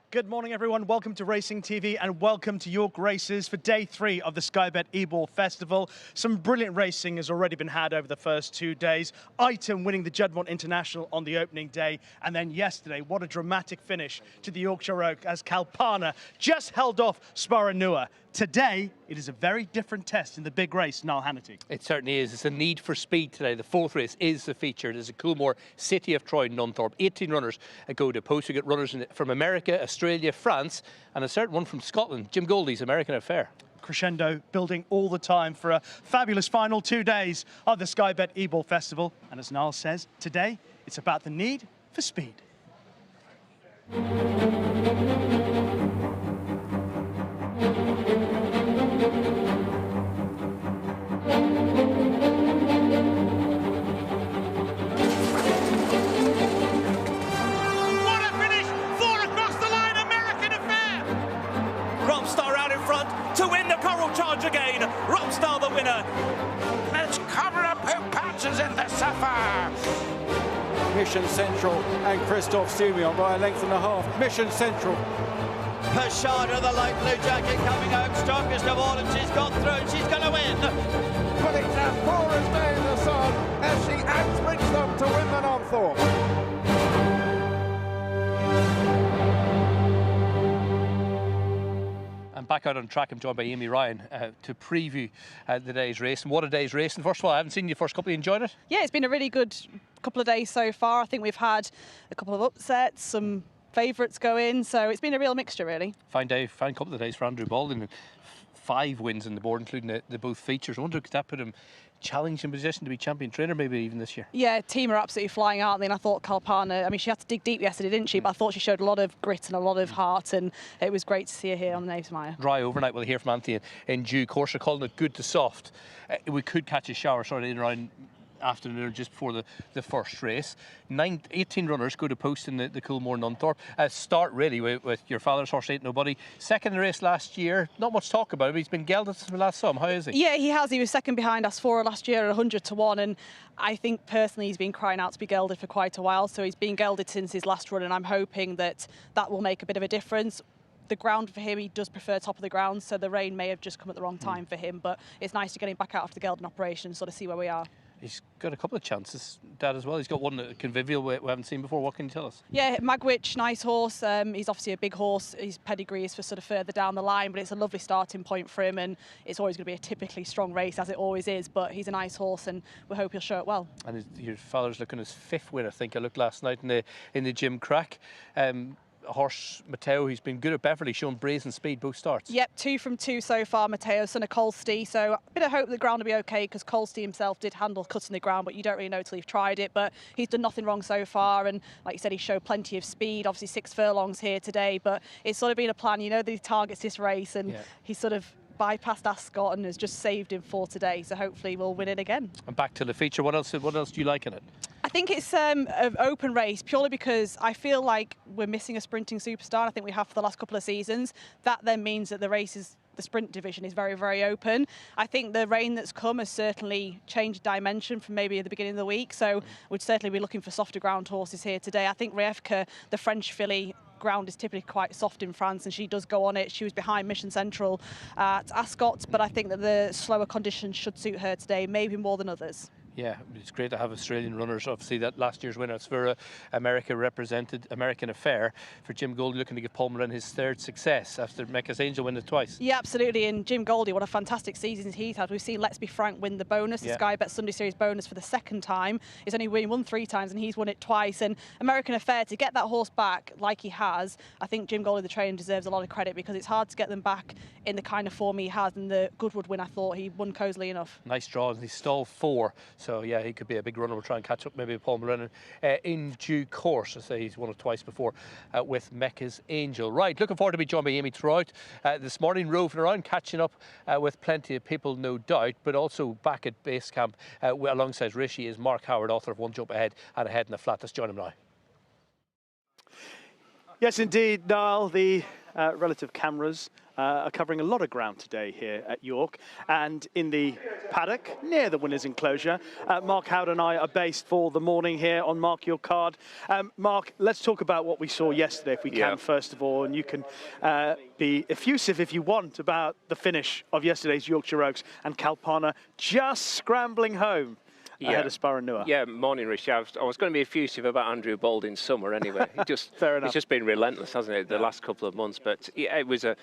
Good morning, everyone. Welcome to Racing TV and welcome to York Races for day 3 of the Sky Bet Ebor Festival. Some brilliant racing has already been had over the first 2 days. Item winning the Juddmonte International on the opening day. And then yesterday, what a dramatic finish to the Yorkshire Oak as Kalpana just held off Sparanua. Today, it is a very different test in the big race, Niall Hannity. It certainly is. It's a need for speed today. The 4th race is the feature. It is a Coolmore, City of Troy, Nunthorpe. 18 runners go to post. We get runners from America, Australia, France, and a certain one from Scotland, Jim Goldie's American Affair. Crescendo building all the time for a fabulous final 2 days of the Sky Bet Ebor Festival. And as Niall says, today, it's about the need for speed. Charge again, Rockstar the winner. Let's cover up who patches in the Sapphire. Mission Central and Christophe Soumillon by a length and a half. Mission Central. Persad of the light blue jacket coming out strongest of all, and she's got through. She's going to win. But it's as poor as day in the sun as she outsprints them to win the Nunthorpe. Back out on track, I'm joined by Amy Ryan to preview the day's race. And what a day's race. And first of all, I haven't seen you first couple. You enjoyed it? Yeah, it's been a really good couple of days so far. I think we've had a couple of upsets, some favourites go in, so it's been a real mixture, really. Fine couple of days for Andrew Baldwin. 5 wins in the board, including the both features. I wonder, could that put him challenging position to be champion trainer maybe even this year? Yeah, team are absolutely flying, aren't they? And I thought Kalpana, I mean, she had to dig deep yesterday, didn't she? But I thought she showed a lot of grit and a lot of heart, and it was great to see her here on the Knavesmire. Dry overnight, we'll hear from Anthony in due course. They're calling it good to soft. We could catch a shower starting in around afternoon just before the first race. 18 runners go to post in the Coolmore Nunthorpe. Start really with your father's horse, Ain't Nobody. Second in the race last year. Not much talk about him. He's been gelded since we last saw him. How is he? Yeah, he has. He was second behind Asfora last year at 100 to 1, and I think personally he's been crying out to be gelded for quite a while. So he's been gelded since his last run, and I'm hoping that will make a bit of a difference. The ground for him, he does prefer top of the ground, so the rain may have just come at the wrong time for him, but it's nice to get him back out after the gelding operation, sort of see where we are. He's got a couple of chances, Dad, as well. He's got one at Convivial we haven't seen before. What can you tell us? Yeah, Magwitch, nice horse. He's obviously a big horse. His pedigree is for sort of further down the line, but it's a lovely starting point for him, and it's always going to be a typically strong race, as it always is, but he's a nice horse, and we hope he'll show it well. And your father's looking his 5th win, I think. I looked last night in the Gimcrack. Horse Mateo, he's been good at Beverley, showing brazen speed both starts. Yep, 2 from 2 so far, Mateo, son of Colsty, so a bit of hope the ground will be okay, because Colsty himself did handle cutting the ground, but you don't really know till you've tried it. But he's done nothing wrong so far, and like you said, he showed plenty of speed. Obviously 6 furlongs here today, but it's sort of been a plan. You know that he targets this race, and he's sort of bypassed Ascot and has just saved him for today, so hopefully we'll win it again. And back to the feature, what else do you like in it? I think it's an open race, purely because I feel like we're missing a sprinting superstar, and I think we have for the last couple of seasons. That then means that the sprint division is very, very open. I think the rain that's come has certainly changed dimension from maybe at the beginning of the week, so we'd certainly be looking for softer ground horses here today. I think Rayevka, the French filly, ground is typically quite soft in France, and she does go on it. She was behind Mission Central at Ascot, but I think that the slower conditions should suit her today, maybe more than others. Yeah, it's great to have Australian runners. Obviously, that last year's winner, Sfura America, represented American Affair. For Jim Goldie, looking to give Paul Moran his 3rd success after Mecca's Angel winning it twice. Yeah, absolutely. And Jim Goldie, what a fantastic season he's had. We've seen Let's Be Frank win the bonus, the Sky Bet Sunday Series bonus for the 2nd time. He's only won 3 times, and he's won it twice. And American Affair, to get that horse back like he has, I think Jim Goldie, the trainer, deserves a lot of credit, because it's hard to get them back in the kind of form he has. And the Goodwood win, I thought he won cosily enough. Nice draw, and he stole 4. So yeah, he could be a big runner. We'll try and catch up maybe with Paul Moran in due course. I say he's won it twice before with Mecca's Angel. Right, looking forward to be joined by Amy throughout this morning, roving around, catching up with plenty of people, no doubt, but also back at base camp alongside Rishi is Mark Howard, author of One Jump Ahead and Ahead in the Flat. Let's join him now. Yes, indeed, Niall. The relative cameras are covering a lot of ground today here at York. And in the paddock, near the winner's enclosure, Mark Howard and I are based for the morning here on Mark Your Card. Mark, let's talk about what we saw yesterday, if we can, first of all. And you can be effusive, if you want, about the finish of yesterday's Yorkshire Oaks and Kalpana just scrambling home ahead of Sparranua. Yeah, morning, Rishi. I was going to be effusive about Andrew Baldwin's summer anyway. Fair enough. It's just been relentless, hasn't it, the last couple of months? But yeah, it was a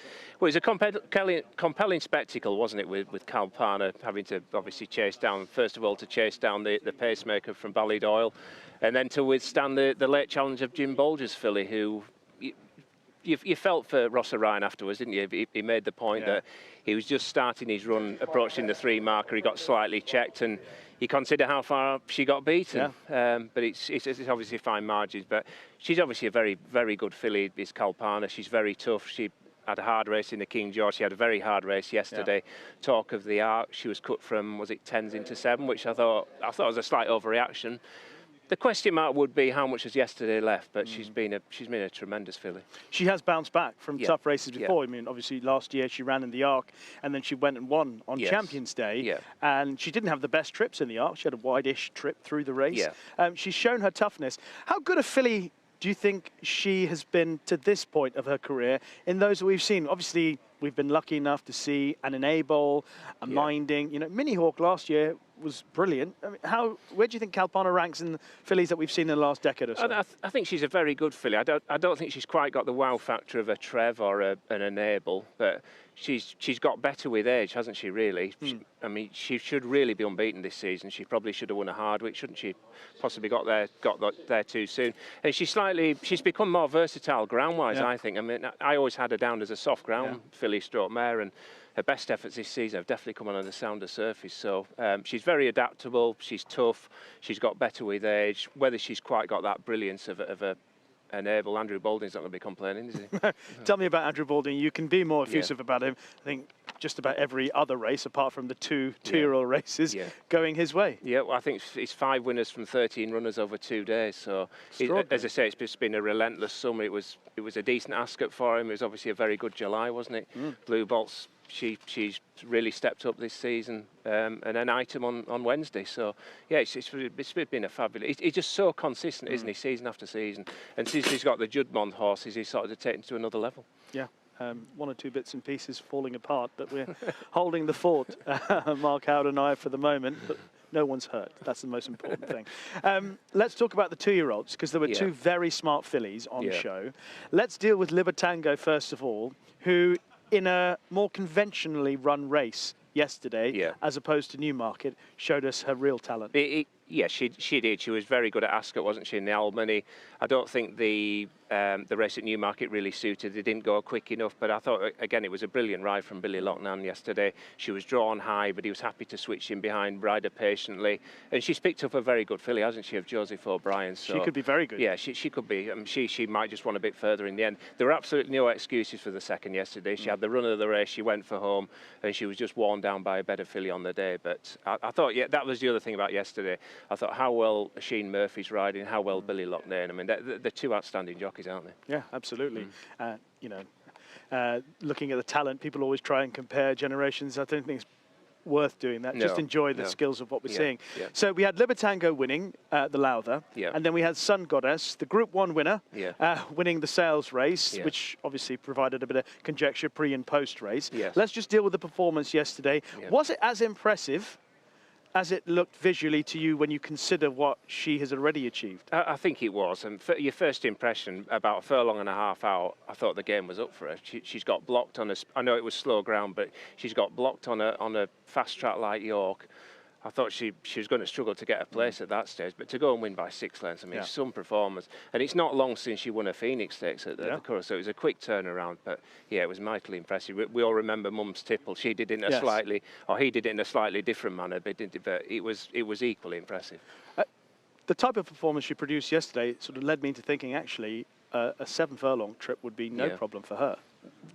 compelling spectacle, wasn't it, with Kalpana having to obviously chase down the pacemaker from Ballydoyle, and then to withstand the late challenge of Jim Bolger's filly, who you felt for Ross O'Ryan afterwards, didn't you? He made the point that he was just starting his run, approaching the 3 marker. He got slightly checked, and you consider how far she got beaten. But it's obviously fine margins. But she's obviously a very, very good filly, this Kalpana. She's very tough. She had a hard race in the King George. She had a very hard race yesterday. Talk of the Arc. She was cut from, was it 10s into 7, which I thought was a slight overreaction. The question mark would be how much has yesterday left, but she's been a tremendous filly. She has bounced back from tough races before. I mean, obviously last year she ran in the Arc, and then she went and won on Champions Day. And she didn't have the best trips in the Arc. She had a wide-ish trip through the race. She's shown her toughness. How good a filly do you think she has been to this point of her career in those that we've seen? Obviously, we've been lucky enough to see an Enable, a Minding. You know, Mini Hawk last year was brilliant. I mean, where do you think Kalpana ranks in the fillies that we've seen in the last decade or so? I think she's a very good filly. I don't think she's quite got the wow factor of a Trev or an Enable, but she's got better with age, hasn't she, really? I mean, she should really be unbeaten this season. She probably should have won a Hardwick, shouldn't she? Possibly got there too soon. And she's become more versatile ground-wise, I think. I mean, I always had her down as a soft ground filly stroke mare, and her best efforts this season have definitely come on the sounder surface. So she's very adaptable, she's tough, she's got better with age. Whether she's quite got that brilliance of a Enable, Andrew Baldwin's not going to be complaining, is he? Tell me about Andrew Baldwin. You can be more effusive about him. I think just about every other race, apart from the two-year-old races, going his way. Yeah, well, I think it's 5 winners from 13 runners over 2 days. So, as I say, it's just been a relentless summer. It was a decent Ascot for him. It was obviously a very good July, wasn't it? Blue Bolt's she's really stepped up this season, and an Item on Wednesday. So yeah, it's been a fabulous. He's just so consistent, isn't he, season after season? And since he's got the Judmont horses, he's sort of taken to another level. Yeah. 1 or 2 bits and pieces falling apart, but we're holding the fort, Mark Howard and I, for the moment. But no one's hurt. That's the most important thing. Let's talk about the 2-year-olds, because there were 2 very smart fillies on show. Let's deal with Libertango first of all, who, in a more conventionally run race yesterday, as opposed to Newmarket, showed us her real talent. Yeah, she did. She was very good at Ascot, wasn't she, in the Albany? I don't think the race at Newmarket really suited. They didn't go quick enough, but I thought, again, it was a brilliant ride from Billy Loughnane yesterday. She was drawn high, but he was happy to switch in behind, ride her patiently. And she's picked up a very good filly, hasn't she, of Joseph O'Brien? So, she could be very good. Yeah, she could be. She might just want a bit further in the end. There were absolutely no excuses for the second yesterday. She had the run of the race, she went for home, and she was just worn down by a better filly on the day. But I thought, that was the other thing about yesterday. I thought how well Sheen Murphy's riding, how well Billy Loughnane. I mean, they're 2 outstanding jockeys, aren't they? Yeah, absolutely. You know, looking at the talent, people always try and compare generations. I don't think it's worth doing that. Just enjoy the skills of what we're seeing. So we had Libertango winning the Lowther, and then we had Sun Goddess, the Group 1 winner, winning the sales race, which obviously provided a bit of conjecture pre and post race. Let's just deal with the performance yesterday. Was it as impressive as it looked visually to you when you consider what she has already achieved? I think it was. And for your first impression, about a furlong and a half out, I thought the game was up for her. She's got blocked on I know it was slow ground, but she's got blocked on a fast track like York. I thought she was going to struggle to get a place at that stage, but to go and win by 6 lengths, I mean, some performance. And it's not long since she won a Phoenix Stakes at the course, so it was a quick turnaround. But yeah, it was mightily impressive. We all remember Mum's Tipple. She did it in a slightly, or he did it in a slightly different manner, but it was equally impressive. The type of performance she produced yesterday sort of led me into thinking, actually, a 7 furlong trip would be no problem for her.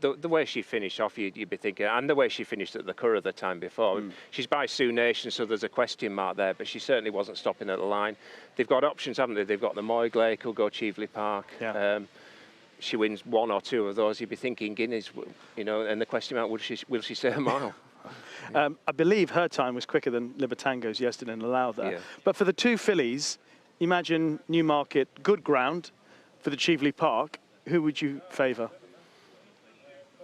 The way she finished off, you'd be thinking, and the way she finished at the Curragh the time before. She's by Sioux Nation, so there's a question mark there, but she certainly wasn't stopping at the line. They've got options, haven't they? They've got the Moyglake, who'll go Cheveley Park. she wins one or two of those, you'd be thinking Guineas, you know, and the question about will she stay a mile? I believe her time was quicker than Libertango's yesterday and allowed that. Yeah. But for the two fillies, imagine Newmarket, good ground for the Cheveley Park. Who would you favour?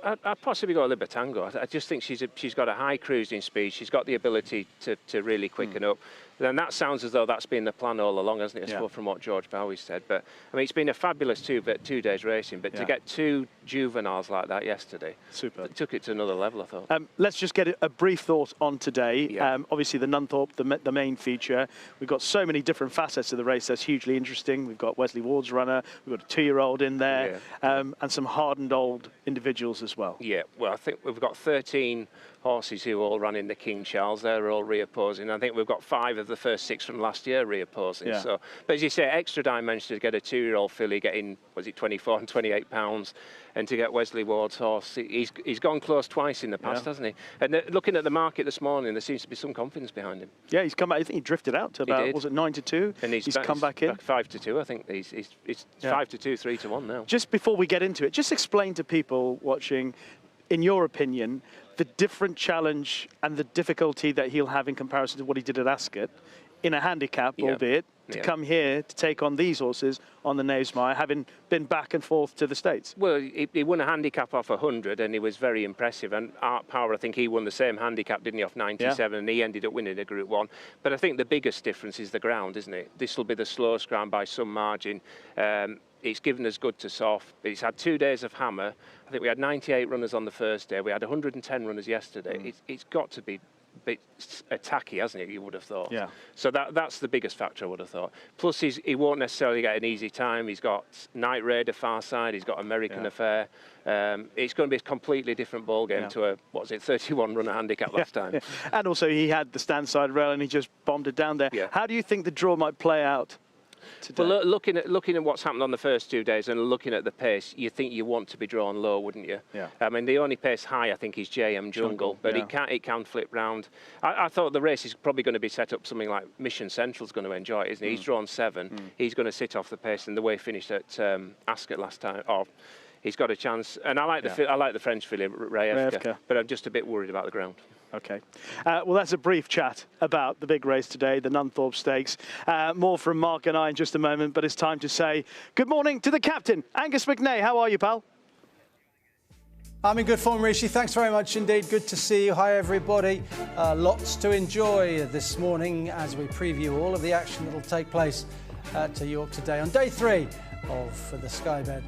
I'd possibly go Libertango. I just think she's got a high cruising speed. She's got the ability to really quicken up. Then that sounds as though that's been the plan all along, hasn't it? I suppose from what George Bowie said. But I mean, it's been a fabulous 2 days racing. But to get 2 juveniles like that yesterday, super. It took it to another level, I thought. Let's just get a brief thought on today. Yeah. Obviously, the Nunthorpe, the main feature. We've got so many different facets of the race that's hugely interesting. We've got Wesley Ward's runner. We've got a 2-year-old in there, and some hardened old individuals as well. Yeah. Well, I think we've got 13 horses who all ran in the King Charles. They're all reopposing. I think we've got 5 of the first 6 from last year reopposing. Yeah. So, but as you say, extra dimension to get a 2-year-old filly getting, was it 24 and 28 pounds, and to get Wesley Ward's horse, he's gone close twice in the past, hasn't he? And looking at the market this morning, there seems to be some confidence behind him. Yeah, he's come back. I think he drifted out to about, was it 9-2? And he's come back in. 5-2, I think. He's 5-2, 3-1 now. Just before we get into it, just explain to people watching, in your opinion, the different challenge and the difficulty that he'll have in comparison to what he did at Ascot in a handicap, albeit, to come here to take on these horses on the Knavesmire, having been back and forth to the States. Well, he won a handicap off 100 and he was very impressive. And Art Power, I think he won the same handicap, didn't he, off 97, and he ended up winning a Group 1. But I think the biggest difference is the ground, isn't it? This will be the slowest ground by some margin. It's given us good to soft. It's had 2 days of hammer. I think we had 98 runners on the first day. We had 110 runners yesterday. It's got to be a bit attacky, hasn't it, you would have thought? Yeah. So that's the biggest factor, I would have thought. Plus, he won't necessarily get an easy time. He's got Night Raider far side. He's got American Affair. It's going to be a completely different ball game to a, 31 runner handicap last time. Yeah. And also he had the stand side rail and he just bombed it down there. Yeah. How do you think the draw might play out today? Well, looking at what's happened on the first 2 days and looking at the pace, you think you want to be drawn low, wouldn't you? Yeah. I mean, the only pace high, I think, is JM Jungle, but it can flip round. I thought the race is probably going to be set up something like Mission Central's going to enjoy it, isn't he? He's drawn 7. He's going to sit off the pace, and the way he finished at Ascot last time, he's got a chance. And I like the French filly, Rayevka, but I'm just a bit worried about the ground. Okay. Well, that's a brief chat about the big race today, the Nunthorpe Stakes. More from Mark and I in just a moment, but it's time to say good morning to the captain, Angus McNay. How are you, pal? I'm in good form, Rishi. Thanks very much indeed. Good to see you. Hi, everybody. Lots to enjoy this morning as we preview all of the action that will take place at York today on day 3 of the Sky Bet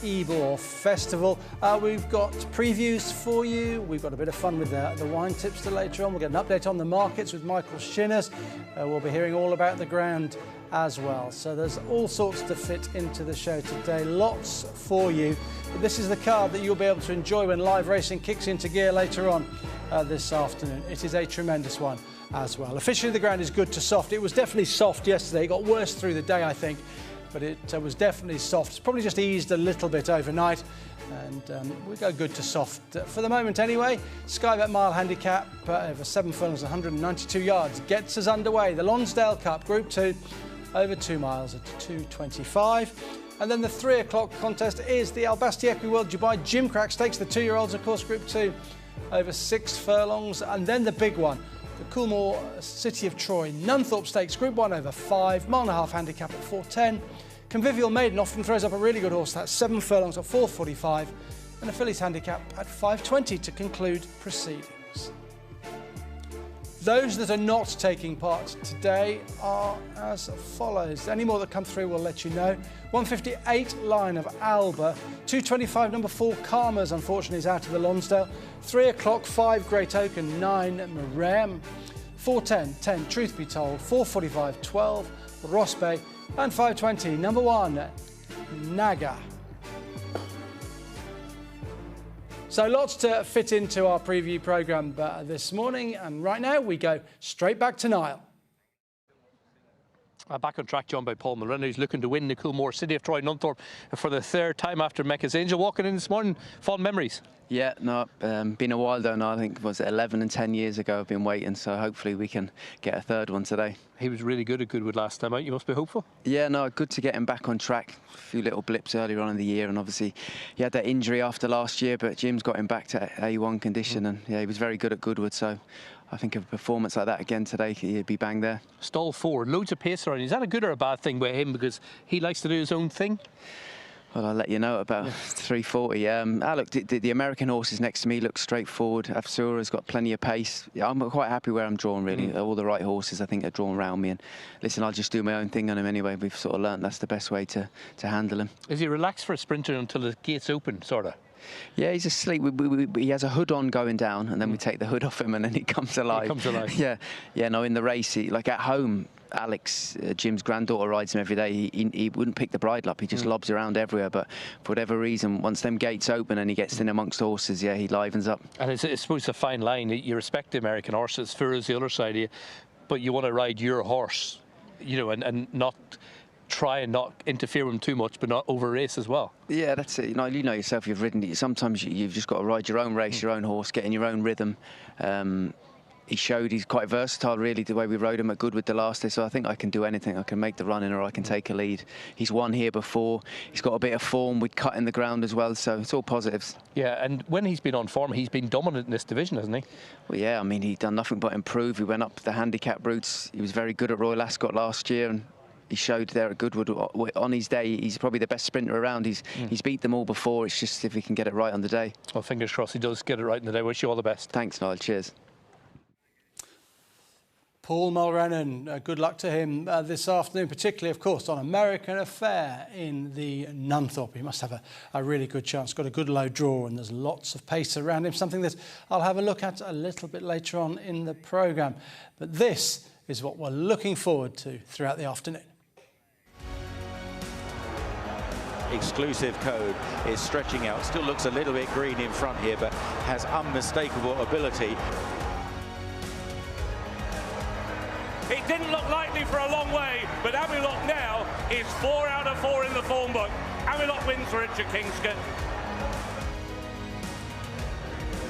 Ebor Festival. We've got previews for you. We've got a bit of fun with the wine tipster later on. We'll get an update on the markets with Michael Shinners. We'll be hearing all about the ground as well. So there's all sorts to fit into the show today. Lots for you. But this is the card that you'll be able to enjoy when live racing kicks into gear later on this afternoon. It is a tremendous one as well. Officially, the ground is good to soft. It was definitely soft yesterday. It got worse through the day, I think, but it was definitely soft. It's probably just eased a little bit overnight, and we go good to soft for the moment anyway. Sky Bet Mile Handicap over 7 furlongs, 192 yards gets us underway. The Lonsdale Cup Group 2 over 2 miles at 2:25. And then the 3 o'clock contest is the Albastieque World Dubai Gimcrack Stakes, the 2-year-olds, of course, Group 2 over 6 furlongs. And then the big one, the Coolmore City of Troy Nunthorpe Stakes, Group 1 over 5, mile and a half handicap at 4:10. Convivial Maiden often throws up a really good horse. That's 7 furlongs at 4:45, and a fillies handicap at 5:20 to conclude proceedings. Those that are not taking part today are as follows. Any more that come through, we'll let you know. 158 Line of Alba, 225 number 4 Karmas, unfortunately, is out of the Lonsdale. 3 o'clock 5 Great Oak and 9 Marem. 4:10 10 Truth Be Told, 4:45 12 Ross Bay, and 5:20 number 1 Naga. So lots to fit into our preview programme this morning, and right now we go straight back to Niall. Back on track, John, by Paul Mulrennan, who's looking to win the Coolmore City of Troy Nunthorpe for the 3rd time after Mecca's Angel. Walking in this morning, fond memories. Yeah, no, been a while though now. I think it was 11 and 10 years ago I've been waiting, so hopefully we can get a third one today. He was really good at Goodwood last time out. You must be hopeful. Yeah, no, good to get him back on track. A few little blips earlier on in the year, and obviously he had that injury after last year, but Jim's got him back to A1 condition, and yeah, he was very good at Goodwood, so I think a performance like that again today, he'd be bang there. Stall 4, loads of pace around. Is that a good or a bad thing with him, because he likes to do his own thing? Well, I'll let you know about 340. Look, the American horses next to me look straightforward. Afsura's got plenty of pace. Yeah, I'm quite happy where I'm drawn, really. All the right horses, I think, are drawn around me. And listen, I'll just do my own thing on him anyway. We've sort of learnt that's the best way to handle him. Is he relaxed for a sprinter until the gates open, sort of? Yeah, he's asleep. He has a hood on going down, and then we take the hood off him, and then he comes alive. He comes alive. Yeah. No, in the race, like at home, Alex, Jim's granddaughter, rides him every day. He wouldn't pick the bridle up. He just lobs around everywhere. But for whatever reason, once them gates open and he gets in amongst horses, yeah, he livens up. And I suppose it's a fine line. You respect the American horses. Furlongs the other side of you, but you want to ride your horse, you know, and not try and not interfere with him too much, but not over race as well. Yeah, that's it. You know yourself. You've ridden it. Sometimes you've just got to ride your own race, your own horse, get in your own rhythm. He showed he's quite versatile, really, the way we rode him at Goodwood the last day. So I think I can do anything. I can make the run in, or I can take a lead. He's won here before. He's got a bit of form. We'd cut in the ground as well, so it's all positives. Yeah, and when he's been on form, he's been dominant in this division, hasn't he? Well, yeah. I mean, he's done nothing but improve. He went up the handicap routes. He was very good at Royal Ascot last year, and he showed there at Goodwood on his day. He's probably the best sprinter around. He's beat them all before. It's just if he can get it right on the day. Well, fingers crossed he does get it right on the day. Wish you all the best. Thanks, Niall. Cheers. Paul Mulrennan, good luck to him this afternoon, particularly, of course, on American Affair in the Nunthorpe. He must have a really good chance. Got a good low draw, and there's lots of pace around him, something that I'll have a look at a little bit later on in the programme. But this is what we're looking forward to throughout the afternoon. Exclusive code is stretching out. Still looks a little bit green in front here, but has unmistakable ability. It didn't look likely for a long way, but Amulok now is 4 out of 4 in the form book. Amulok wins for Richard Kingscott.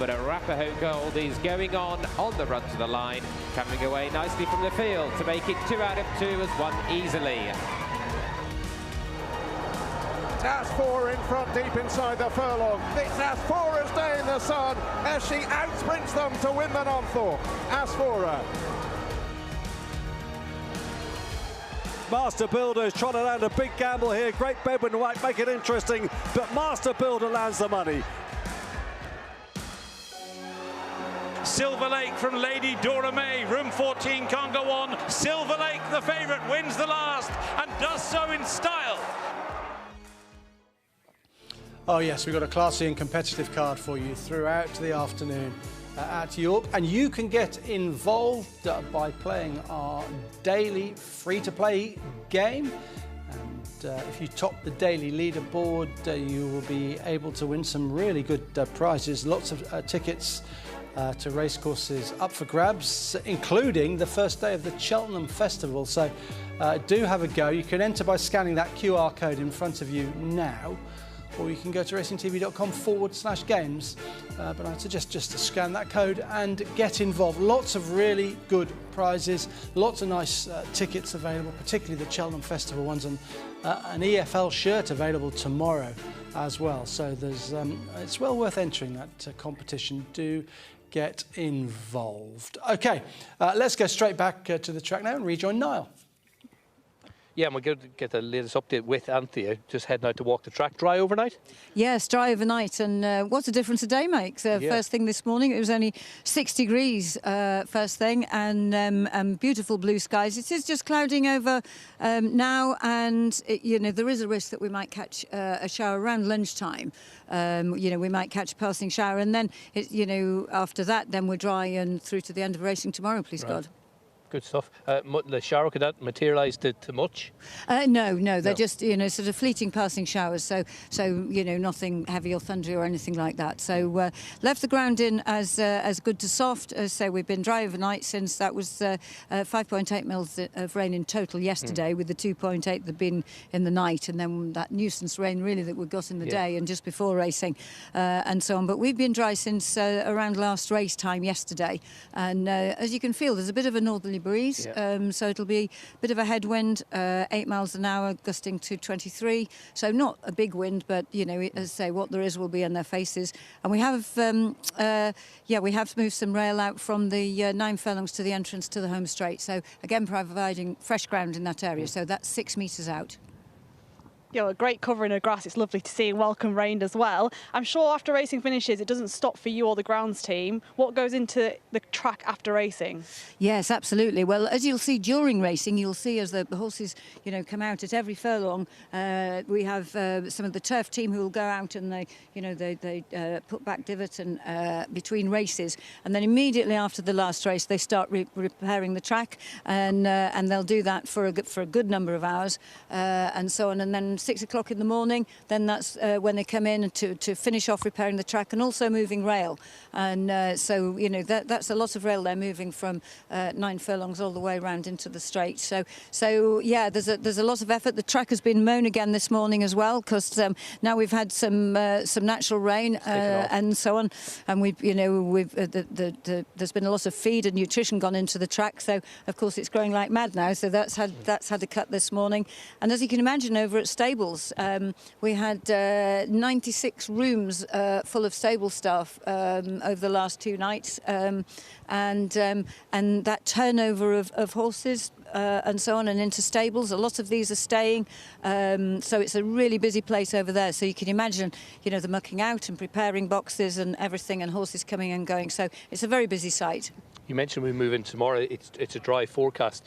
But Arapaho Gold is going on the run to the line, coming away nicely from the field to make it 2 out of 2 as won easily. As 4 in front, deep inside the furlong. It's as 4 as day in the sun as she outsprints them to win the Nunthorpe. Asfora. Master Builder is trying to land a big gamble here. Great Bedouin White, make it interesting, but Master Builder lands the money. Silver Lake from Lady Dora May. Room 14 can't go on. Silver Lake, the favourite, wins the last and does so in style. Oh yes, we've got a classy and competitive card for you throughout the afternoon at York, and you can get involved by playing our daily free-to-play game. And if you top the daily leaderboard, you will be able to win some really good prizes. Lots of tickets to racecourses up for grabs, including the first day of the Cheltenham Festival. So do have a go. You can enter by scanning that QR code in front of you now, or you can go to racingtv.com/games. But I'd suggest just to scan that code and get involved. Lots of really good prizes, lots of nice tickets available, particularly the Cheltenham Festival ones, and an EFL shirt available tomorrow as well. So there's it's well worth entering that competition. Do get involved. Okay, let's go straight back to the track now and rejoin Niall. Yeah, and we're going to get the latest update with Anthea, just heading out to walk the track. Dry overnight? Yes, dry overnight. And what a difference a day makes. First thing this morning, it was only 6 degrees first thing, and beautiful blue skies. It is just clouding over now, and there is a risk that we might catch a shower around lunchtime. We might catch a passing shower, and then, after that, then we're dry and through to the end of racing tomorrow, please God. Good stuff. The shower, could that materialise to much? No, they're just, sort of fleeting passing showers. So nothing heavy or thundery or anything like that. So left the ground in as good to soft. So we've been dry overnight since that was 5.8 mils of rain in total yesterday, with the 2.8 that had been in the night, and then that nuisance rain really that we got in the day and just before racing and so on. But we've been dry since around last race time yesterday, and as you can feel, there's a bit of a northerly breeze, so it'll be a bit of a headwind, 8 miles an hour gusting to 23, so not a big wind, but as I say, what there is will be in their faces. And we have we have moved some rail out from the 9 furlongs to the entrance to the home straight, so again providing fresh ground in that area, so that's 6 metres out. A great covering of grass. It's lovely to see, and welcome rain as well. I'm sure after racing finishes, it doesn't stop for you or the grounds team. What goes into the track after racing? Yes, absolutely. Well, as you'll see during racing, you'll see as the horses, come out at every furlong. We have some of the turf team who will go out and they put back divots and between races, and then immediately after the last race, they start repairing the track, and they'll do that for a good number of hours, and so on, and then 6 o'clock in the morning, then that's when they come in to finish off repairing the track and also moving rail. And so, that's a lot of rail they're moving from 9 furlongs all the way around into the straight. So yeah, there's a lot of effort. The track has been mown again this morning as well, because now we've had some natural rain and so on, and there's been a lot of feed and nutrition gone into the track. So of course it's growing like mad now. So that's had a cut this morning. And as you can imagine, over at stables, we had 96 rooms full of stable staff over the last 2 nights, and that turnover of horses and so on and into stables, a lot of these are staying, so it's a really busy place over there. So you can imagine, the mucking out and preparing boxes and everything, and horses coming and going. So it's a very busy site. You mentioned we move in tomorrow. It's a dry forecast.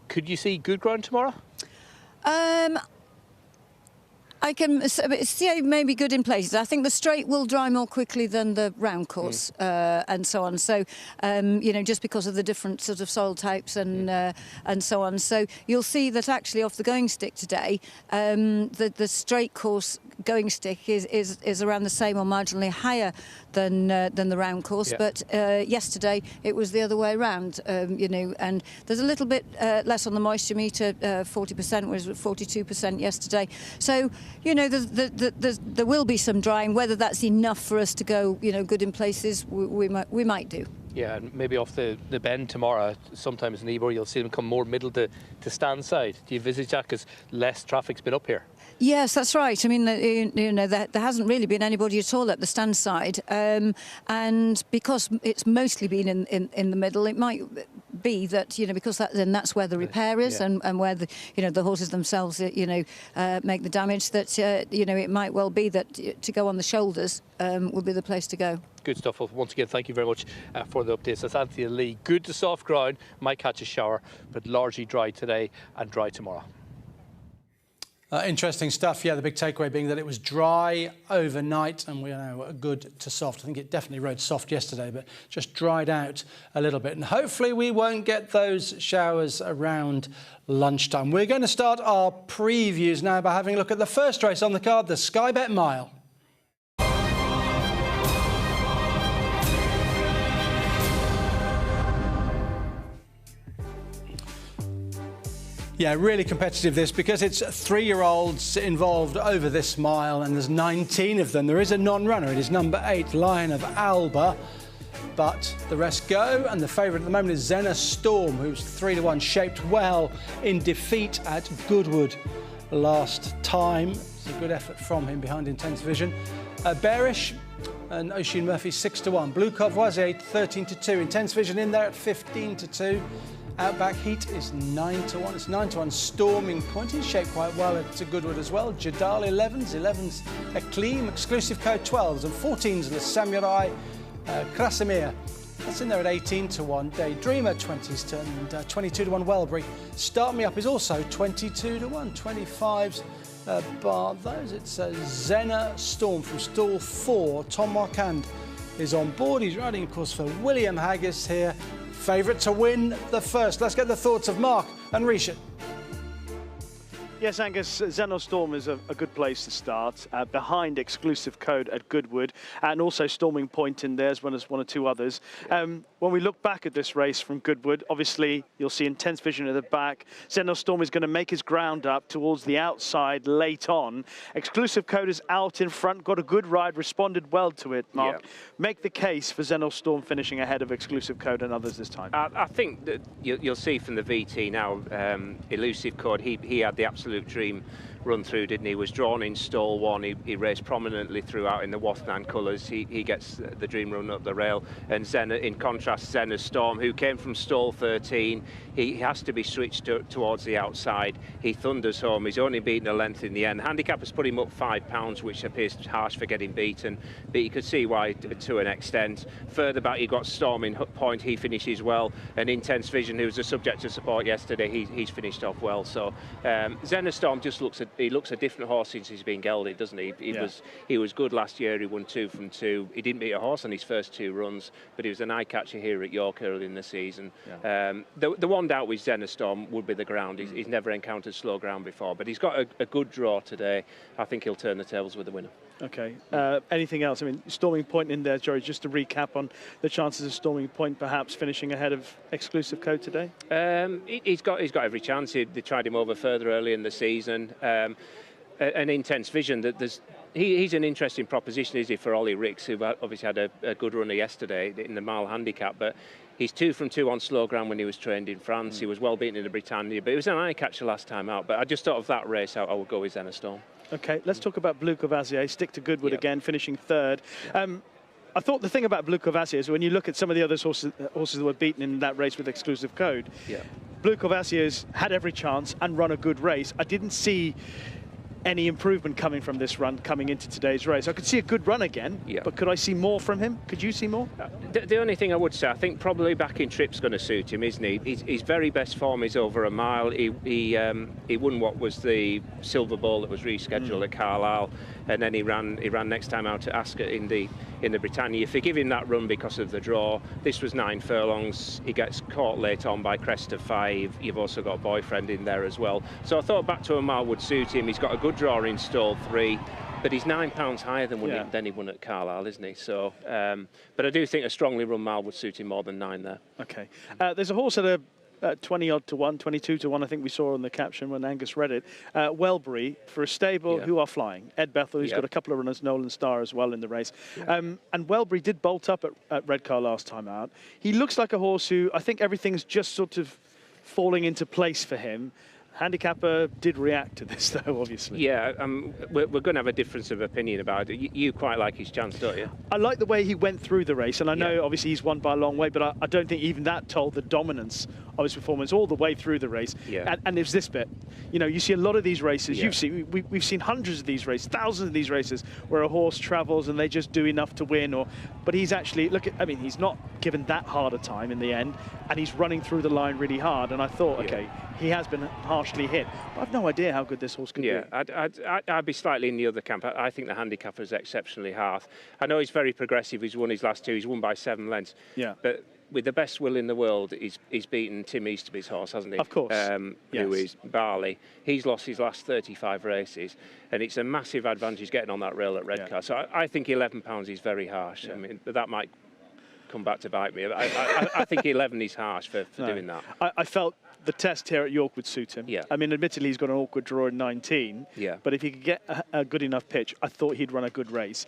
Could you see good ground tomorrow? I can see maybe good in places. I think the straight will dry more quickly than the round course and so on. So, just because of the different sort of soil types and so on. So you'll see that actually off the going stick today, the straight course going stick is around the same or marginally higher than the round course. But yesterday it was the other way around. And there's a little bit less on the moisture meter, 40%, whereas 42% yesterday. So there will be some drying. Whether that's enough for us to go, good in places, we might do. Yeah, and maybe off the bend tomorrow, sometimes in Ebor, you'll see them come more middle to stand side. Do you envisage that because less traffic's been up here? Yes, that's right. I mean, there hasn't really been anybody at all at the stand side, and because it's mostly been in the middle, it might be that because that's where the repair is, and where the horses themselves make the damage. That it might well be that to go on the shoulders would be the place to go. Good stuff. Well, once again, thank you very much for the updates. That's Anthony Lee. Good to soft ground, might catch a shower, but largely dry today and dry tomorrow. Interesting stuff. Yeah, the big takeaway being that it was dry overnight, and we know good to soft. I think it definitely rode soft yesterday, but just dried out a little bit. And hopefully we won't get those showers around lunchtime. We're going to start our previews now by having a look at the first race on the card, the Sky Bet Mile. Yeah, really competitive this, because it's 3-year-olds involved over this mile, and there's 19 of them. There is a non-runner. It is number 8, Lion of Alba, but the rest go, and the favourite at the moment is Zena Storm, who's 3-1, shaped well in defeat at Goodwood last time. It's a good effort from him behind Intense Vision. Bearish and Oisin Murphy 6-1. Blue Courvoisier 13-2. Intense Vision in there at 15-2. Outback Heat is 9-1. It's 9-1. Storming Point is shaped quite well at Goodwood as well. Jadal 11s. 11s Aklim. Exclusive Code 12s and 14s. The Samurai Krasimir. That's in there at 18-1. Daydreamer 20s and 22-1. Welbury. Start Me Up is also 22-1. 25s. Bar those. It's Zena Storm from stall 4. Tom Marquand is on board. He's riding, of course, for William Haggis here. favourite to win the first. Let's get the thoughts of Mark and Rishi. Yes, Angus, Zenostorm is a good place to start, behind Exclusive Code at Goodwood, and also Storming Point in there as well as one or two others. When we look back at this race from Goodwood, obviously you'll see Intense Vision at the back. Zenostorm is going to make his ground up towards the outside late on. Exclusive Code is out in front, got a good ride, responded well to it, Mark. Yeah. Make the case for Zenostorm finishing ahead of Exclusive Code and others this time. I think that you'll see from the VT now, Elusive Code, he had the absolute dream run through, didn't he? Was drawn in stall 1. He raced prominently throughout in the Wathnan colours. He gets the dream run up the rail. And in contrast, Zenostorm, who came from stall 13, he has to be switched towards the outside. He thunders home. He's only beaten a length in the end. Handicap has put him up £5, which appears harsh for getting beaten, but you could see why to an extent. Further back, you got Storming Point. He finishes well. And Intense Vision, who was the subject of support yesterday, he's finished off well. So Zenostorm just looks a different horse since he's been gelded, doesn't he? He was good last year. He won 2 from 2. He didn't beat a horse on his first 2 runs, but he was an eye catcher here at York early in the season. Yeah. The one doubt with Zenostorm would be the ground. He's never encountered slow ground before, but he's got a good draw today. I think he'll turn the tables with the winner. Okay. Anything else? I mean, Storming Point in there, Jory, just to recap on the chances of Storming Point perhaps finishing ahead of Exclusive Code today? He's got every chance. They tried him over further early in the season. An Intense Vision, he's an interesting proposition, is he, for Ollie Ricks, who obviously had a good runner yesterday in the mile handicap, but he's 2 from 2 on slow ground when he was trained in France. He was well beaten in the Britannia, but he was an eye catcher last time out. But I just thought of that race, I would go with Zenostorm. Okay, let's talk about Blue Courvoisier. Stick to Goodwood again, finishing 3rd. I thought the thing about Blue Courvoisier is when you look at some of the other horses that were beaten in that race with Exclusive Code, Blue Courvoisier's had every chance and run a good race. I didn't see any improvement coming from this run coming into today's race. I could see a good run again, but could I see more from him? Could you see more? The only thing I would say, I think probably back in trip's going to suit him, isn't he? His very best form is over a mile. He won what was the Silver Bowl that was rescheduled at Carlisle, and then he ran next time out at Ascot in the Britannia. If you give him that run because of the draw, this was 9 furlongs. He gets caught late on by Crest of 5. You've also got Boyfriend in there as well. So I thought back to a mile would suit him. He's got a good draw in stall 3. But he's £9 higher than he won at Carlisle, isn't he? So, but I do think a strongly run mile would suit him more than 9 there. Okay. There's a horse at a 20-odd to 1, 22 to 1, I think we saw on the caption when Angus read it. Welbury for a stable who are flying. Ed Bethel, who's got a couple of runners, Nolan Starr as well in the race. And Welbury did bolt up at Redcar last time out. He looks like a horse who I think everything's just sort of falling into place for him. Handicapper did react to this, though, obviously. Yeah, we're going to have a difference of opinion about it. You quite like his chance, don't you? I like the way he went through the race, and I know, obviously, he's won by a long way, but I don't think even that told the dominance of his performance all the way through the race. Yeah. And it's this bit. You know, you see a lot of these races. We've seen hundreds of these races, thousands of these races, where a horse travels and they just do enough to win. But he's actually, he's not given that hard a time in the end, and he's running through the line really hard. And I thought, okay, he has been harshly hit, but I've no idea how good this horse could be. I'd be slightly in the other camp. I think the handicapper is exceptionally hard. I know he's very progressive. He's won his last 2. He's won by 7 lengths. Yeah. But with the best will in the world, he's beaten Tim Easterby's horse, hasn't he? Of course. Who is Barley. He's lost his last 35 races, and it's a massive advantage getting on that rail at Redcar. So I think £11 is very harsh. I mean, that might come back to bite me. I think 11 is harsh for doing that. I felt the test here at York would suit him. Yeah. I mean, admittedly, he's got an awkward draw in 19. Yeah. But if he could get a good enough pitch, I thought he'd run a good race.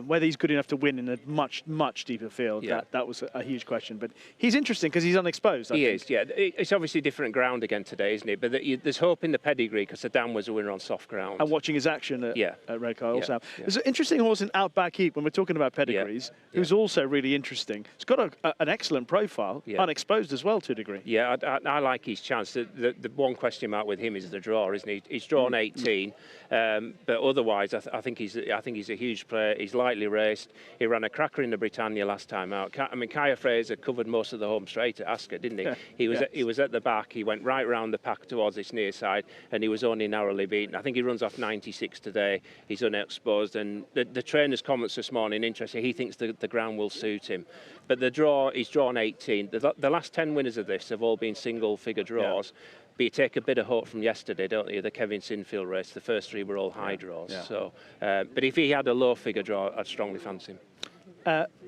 Whether he's good enough to win in a much, much deeper field, that was a huge question. But he's interesting because he's unexposed. He is, yeah. It's obviously different ground again today, isn't it? But there's hope in the pedigree because the Dan was a winner on soft ground. And watching his action at Redcar also. There's an interesting horse in Outback Heat when we're talking about pedigrees, who's also really interesting. He's got an excellent profile, unexposed as well to a degree. Yeah, I like his chance. The one question mark with him is the draw, isn't he? He's drawn 18, but otherwise, I think he's a huge player. He's lightly raced. He ran a cracker in the Britannia last time out. I mean, Kaya Fraser covered most of the home straight at Ascot, didn't he? Yeah. He was at the back. He went right round the pack towards this near side, and he was only narrowly beaten. I think he runs off 96 today. He's unexposed, and the trainer's comments this morning, interesting. He thinks the ground will suit him. But the draw, he's drawn 18. The last 10 winners of this have all been single-figure draws. Yeah. But you take a bit of hope from yesterday, don't you? The Kevin Sinfield race, the first 3 were all high draws. Yeah. So, but if he had a low-figure draw, I'd strongly fancy him.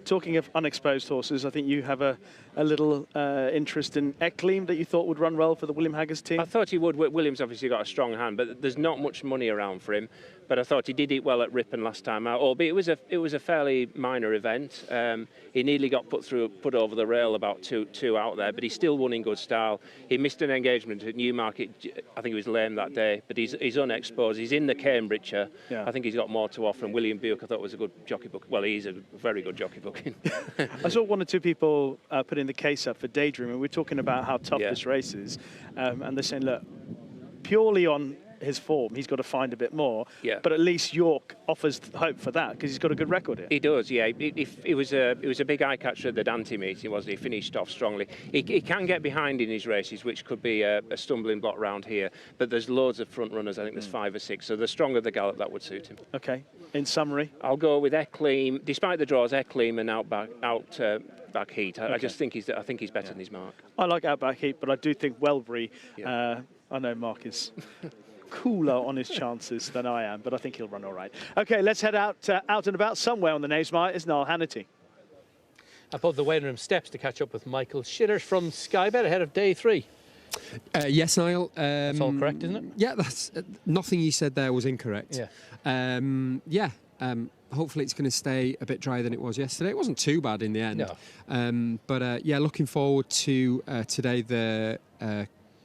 Talking of unexposed horses, I think you have a little interest in Eckleem that you thought would run well for the William Haggas team. I thought he would. Williams obviously got a strong hand, but there's not much money around for him. But I thought he did it well at Ripon last time out, albeit it was a fairly minor event. He nearly got put over the rail about two out there, but he still won in good style. He missed an engagement at Newmarket. I think he was lame that day, but he's unexposed. He's in the Cambridgeshire. Yeah. I think he's got more to offer. And William Buick, I thought, was a good jockey book. Well, he's a very good jockey booking. I saw 1 or 2 people putting the case up for Daydream, and we're talking about how tough this race is, and they're saying, look, purely on his form, he's got to find a bit more. Yeah. But at least York offers hope for that because he's got a good record here. He does, yeah. It was a big eye catcher at the Dante meeting, wasn't he? He finished off strongly. He can get behind in his races, which could be a stumbling block round here. But there's loads of front runners. I think there's 5 or 6. So the stronger the gallop, that would suit him. Okay. In summary, I'll go with Eckleem. Despite the draws, Eckleem and Outback Heat. I just think he's better than his mark. I like Outback Heat, but I do think Welbury. Yeah. I know Mark is cooler on his chances than I am, but I think he'll run all right. Okay, let's head out and about. Somewhere on the Naysmire is Niall Hannity. Above the waiting room steps to catch up with Michael Shinner from Sky Bet ahead of day 3. Yes, Niall. That's all correct, isn't it? Yeah, that's nothing you said there was incorrect. Yeah. Hopefully it's going to stay a bit drier than it was yesterday. It wasn't too bad in the end. No. But looking forward to today. The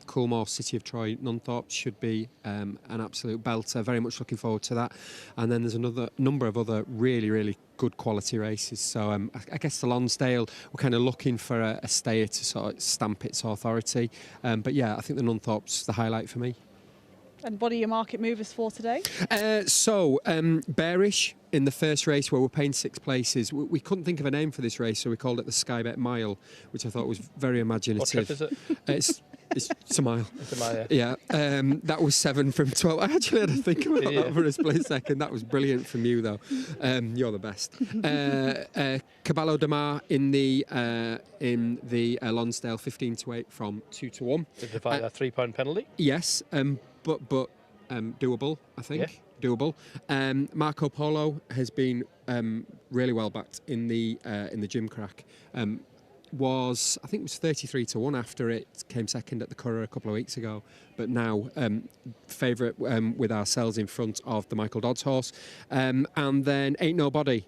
Coolmore, City of Troy, Nunthorpe should be an absolute belter. Very much looking forward to that. And then there's another number of other really, really good quality races. So I guess the Lonsdale, we're kind of looking for a stayer to sort of stamp its authority. But yeah, I think the Nunthorpe's the highlight for me. And what are your market movers for today? Bearish in the first race where we're paying 6 places. We couldn't think of a name for this race, so we called it the Sky Bet Mile, which I thought was very imaginative. What trip is it? It's a mile. It's a mile, yeah. That was 7 from 12. I actually had to think about that for a split second. That was brilliant from you, though. You're the best. Caballo de Mar in the Lonsdale, 15-8 from 2-1. Did they find a £3 penalty? Yes, but doable, I think. Yeah. Doable. Marco Polo has been really well backed in the Gimcrack. I think it was 33-1 after it came second at the Curragh a couple of weeks ago, but now favourite with ourselves in front of the Michael Dodds horse, and then Ain't Nobody,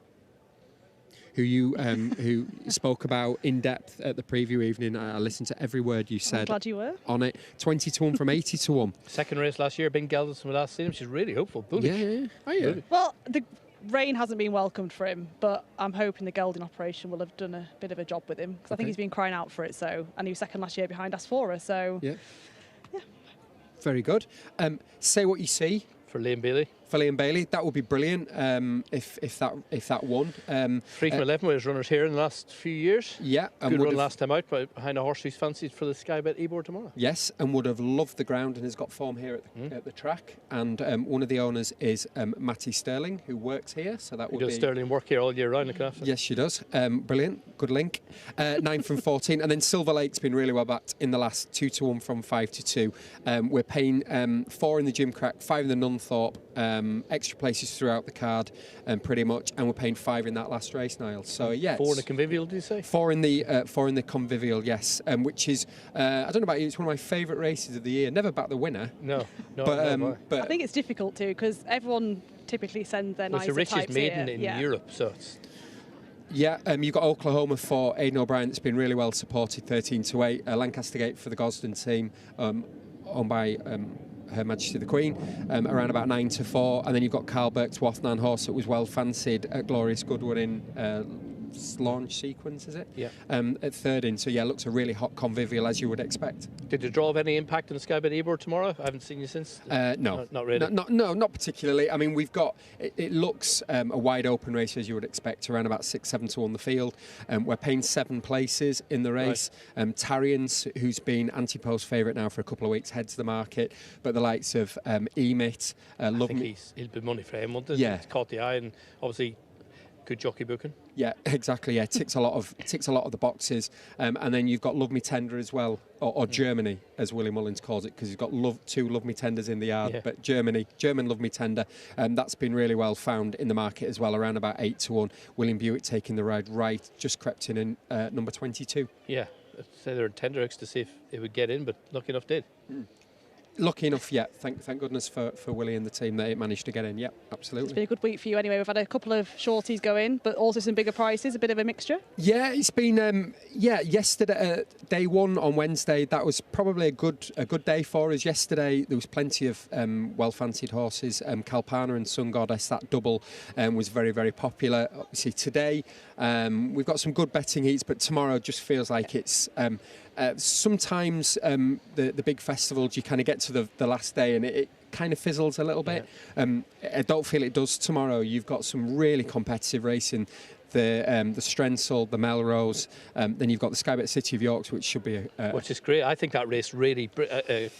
who spoke about in depth at the preview evening. I listened to every word you said. I'm glad you were on it. 20-1 from 80-1. Second race last year, Ben Gelders from last season. She's really hopeful. Bullish. Yeah. Oh, yeah. Well, the rain hasn't been welcomed for him, but I'm hoping the gelding operation will have done a bit of a job with him because I think he's been crying out for it. So, and he was second last year behind Asphora. So, yeah. Very good. Say what you see for Liam Bailey. For Liam Bailey, that would be brilliant if that won. 3 from 11 with his runners here in the last few years. Yeah, good run last time out behind a horse who's fancied for the Sky Bet Ebor tomorrow. Yes, and would have loved the ground and has got form here at the track. And one of the owners is Matty Sterling, who works here. So that would be Sterling work here all year round, looking after. Yes, she does. Brilliant, good link. 9 from 14, and then Silver Lake's been really well backed in the last 2-1 from 5-2. We're paying 4 in the Gimcrack, 5 in the Nunthorpe. Extra places throughout the card, pretty much, and we're paying 5 in that last race, Niall. So yeah, 4 in the Convivial, did you say? 4 in the Convivial, yes. Which is I don't know about you, it's one of my favourite races of the year. Never back the winner. No. But I think it's difficult to because everyone typically sends their nicer types here. It's the richest maiden in Europe, so it's. Yeah, you've got Oklahoma for Aidan O'Brien. That's been really well supported, 13-8. Lancaster Gate for the Gosden team, owned by. Her Majesty the Queen, around about 9-4, and then you've got Carl Burke's Wathnan horse that was well fancied at Glorious Goodwood in launch sequence, is it? Yeah. At third in, so yeah, looks a really hot convivial, as you would expect. Did the draw have any impact on the Sky Bet Ebor tomorrow? I haven't seen you since. No, not really. No, not particularly. I mean, we've got it looks a wide open race, as you would expect, around about 6-7 to 1 the field. We're paying 7 places in the race. Right. Tarians, who's been anti-post favourite now for a couple of weeks, heads the market. But the likes of Emit, I think he'll be money for him, won't it? It's caught the eye, and obviously good jockey booking. Yeah, exactly. Yeah, ticks a lot of the boxes, and then you've got Love Me Tender as well, or Germany, as Willie Mullins calls it, because you've got two Love Me Tenders in the yard. Yeah. But German Love Me Tender, that's been really well found in the market as well, around about 8 to 1. William Buick taking the ride right, just crept in number 22. Yeah, I'd say they're in tenderhooks to see if it would get in, but lucky enough did. Lucky enough, yeah. Thank goodness for Willie and the team that it managed to get in. Yeah, absolutely. It's been a good week for you anyway. We've had a couple of shorties go in, but also some bigger prices, a bit of a mixture. Yeah, it's been yesterday, day one on Wednesday. That was probably a good day for us. Yesterday there was plenty of well fancied horses. Kalpana and Sun Goddess, that double was very, very popular. Obviously today we've got some good betting heats, but tomorrow just feels like it's. Sometimes the big festivals, you kind of get to the last day and it kind of fizzles a little bit. I don't feel it does tomorrow. You've got some really competitive racing. The Strensel, the Melrose, then you've got the Sky Bet City of Yorks, which should be which is great. I think that race really,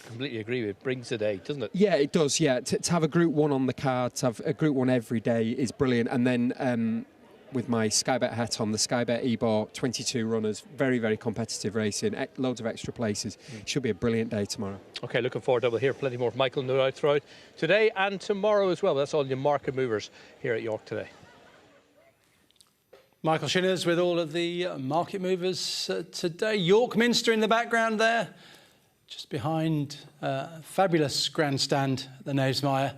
completely agree with, brings the day, doesn't it? Yeah, it does. Yeah, to have a Group 1 on the card, to have a Group 1 every day is brilliant. And then with my Sky Bet hat on, the Sky Bet Ebor 22 runners, very, very competitive racing, loads of extra places. Should be a brilliant day tomorrow. Okay, looking forward to it. We'll hear plenty more from Michael no throughout today and tomorrow as well. That's all your market movers here at York today. Michael Shinners with all of the market movers today. York Minster in the background there, just behind fabulous grandstand at the Knavesmire.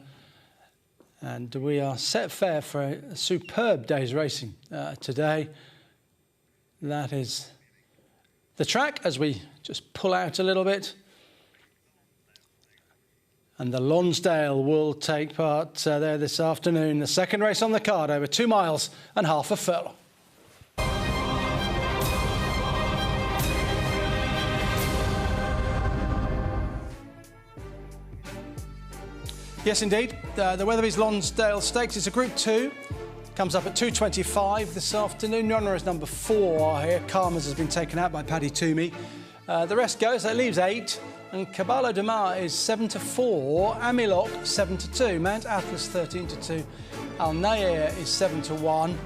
And we are set fair for a superb day's racing today. That is the track as we just pull out a little bit. And the Lonsdale will take part there this afternoon. The second race on the card, over 2 miles and half a furlong. Yes, indeed. The Weatherby's Lonsdale Stakes is a Group 2. Comes up at 2:25 this afternoon. Runner is number 4 here. Karmas has been taken out by Paddy Toomey. The rest goes. That leaves 8. And Caballo de Mar is 7 to 4. Amiloc 7 to 2. Mount Atlas 13 to 2. Al Nair is 7 to 1.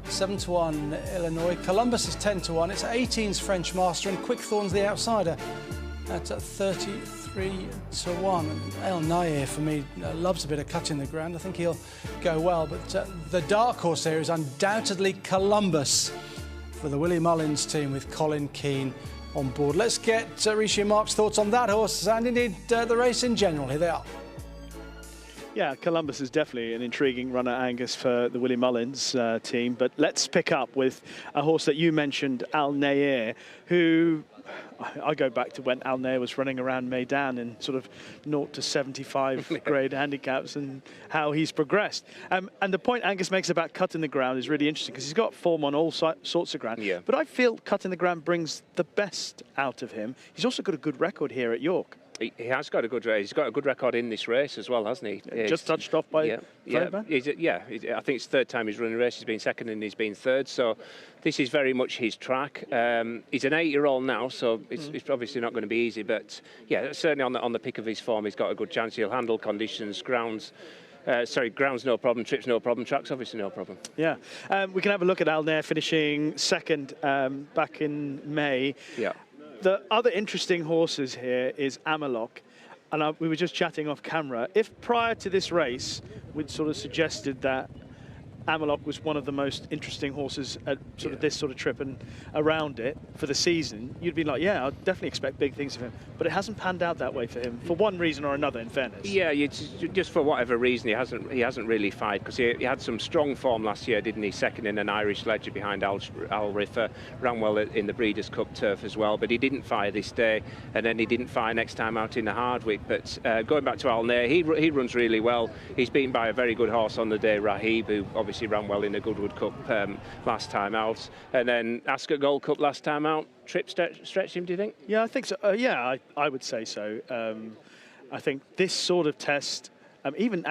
7 to 1 Illinois. Columbus is 10 to 1. It's 18's French Master and Quickthorn's the outsider. That's at 33 to 1. And El Nair, for me, loves a bit of cut in the ground. I think he'll go well. But the dark horse here is undoubtedly Columbus for the Willie Mullins team with Colin Keane on board. Let's get Rishi and Mark's thoughts on that horse and indeed the race in general. Here they are. Yeah, Columbus is definitely an intriguing runner, Angus, for the Willie Mullins team. But let's pick up with a horse that you mentioned, Al Nair, who I go back to when Al Nair was running around Meydan in sort of 0 to 75 grade handicaps and how he's progressed. And the point Angus makes about cutting the ground is really interesting because he's got form on all sorts of ground. Yeah. But I feel cutting the ground brings the best out of him. He's also got a good record here at York. He has got a good race. He's got a good record in this race as well, hasn't he? Just touched off by I think it's third time he's running a race. He's been second and he's been third. So this is very much his track. He's an 8-year-old now, so it's obviously not going to be easy. But yeah, certainly on the pick of his form, he's got a good chance. He'll handle conditions, grounds no problem, trips no problem, tracks obviously no problem. Yeah, we can have a look at Al Nair finishing second back in May. Yeah. The other interesting horses here is Amiloc, and we were just chatting off camera. If prior to this race we'd sort of suggested that Amiloc was one of the most interesting horses at sort of this sort of trip and around it for the season, you'd be like, yeah, I'd definitely expect big things of him. But it hasn't panned out that way for him, for one reason or another, in fairness. Yeah, just for whatever reason, he hasn't really fired, because he had some strong form last year, didn't he? Second in an Irish Ledger behind Al Riffa, ran well in the Breeders' Cup turf as well, but he didn't fire this day, and then he didn't fire next time out in the Hardwick. But going back to Al Nair, he runs really well. He's beaten by a very good horse on the day, Rahib, who obviously obviously ran well in the Goodwood Cup last time out. And then Ascot Gold Cup last time out, trip stretched him, do you think? Yeah, I think so. I would say so. I think this sort of test, even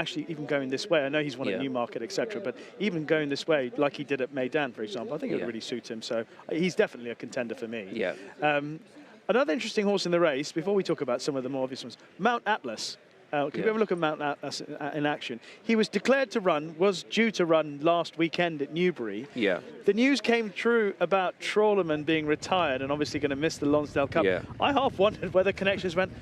going this way, I know he's won at Newmarket, etc., but even going this way, like he did at Meydan, for example, I think it would really suit him. So he's definitely a contender for me. Yeah. Another interesting horse in the race, before we talk about some of the more obvious ones, Mount Atlas. Can we have a look at Mount Atlas in action? He was declared to run, was due to run last weekend at Newbury. Yeah. The news came true about Trawlerman being retired and obviously going to miss the Lonsdale Cup. Yeah. I half wondered whether connections went,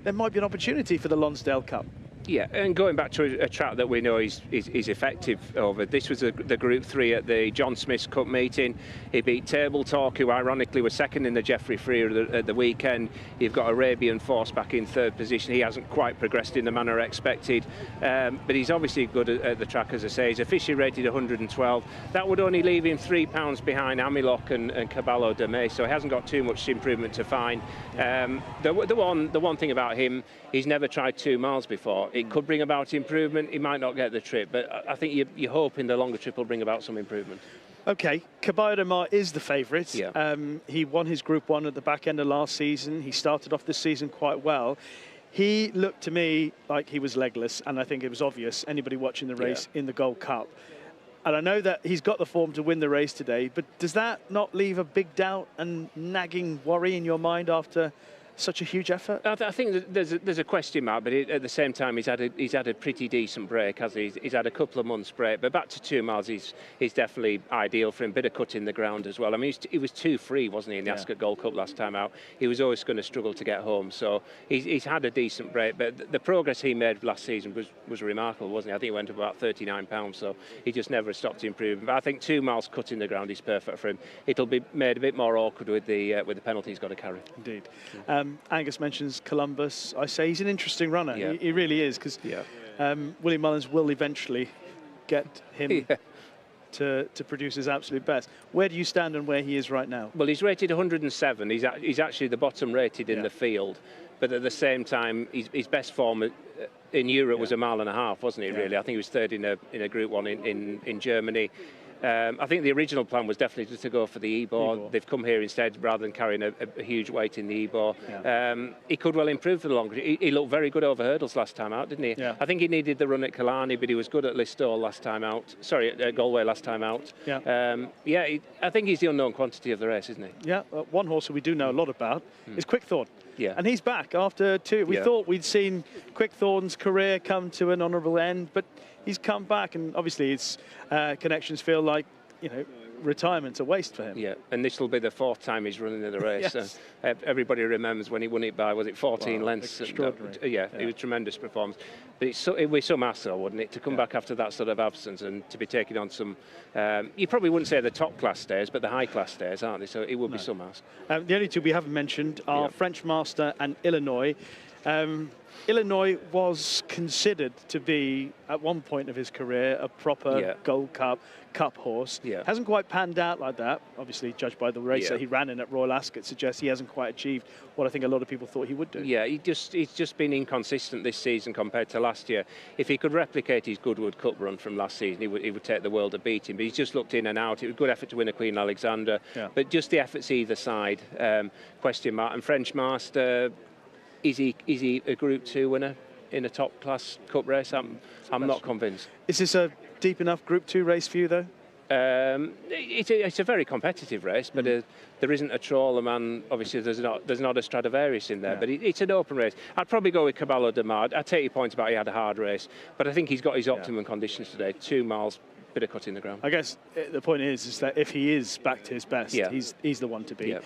there might be an opportunity for the Lonsdale Cup. Yeah, and going back to a track that we know is effective over. This was the Group 3 at the John Smith's Cup meeting. He beat Table Talk, who ironically was second in the Geoffrey Freer at the weekend. You've got Arabian Force back in third position. He hasn't quite progressed in the manner expected, but he's obviously good at the track, as I say. He's officially rated 112. That would only leave him £3 behind Amiloc and Caballo de May, so he hasn't got too much improvement to find. The one thing about him, he's never tried 2 miles before. It could bring about improvement. He might not get the trip, but I think you're hoping the longer trip will bring about some improvement. Okay, Caballo de Mar is the favourite. Yeah. He won his Group 1 at the back end of last season. He started off this season quite well. He looked to me like he was legless, and I think it was obvious, anybody watching the race in the Gold Cup. And I know that he's got the form to win the race today, but does that not leave a big doubt and nagging worry in your mind after such a huge effort? I think there's a question mark, but at the same time he's had a pretty decent break, hasn't he? He's had a couple of months break, but back to 2 miles he's definitely ideal for him. Bit of cut in the ground as well. I mean, he was 2-3, wasn't he, in the Ascot Gold Cup last time out? He was always going to struggle to get home, so he's had a decent break. But the progress he made last season was remarkable, wasn't he? I think he went up about £39, so he just never stopped improving. But I think 2 miles cut in the ground is perfect for him. It'll be made a bit more awkward with the penalty he's got to carry. Indeed. Angus mentions Columbus. I say he's an interesting runner. Yeah. He really is, because Willie Mullins will eventually get him to produce his absolute best. Where do you stand on where he is right now? Well, he's rated 107. He's actually the bottom rated in the field, but at the same time, his best form in Europe was 1.5 miles, wasn't he? Really, I think he was third in a Group 1 in Germany. I think the original plan was definitely just to go for the Ebor. They've come here instead rather than carrying a huge weight in the Ebor. He could well improve for the longer. He looked very good over hurdles last time out, didn't he? Yeah. I think he needed the run at Killarney, but he was good at Listowel last time out. Sorry, at Galway last time out. I think he's the unknown quantity of the race, isn't he? Yeah, one horse that we do know a lot about is Quickthorn. Yeah. And he's back after 2. We thought we'd seen Quickthorn's career come to an honourable end, but he's come back, and obviously his connections feel like, retirement's a waste for him. Yeah, and this will be the 4th time he's running in the race. Yes. Everybody remembers when he won it by, was it 14 lengths? Extraordinary. It was a tremendous performance. But it was some hassle, wouldn't it, to come back after that sort of absence and to be taking on some, you probably wouldn't say the top class stairs, but the high class stairs, aren't they? So it would be some hassle. The only 2 we haven't mentioned are French Master and Illinois. Illinois was considered to be, at one point of his career, a proper Gold Cup horse. Hasn't quite panned out like that. Obviously, judged by the race that he ran in at Royal Ascot, suggests he hasn't quite achieved what I think a lot of people thought he would do. Yeah, he's just been inconsistent this season compared to last year. If he could replicate his Goodwood Cup run from last season, he would take the world to beat him. But he's just looked in and out. It was a good effort to win a Queen Alexander, but just the efforts either side, question mark. And French Master, is he a Group 2 winner in a top class cup race? I'm not convinced. Is this a deep enough Group 2 race for you, though? It's a very competitive race, but there isn't a Trawlerman. Obviously, there's not a Stradivarius in there, but it's an open race. I'd probably go with Caballo de Mar. I take your point about he had a hard race, but I think he's got his optimum conditions today. 2 miles. Bit of cut in the ground. I guess the point is that if he is back to his best, he's the one to beat.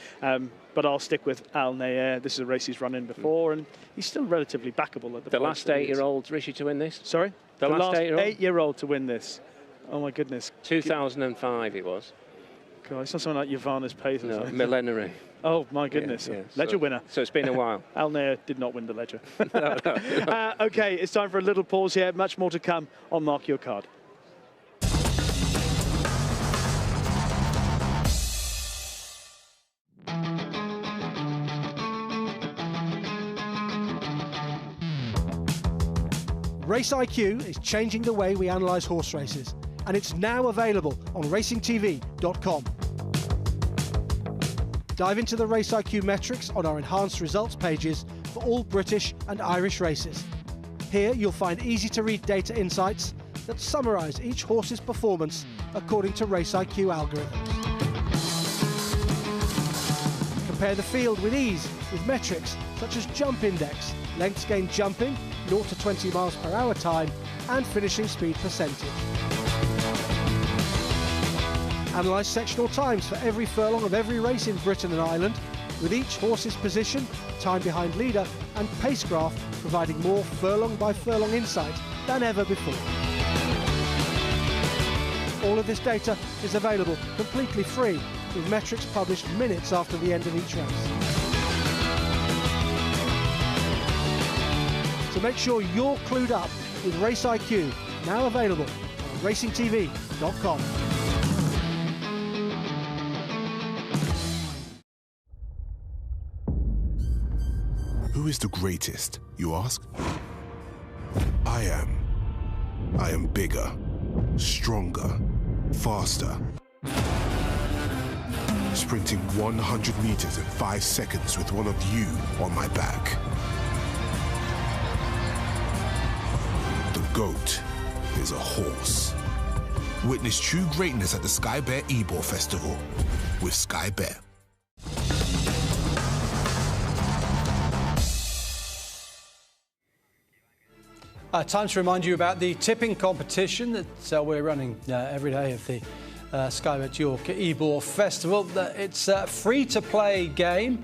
But I'll stick with Al Nair. This is a race he's run in before, and he's still relatively backable at the last 8-year-old Rishi to win this. Sorry, the last 8-year-old to win this. Oh my goodness. 2005 it was. God, it's not something like Yvonne's Pace. No, millenary. Oh my goodness. Ledger winner. So it's been a while. Al Nair did not win the Ledger. no. Okay, it's time for a little pause here. Much more to come on Mark Your Card. Race IQ is changing the way we analyse horse races, and it's now available on racingtv.com. Dive into the Race IQ metrics on our enhanced results pages for all British and Irish races. Here you'll find easy-to-read data insights that summarise each horse's performance according to Race IQ algorithms. Compare the field with ease with metrics such as jump index, lengths gained jumping, 0 to 20 miles per hour time, and finishing speed percentage. Analyse sectional times for every furlong of every race in Britain and Ireland, with each horse's position, time behind leader, and pace graph providing more furlong by furlong insight than ever before. All of this data is available completely free, with metrics published minutes after the end of each race. So make sure you're clued up with Race IQ, now available on racingtv.com. Who is the greatest, you ask? I am. I am bigger, stronger, faster. Sprinting 100 meters in 5 seconds with one of you on my back. The GOAT is a horse. Witness true greatness at the Sky Bet Ebor Festival with Sky Bet. Time to remind you about the tipping competition that we're running every day of the Sky Bet Ebor Festival. It's a free-to-play game,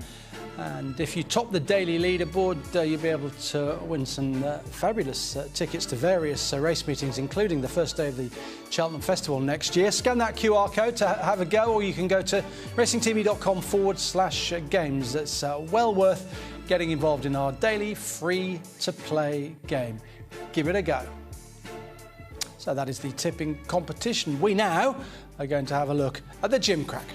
and if you top the daily leaderboard, you'll be able to win some fabulous tickets to various race meetings, including the first day of the Cheltenham Festival next year. Scan that QR code to have a go, or you can go to racingtv.com/games. It's well worth getting involved in our daily free-to-play game. Give it a go. So that is the tipping competition. We now are going to have a look at the Gimcrack.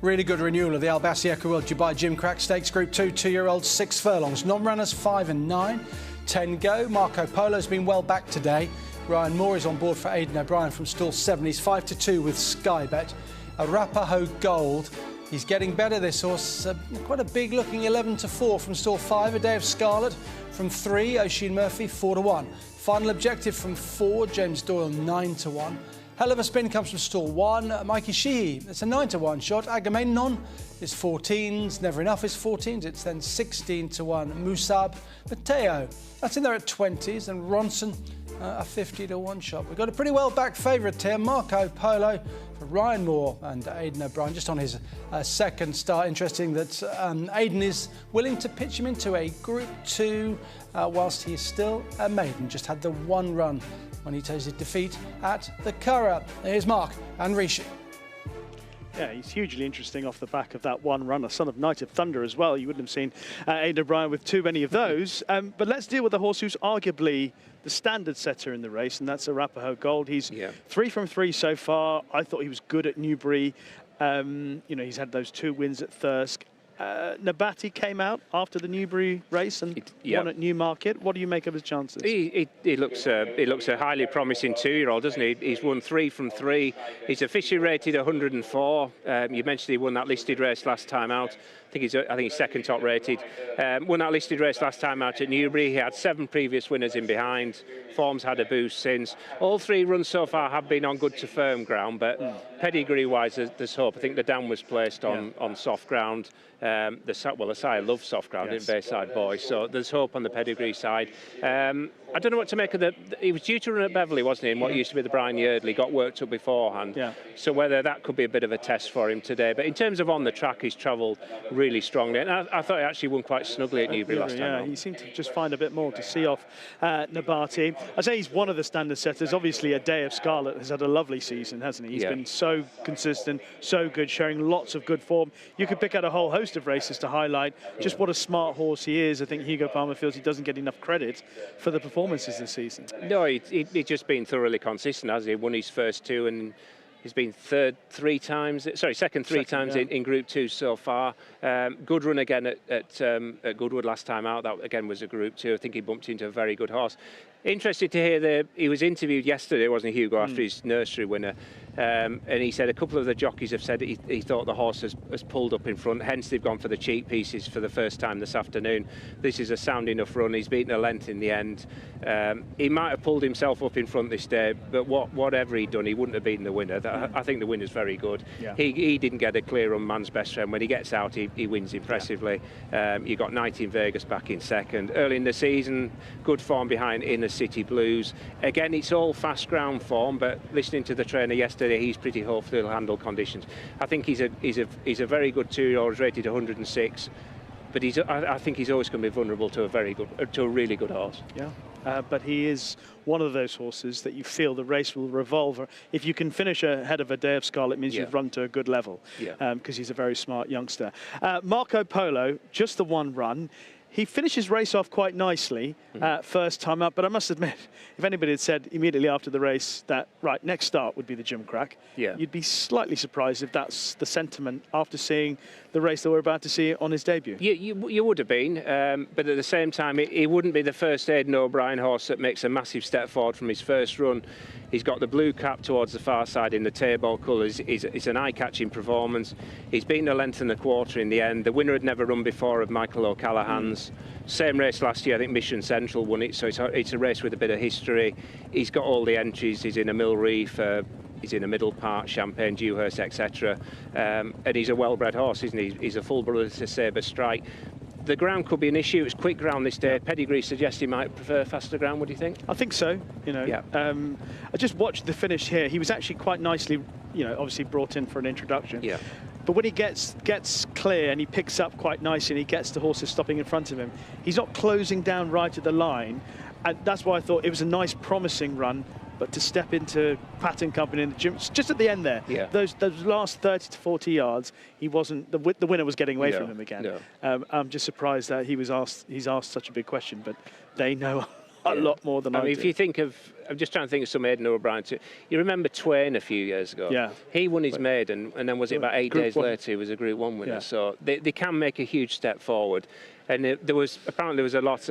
Really good renewal of the Bacio World Dubai Gimcrack Stakes Group 2, 2-year-olds, 6 furlongs. Non-runners 5 and 9, 10 go. Marco Polo's been well back today. Ryan Moore is on board for Aidan O'Brien from stall 7. He's 5-2 with Sky Bet. Arapaho Gold. He's getting better, this horse. Quite a big looking 11-4 from stall 5. A Day of Scarlet from 3. Oisin Murphy 4-1. Final Objective from 4. James Doyle 9-1. Hell of a Spin comes from stall 1. Mikey Sheehy, it's a 9-1 shot. Agamemnon is 14s. Never Enough is 14s. It's then 16-1. Musab Mateo, that's in there at 20s. And Ronson, a 50-1 shot. We've got a pretty well backed favourite here, Marco Polo, for Ryan Moore and Aidan O'Brien, just on his second start. Interesting that Aidan is willing to pitch him into a Group 2 whilst he is still a maiden. Just had the one run when he tasted defeat at the Curragh. Here's Mark and Rishi. Yeah, he's hugely interesting off the back of that one runner. Son of Knight of Thunder as well. You wouldn't have seen Aidan O'Brien with too many of those. But let's deal with the horse who's arguably the standard setter in the race, and that's Arapaho Gold. He's 3 from 3 so far. I thought he was good at Newbury. You know, he's had those 2 wins at Thirsk. Nabati came out after the Newbury race and won at Newmarket. What do you make of his chances? He looks a highly promising 2-year-old, doesn't he? He's won 3 from 3. He's officially rated 104. You mentioned he won that listed race last time out. I think he's second top rated. Won that listed race last time out at Newbury. He had 7 previous winners in behind. Form's had a boost since. All 3 runs so far have been on good to firm ground, but pedigree-wise, there's hope. I think the dam was placed on soft ground. The sire loves soft ground in Bayside Boys, so there's hope on the pedigree side. I don't know what to make of the. He was due to run at Beverley, wasn't he? In what used to be the Brian Yeardley, got worked up beforehand. So whether that could be a bit of a test for him today. But in terms of on the track, he's travelled really strongly, and I thought he actually won quite snugly at Newbury last time. Yeah, he seemed to just find a bit more to see off Nabati. I say he's one of the standard setters. Obviously, A Day of Scarlet has had a lovely season, hasn't he? He's been so consistent, so good, showing lots of good form. You could pick out a whole host of races to highlight just what a smart horse he is. I think Hugo Palmer feels he doesn't get enough credit for the performances this season. No, he's just been thoroughly consistent, has he? Won his first 2 and He's been second three times in Group 2 so far. Good run again at Goodwood last time out. That again was a Group 2. I think he bumped into a very good horse. Interested to hear he was interviewed yesterday, wasn't he, Hugo, after his nursery winner, and he said a couple of the jockeys have said he thought the horse has pulled up in front, hence they've gone for the cheek pieces for the first time this afternoon. This is a sound enough run. He's beaten a length in the end. He might have pulled himself up in front this day, but whatever he'd done, he wouldn't have beaten the winner. I think the winner's very good. Yeah. He didn't get a clear run, man's best friend. When he gets out, he wins impressively. You got 19 Vegas back in second. Early in the season, good form behind Inner City Blues. Again, it's all fast ground form, but listening to the trainer yesterday, he's pretty hopeful he'll handle conditions. I think he's a very good 2-year-old, rated 106. But I think he's always going to be vulnerable to a really good horse. Yeah, but he is one of those horses that you feel the race will revolve. If you can finish ahead of a Day of Scarlet, it means you've run to a good level. Because he's a very smart youngster. Marco Polo, just the one run. He finished his race off quite nicely first time up, but I must admit, if anybody had said immediately after the race that, right, next start would be the Gimcrack, you'd be slightly surprised if that's the sentiment after seeing the race that we're about to see on his debut. You would have been, but at the same time, he wouldn't be the first Aidan O'Brien horse that makes a massive step forward from his first run. He's got the blue cap towards the far side in the table colours. It's an eye-catching performance. He's beaten a length and a quarter in the end. The winner had never run before of Michael O'Callaghan's. Same race last year, I think Mission Central won it, so it's a race with a bit of history. He's got all the entries. He's in a Mill Reef, he's in a Middle Park, Champagne, Dewhurst, etc. And he's a well-bred horse, isn't he? He's a full brother to Sabre Strike. The ground could be an issue. It's quick ground this day. Pedigree suggests he might prefer faster ground. What do you think? I think so. I just watched the finish here. He was actually quite nicely, obviously brought in for an introduction. But when he gets clear and he picks up quite nicely and he gets the horses stopping in front of him, he's not closing down right at the line. And that's why I thought it was a nice, promising run. But to step into Patton Company in the gym, just at the end there, those last 30 to 40 yards, he wasn't. The winner was getting away from him again. I'm just surprised that he's asked such a big question, but they know a lot more than I do. If you think of, I'm just trying to think of some Aidan O'Brien too. You remember Twain a few years ago? He won his maiden, and then was it about 8 days later he was a Group 1 winner. So they can make a huge step forward. And there was a lot.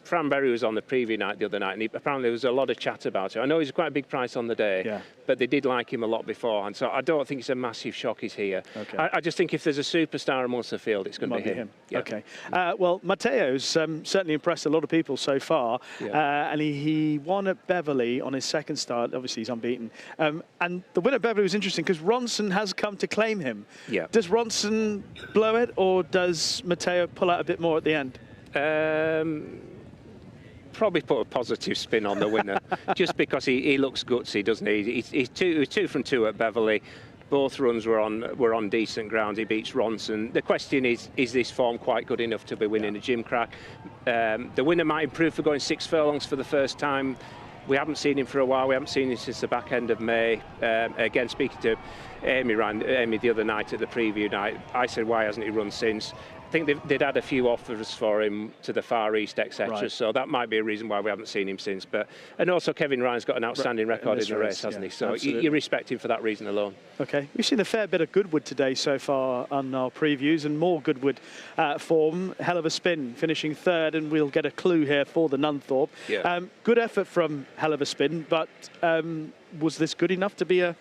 Fran Berry was on the preview night the other night, and apparently there was a lot of chat about it. I know he's quite a big price on the day, but they did like him a lot beforehand. So I don't think it's a massive shock he's here. I just think if there's a superstar amongst the field, it's going to be him. Okay. Well, Matteo's certainly impressed a lot of people so far, and he won at Beverley on his second start. Obviously, he's unbeaten. And the win at Beverley was interesting because Ronson has come to claim him. Does Ronson blow it, or does Matteo pull out a bit more at the end? Probably put a positive spin on the winner, just because he looks gutsy, doesn't he? He's two from two at Beverley. Both runs were on decent ground. He beats Ronson. The question is this form quite good enough to be winning a Gimcrack? The winner might improve for going 6 furlongs for the first time. We haven't seen him for a while. We haven't seen him since the back end of May. Again, speaking to Amy the other night at the preview night, I said, why hasn't he run since? I think they'd had a few offers for him to the Far East, etc. So that might be a reason why we haven't seen him since. And also Kevin Ryan's got an outstanding record in the race, hasn't he? So you respect him for that reason alone. Okay, we've seen a fair bit of Goodwood today so far on our previews, and more Goodwood form. Hell of a Spin finishing third, and we'll get a clue here for the Nunthorpe. Good effort from Hell of a Spin, but was this good enough to be a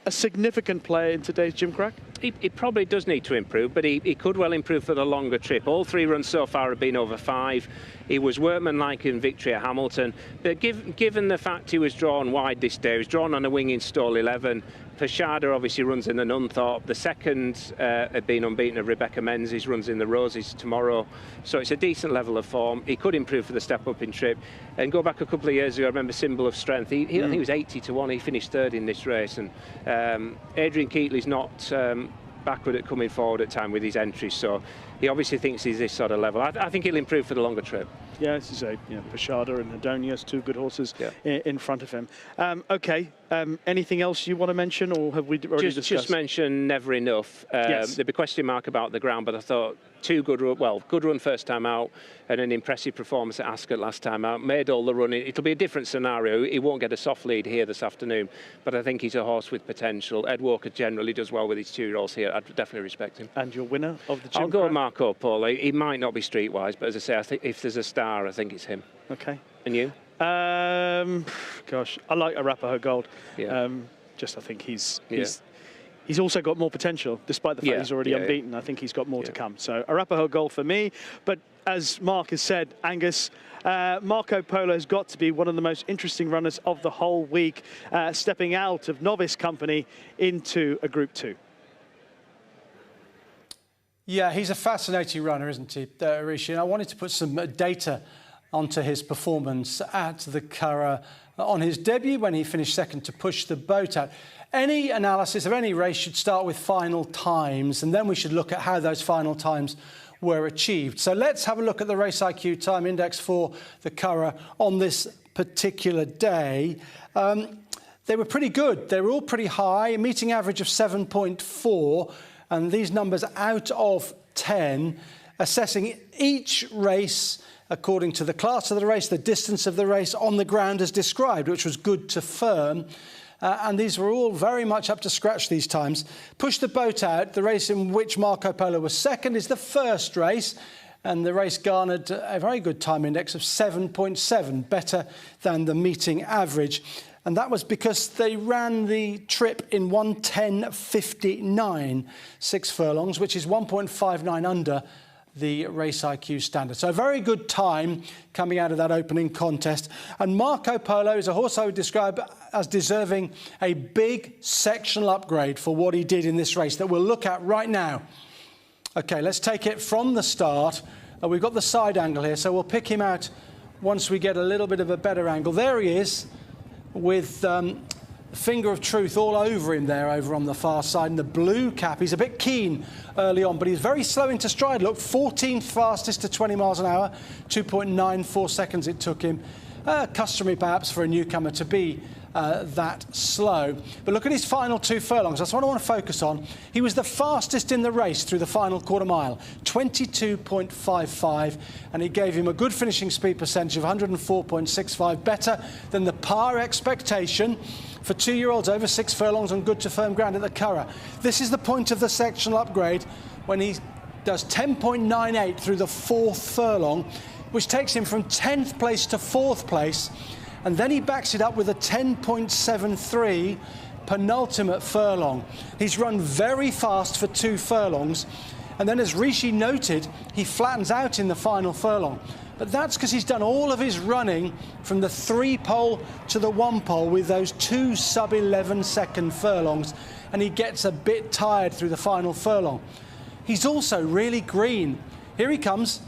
significant player in today's Gimcrack? He probably does need to improve, but he could well improve for the longer trip. All 3 runs so far have been over 5. He was workmanlike in victory at Hamilton. But given the fact he was drawn wide this day, he was drawn on a wing in stall 11. Persad obviously runs in the Nunthorpe. The second had been unbeaten of Rebecca Menzies, runs in the Roses tomorrow. So it's a decent level of form. He could improve for the step up in trip. And go back a couple of years ago, I remember Symbol of Strength. I think he was 80 to 1. He finished third in this race. And Adrian Keatley's not backward at coming forward at time with his entries. So he obviously thinks he's this sort of level. I think he'll improve for the longer trip. Yeah, as you say, Persada and Adonius, 2 good horses in front of him. Okay, anything else you want to mention, or have we already discussed? Just mention Never Enough. There'd be a question mark about the ground, but I thought good run first time out, and an impressive performance at Ascot last time out. Made all the running. It'll be a different scenario. He won't get a soft lead here this afternoon, but I think he's a horse with potential. Ed Walker generally does well with his 2-year-olds here. I'd definitely respect him. And your winner of the Gimcrack? I'll go Marco Polo. He might not be streetwise, but as I say, I think if there's a star, I think it's him. Okay. And you? Gosh, I like Arapaho Gold. Yeah. I think he's also got more potential, despite the fact he's already unbeaten. I think he's got more to come. So Arapaho Gold for me. But as Mark has said, Angus, Marco Polo has got to be one of the most interesting runners of the whole week, stepping out of novice company into a Group 2. Yeah, he's a fascinating runner, isn't he, Rishi? And I wanted to put some data onto his performance at the Curragh on his debut when he finished second to Push the Boat Out. Any analysis of any race should start with final times, and then we should look at how those final times were achieved. So let's have a look at the Race IQ Time Index for the Curragh on this particular day. They were pretty good. They were all pretty high, a meeting average of 7.4, and these numbers out of 10, assessing each race according to the class of the race, the distance of the race on the ground as described, which was good to firm. And these were all very much up to scratch these times. Push the Boat Out, the race in which Marco Polo was second, is the first race. And the race garnered a very good time index of 7.7, better than the meeting average. And that was because they ran the trip in 1:10.59, 6 furlongs, which is 1.59 under the Race IQ standard. So a very good time coming out of that opening contest. And Marco Polo is a horse I would describe as deserving a big sectional upgrade for what he did in this race that we'll look at right now. OK, let's take it from the start. We've got the side angle here, so we'll pick him out once we get a little bit of a better angle. There he is with Finger of Truth all over him there, over on the far side, and the blue cap. He's a bit keen early on, but he's very slow into stride. Look, 14th fastest to 20 miles an hour, 2.94 seconds it took him. Customary perhaps for a newcomer to be that slow. But look at his final 2 furlongs. That's what I want to focus on. He was the fastest in the race through the final quarter mile, 22.55, and it gave him a good finishing speed percentage of 104.65, better than the par expectation for 2-year-olds over 6 furlongs on good to firm ground at the Curragh. This is the point of the sectional upgrade when he does 10.98 through the 4th furlong, which takes him from 10th place to 4th place. And then he backs it up with a 10.73 penultimate furlong. He's run very fast for 2 furlongs. And then, as Rishi noted, he flattens out in the final furlong. But that's because he's done all of his running from the 3-pole to the 1-pole with those 2 sub-11 second furlongs. And he gets a bit tired through the final furlong. He's also really green. Here he comes.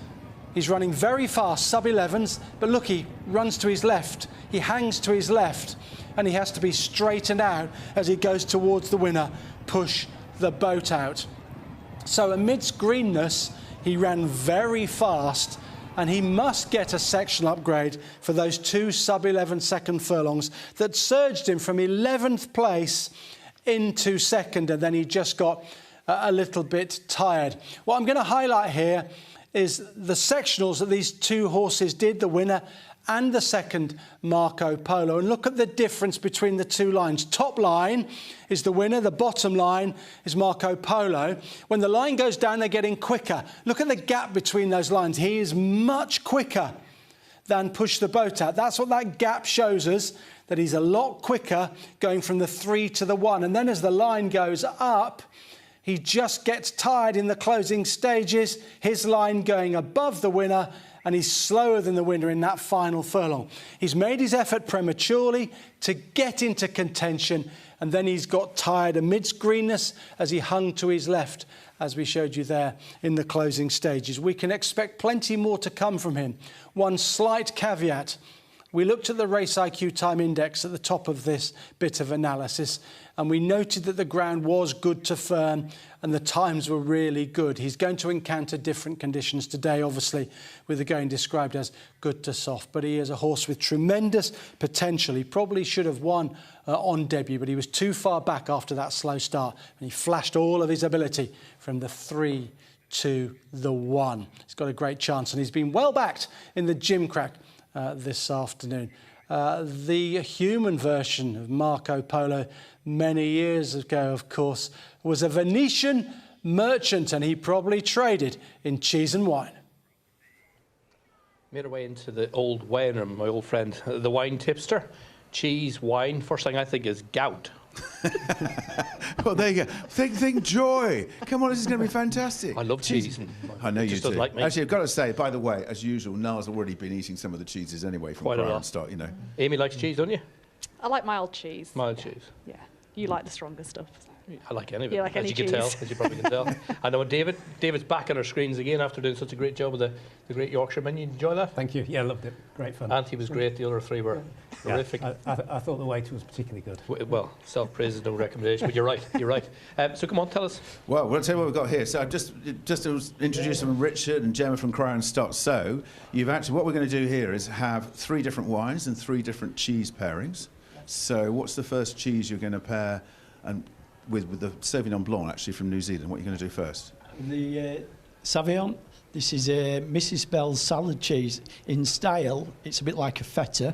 He's running very fast, sub-11s, but look, he runs to his left. He hangs to his left, and he has to be straightened out as he goes towards the winner, Push the Boat Out. So amidst greenness, he ran very fast, and he must get a sectional upgrade for those 2 sub-11 second furlongs that surged him from 11th place into second, and then he just got a little bit tired. What I'm going to highlight here is the sectionals that these 2 horses did, the winner and the second, Marco Polo. And look at the difference between the 2 lines. Top line is the winner, the bottom line is Marco Polo. When the line goes down, they're getting quicker. Look at the gap between those lines. He is much quicker than Push the Boat Out. That's what that gap shows us, that he's a lot quicker going from the 3 to the 1. And then as the line goes up, he just gets tired in the closing stages, his line going above the winner, and he's slower than the winner in that final furlong. He's made his effort prematurely to get into contention, and then he's got tired amidst greenness as he hung to his left, as we showed you there in the closing stages. We can expect plenty more to come from him. One slight caveat. We looked at the Race IQ Time Index at the top of this bit of analysis, and we noted that the ground was good to firm and the times were really good. He's going to encounter different conditions today, obviously, with the going described as good to soft. But he is a horse with tremendous potential. He probably should have won on debut, but he was too far back after that slow start, and he flashed all of his ability from the 3 to the 1. He's got a great chance, and he's been well backed in the Gimcrack this afternoon. The human version of Marco Polo many years ago, of course, was a Venetian merchant, and he probably traded in cheese and wine. Made our way into the old wine room, my old friend, the wine tipster. Cheese, wine. First thing I think is gout. Well, there you go. Think joy. Come on, this is going to be fantastic. I love cheese. I know you do. Like me. Actually, I've got to say, by the way, as usual, Niall's already been eating some of the cheeses anyway from Crown Stock, you know. Amy likes cheese, don't you? I like mild cheese. Mild cheese. Yeah. You like the stronger stuff. I like any of it, You like as any you can cheese. tell, as you probably can tell. I know David's back on our screens again after doing such a great job with the Great Yorkshire menu. You enjoy that? Thank you. Yeah, I loved it. Great fun. Auntie was great. The other three were horrific. I thought the waiter was particularly good. Well, self-praise is no recommendation, but you're right. You're right. So come on, tell us. Well, we'll tell you what we've got here. So I've just introduced them, Richard and Gemma from Crown Stock. So you've actually, what we're going to do here is have 3 different wines and 3 different cheese pairings. So what's the first cheese you're going to pair and with the Sauvignon Blanc, actually, from New Zealand? What are you going to do first? The Sauvignon. This is a Mrs. Bell's salad cheese. In style, it's a bit like a feta.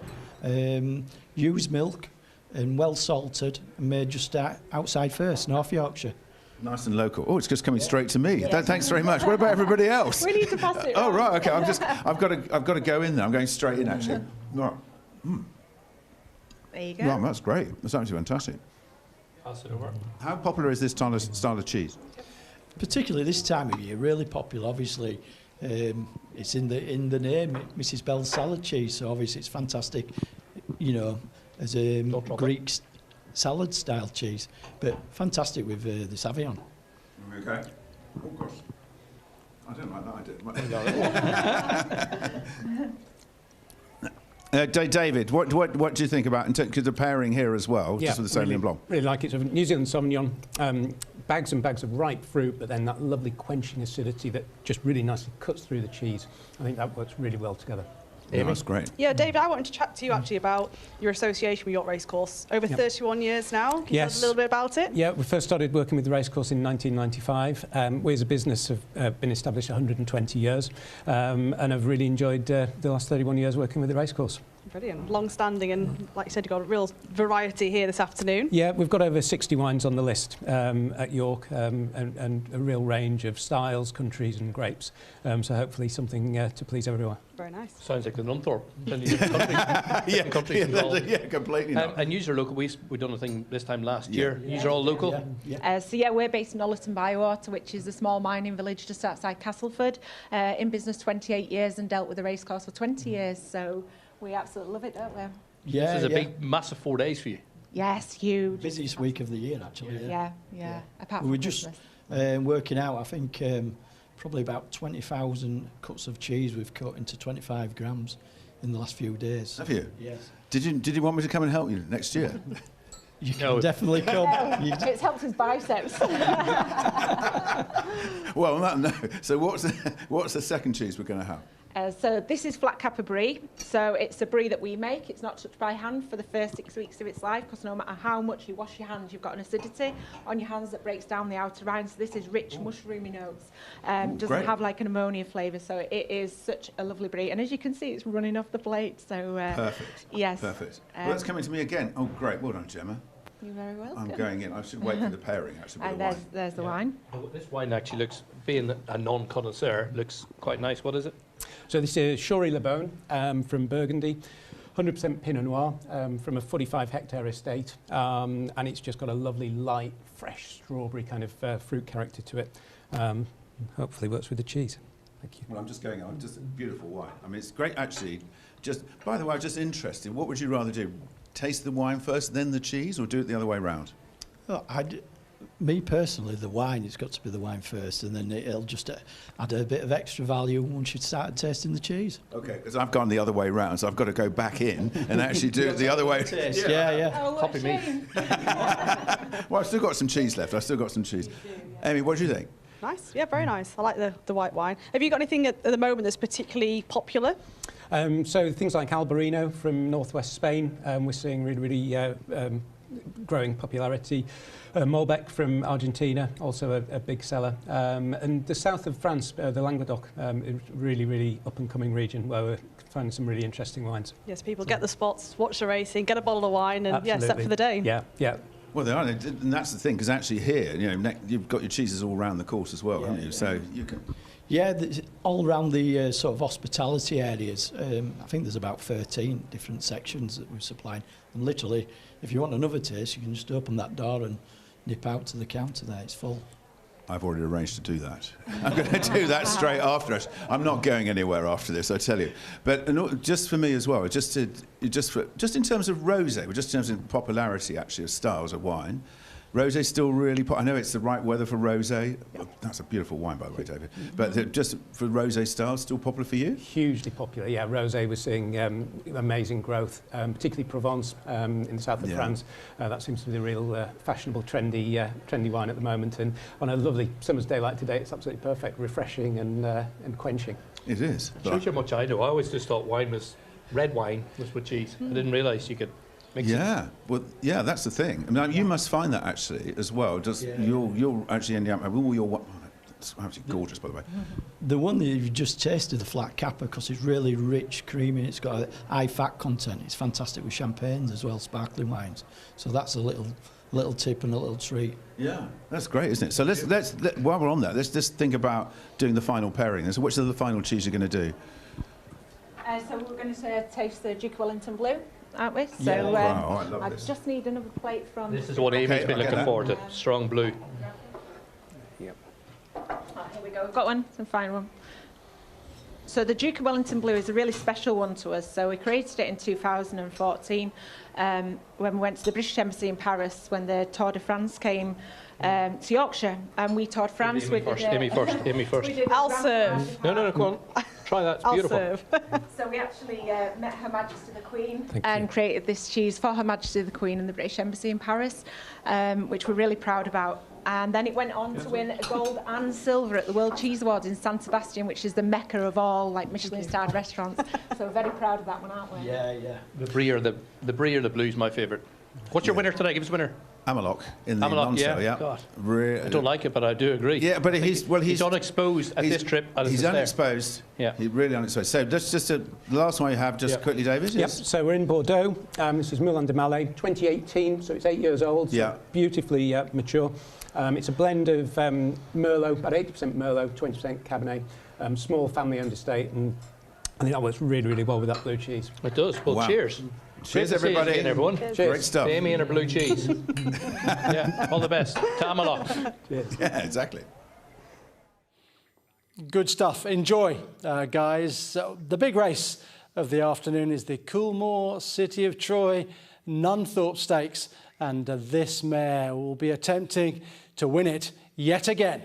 Used milk and well salted and made just outside First, North Yorkshire. Nice and local. Oh, it's just coming straight to me. Thanks very much. What about everybody else? We need to pass it. Oh, right. Okay. I've got to go in there. I'm going straight in, actually. Right. There you go. Right, that's great. That's actually fantastic. Pass it over. How popular is this style of cheese? Particularly this time of year, really popular. Obviously, it's in the name, Mrs. Bell's salad cheese. So obviously, it's fantastic. You know, as a Greek salad style cheese, but fantastic with the Sauvignon. Okay. Oh gosh, I don't like that idea. David, what do you think about because the pairing here as well, just with the Sauvignon Blanc? Really like it. So New Zealand Sauvignon, bags and bags of ripe fruit, but then that lovely quenching acidity that just really nicely cuts through the cheese. I think that works really well together. Yeah, that's great. Yeah, David, I wanted to chat to you actually about your association with York Racecourse. Over 31 years now. Can you tell us a little bit about it? Yeah, we first started working with the racecourse in 1995. We as a business have been established 120 years and have really enjoyed the last 31 years working with the racecourse. Brilliant. Long-standing and, like you said, you've got a real variety here this afternoon. Yeah, we've got over 60 wines on the list at York and a real range of styles, countries and grapes. So hopefully something to please everyone. Very nice. Sounds like the Nunthorpe. Countries involved. Yeah, completely not. And you're local. We've done a thing this time last year. You're all local? So we're based in Ollerton Bywater, which is a small mining village just outside Castleford. In business 28 years and dealt with the racecourse for 20 years. So we absolutely love it, don't we? Yeah, this is a big, massive 4 days for you. Yes, huge. Busiest week of the year, actually. Yeah. Apart from we're just working out, I think, probably about 20,000 cuts of cheese we've cut into 25 grams in the last few days. Have you? Yes. Did you want me to come and help you next year? You can definitely come. It's helped his biceps. Well, no. So what's the second cheese we're going to have? So this is flat capper brie. So it's a brie that we make. It's not touched by hand for the first 6 weeks of its life, because no matter how much you wash your hands, you've got an acidity on your hands that breaks down the outer rind. So this is rich, mushroomy notes. Doesn't have like an ammonia flavour. So it is such a lovely brie. And as you can see, it's running off the plate. So perfect. Yes. Perfect. Well, that's coming to me again. Oh, great. Well done, Gemma. You're very welcome. I'm going in. I should wait for the pairing, actually. And there's the wine. Well, this wine actually looks, being a non-connoisseur, looks quite nice. What is it? So this is Chory Le Bon from Burgundy, 100% Pinot Noir from a 45-hectare estate, and it's just got a lovely, light, fresh strawberry kind of fruit character to it. Hopefully works with the cheese. Thank you. Well, I'm just going on. Just a beautiful wine. I mean, it's great, actually. Just, by the way, I'm just interested. What would you rather do? Taste the wine first, then the cheese, or do it the other way round? Oh, me personally, the wine, it's got to be the wine first, and then it'll just add a bit of extra value once you start tasting the cheese. Okay, because I've gone the other way round, so I've got to go back in and actually do it the other way. Yeah. Oh, Copy me. Well, I've still got some cheese left. Amy, what do you think? Nice. Yeah, very nice. I like the white wine. Have you got anything at the moment that's particularly popular? So things like Albarino from northwest Spain, we're seeing really growing popularity. Malbec from Argentina, also a big seller. And the south of France, the Languedoc, is really up and coming region where we're finding some really interesting wines. Yes, people get the spots, watch the racing, get a bottle of wine, and yeah, set for the day. Yeah. Well, they are, and that's the thing, because actually here, you've got your cheeses all around the course as well, haven't you? So you can. Yeah, all around the sort of hospitality areas. I think there's about 13 different sections that we're supplying. And literally, if you want another taste, you can just open that door and nip out to the counter there. It's full. I've already arranged to do that. I'm going to do that straight after us. I'm not going anywhere after this, I tell you. But just for me as well, just in terms of rosé, just in terms of popularity, actually, of styles of wine, rosé still really I know it's the right weather for rosé. That's a beautiful wine, by the way, David. But just for rosé styles, still popular for you? Hugely popular, yeah. Rosé, we're seeing amazing growth, particularly Provence in the south of France. That seems to be the real fashionable, trendy wine at the moment. And on a lovely summer's day like today, it's absolutely perfect, refreshing and quenching. It is. Shows you how much I know. I always just thought red wine was with cheese. I didn't realise you could. Well, that's the thing. I mean, you must find that actually as well. You'll actually end up with all your. It's absolutely gorgeous, by the way. The one that you've just tasted, the flat capper, because it's really rich, creamy. It's got a high fat content. It's fantastic with champagnes as well, sparkling wines. So that's a little tip and a little treat. Yeah, that's great, isn't it? So let's while we're on that, let's just think about doing the final pairing. So which of the final cheese you're going to do? So we're going to taste the Duke Wellington Blue, aren't we? So I just need another plate from. This is what Amy's been looking forward to. Strong blue. Yep. Here we go. We've got one. Some fine one. So the Duke of Wellington Blue is a really special one to us. So we created it in 2014 when we went to the British Embassy in Paris when the Tour de France came to Yorkshire, and we toured France with. Amy first. I'll serve. No, come on. Try that. It's beautiful. I'll serve. So we actually met Her Majesty the Queen and created this cheese for Her Majesty the Queen in the British Embassy in Paris, which we're really proud about. And then it went on to win gold and silver at the World Cheese Awards in San Sebastian, which is the mecca of all Michelin-starred restaurants. So we're very proud of that one, aren't we? Yeah. The Brie or the Blue is my favourite. What's your winner today? Give us a winner. Amalok in the Nunthorpe, yeah. God. I don't like it, but I do agree. Yeah, but he's unexposed at this trip. He's unexposed. Yeah, he's really unexposed. So that's just the last one you have, quickly, David. Yep. So we're in Bordeaux. This is Moulin de Malais, 2018. So it's 8 years old. So beautifully mature. It's a blend of Merlot, about 80% Merlot, 20% Cabernet. Small family-owned estate, and I think that works really well with that blue cheese. It does. Well, cheers. Cheers, everybody. Again, everyone. Cheers. Great stuff. Amy and her blue cheese. Yeah, all the best. Tamalok. Yeah, exactly. Good stuff. Enjoy, guys. So the big race of the afternoon is the Coolmore City of Troy Nunthorpe Stakes, and this mare will be attempting to win it yet again.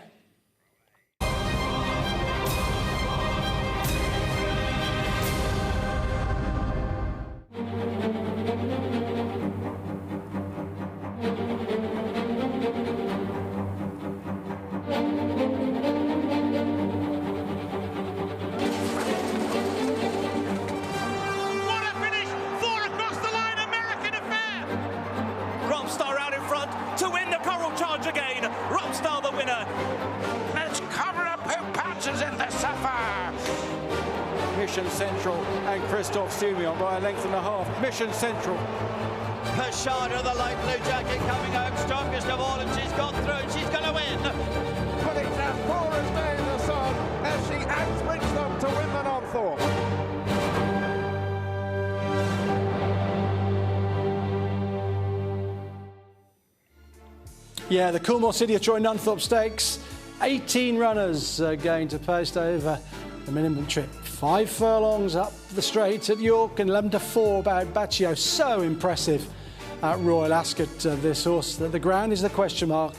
Mission Central and Christoph Simeon by a length and a half. Mission Central. Persad of the light blue jacket coming home strongest of all, and she's got through. She's going to win. But it's as poor as day in the sun as she outsprints them to win the Nunthorpe. Yeah, the Coolmore City of Troy Nunthorpe Stakes. 18 runners going to post over the minimum trip. 5 furlongs up the straight at York and 11 to 4 about Bacio. So impressive at Royal Ascot, this horse. The ground is the question mark,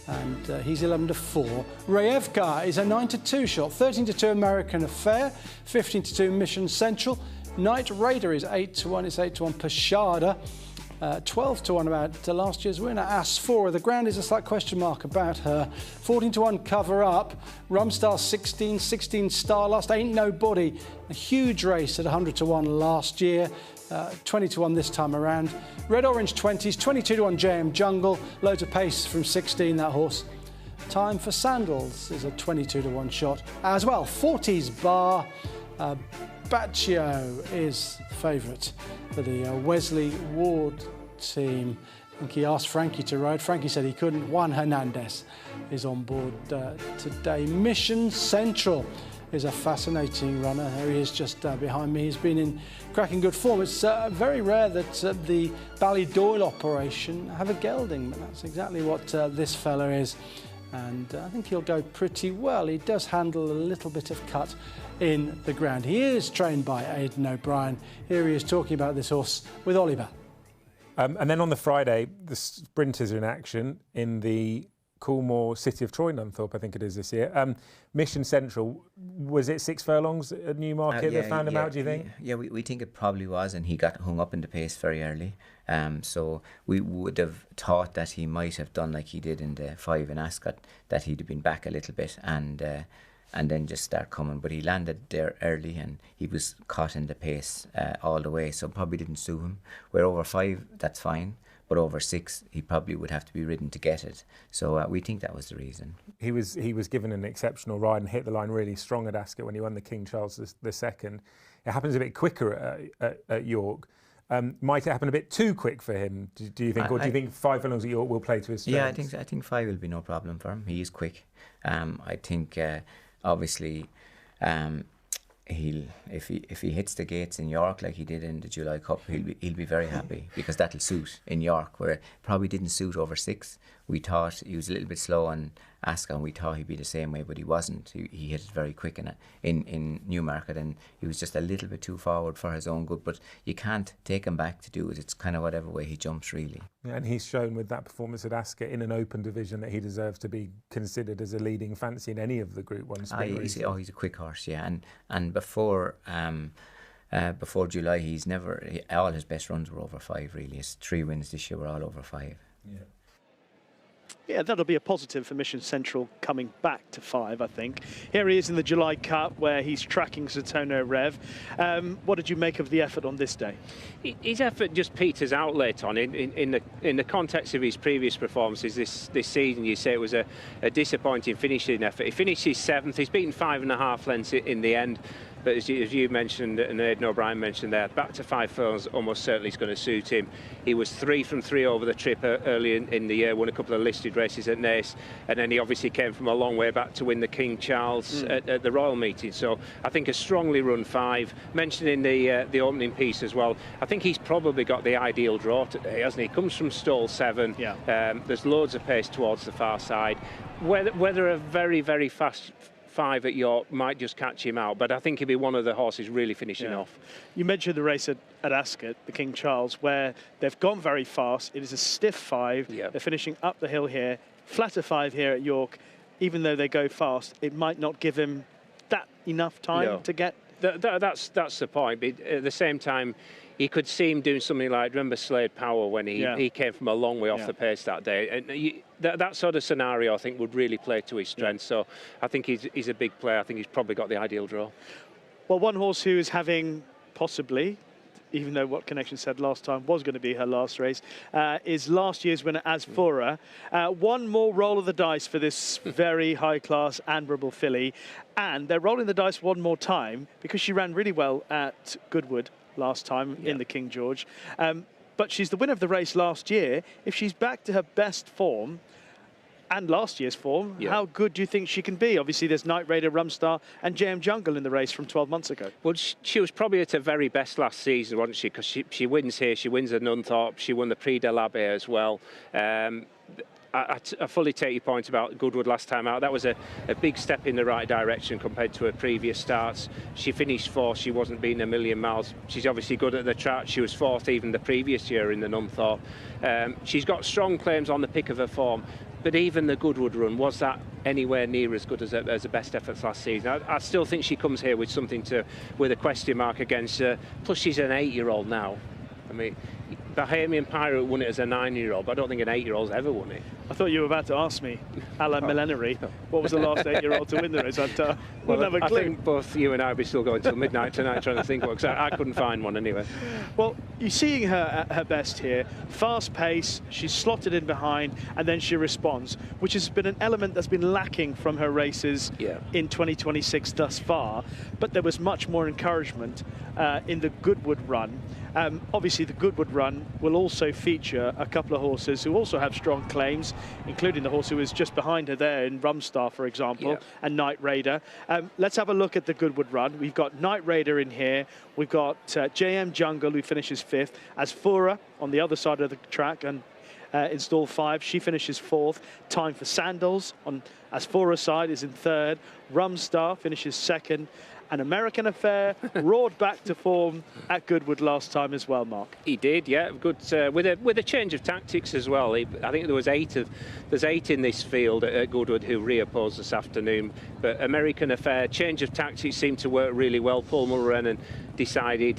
and he's 11 to 4. Rayevka is a 9 to 2 shot. 13 to 2 American Affair. 15 to 2 Mission Central. Knight Raider is 8 to 1. It's 8 to 1 Persada. 12 to 1 about last year's winner, Asphora. The ground is a slight question mark about her. 14 to 1 Cover Up. Rumstar 16 Starlust. Ain't Nobody. A huge race at 100 to 1 last year. 20 to 1 this time around. Red Orange 20s, 22 to 1 JM Jungle. Loads of pace from 16, that horse. Time for Sandals is a 22 to 1 shot. As well, 40s Bar. Bacio is favourite for the Wesley Ward team. I think he asked Frankie to ride. Frankie said he couldn't. Juan Hernandez is on board today. Mission Central is a fascinating runner. There he is just behind me. He's been in cracking good form. It's very rare that the Ballydoyle operation have a gelding, but that's exactly what this fella is. And I think he'll go pretty well. He does handle a little bit of cut in the ground. He is trained by Aidan O'Brien. Here he is talking about this horse with Oliver. And then on the Friday, the sprinters are in action in the Coolmore City of Troy Nunthorpe, I think it is this year. Mission Central, was it 6 furlongs at Newmarket that found him out, do you think? Yeah, we think it probably was, and he got hung up in the pace very early. So we would have thought that he might have done like he did in the 5 in Ascot, that he'd have been back a little bit and then just start coming. But he landed there early and he was caught in the pace all the way, so probably didn't suit him. Where over 5, that's fine. But over 6, he probably would have to be ridden to get it. So we think that was the reason. He was given an exceptional ride and hit the line really strong at Ascot when he won the King Charles II. It happens a bit quicker at York. Might it happen a bit too quick for him, do you think? Or do you think 5 furlongs at York will play to his strengths? Yeah, I think 5 will be no problem for him. He is quick. I think, obviously, if he hits the gates in York like he did in the July Cup, he'll be very happy, because that'll suit in York, where it probably didn't suit over 6. We thought he was a little bit slow on Ascot, and we thought he'd be the same way, but he wasn't. He hit it very quick in Newmarket, and he was just a little bit too forward for his own good. But you can't take him back to do it. It's kind of whatever way he jumps, really. Yeah, and he's shown with that performance at Ascot in an open division that he deserves to be considered as a leading fancy in any of the Group 1 sprint races. He's a quick horse, yeah. And before July, all his best runs were over 5, really. His 3 wins this year were all over 5. Yeah. Yeah, that'll be a positive for Mission Central coming back to 5, I think. Here he is in the July Cup, where he's tracking Satono Rev. What did you make of the effort on this day? His effort just peters out late on. In the context of his previous performances this season, you say it was a disappointing finishing effort. He finishes 7th. He's beaten 5.5 lengths in the end. But as you mentioned, and Aidan O'Brien mentioned there, back to 5 furlongs almost certainly is going to suit him. He was 3 from 3 over the trip early in the year, won a couple of listed races at Naas, and then he obviously came from a long way back to win the King Charles at the Royal Meeting. So I think a strongly run 5. Mentioned in the opening piece as well, I think he's probably got the ideal draw today, hasn't he? Comes from stall 7. Yeah. There's loads of pace towards the far side. Whether a very, very fast 5 at York might just catch him out, but I think he'll be one of the horses really finishing off. You mentioned the race at Ascot, the King Charles, where they've gone very fast. It is a stiff 5. They're finishing up the hill here. Flatter 5 here at York. Even though they go fast, it might not give him that enough time to get. That's the point. But at the same time, you could see him doing something like, remember Slade Power when he came from a long way off the pace that day. And that sort of scenario, I think, would really play to his strength. So I think he's a big player. I think he's probably got the ideal draw. Well, one horse who is having possibly, even though what Connection said last time was going to be her last race, is last year's winner, Asfora. One more roll of the dice for this very high-class, admirable filly. And they're rolling the dice one more time because she ran really well at Goodwood last time in the King George. But she's the winner of the race last year. If she's back to her best form and last year's form, how good do you think she can be? Obviously, there's Night Raider, Rumstar and JM Jungle in the race from 12 months ago. Well, she was probably at her very best last season, wasn't she? Because she wins here, she wins at Nunthorpe, she won the Prix de l'Abbé as well. I fully take your point about Goodwood last time out. That was a big step in the right direction compared to her previous starts. She finished 4th. She wasn't beating a million miles. She's obviously good at the track. She was 4th even the previous year in the Nunthorpe. She's got strong claims on the pick of her form. But even the Goodwood run, was that anywhere near as good as the best efforts last season? I still think she comes here with a question mark against her. Plus, she's an 8-year-old now. I mean, Bahamian Pirate won it as a 9-year-old, but I don't think an 8-year-old's ever won it. I thought you were about to ask me, Alan Millenary, what was the last 8-year-old to win the race? I wouldn't have a clue. I think both you and I will be still going till midnight tonight trying to think of one, because I couldn't find one anyway. Well, you're seeing her at her best here. Fast pace, she's slotted in behind, and then she responds, which has been an element that's been lacking from her races in 2026 thus far. But there was much more encouragement in the Goodwood run. Obviously, the Goodwood run will also feature a couple of horses who also have strong claims, including the horse who is just behind her there in Rumstar, for example, and Night Raider. Let's have a look at the Goodwood run. We've got Night Raider in here. We've got JM Jungle, who finishes 5th. Asfura on the other side of the track, and in stall 5, she finishes 4th. Time for Sandals on Asfura's side is in 3rd. Rumstar finishes 2nd. An American Affair roared back to form at Goodwood last time as well, Mark. He did, yeah. Good with a change of tactics as well. I think there's 8 in this field at Goodwood who reopposed this afternoon. But American Affair, change of tactics seemed to work really well. Paul Mulrennan decided,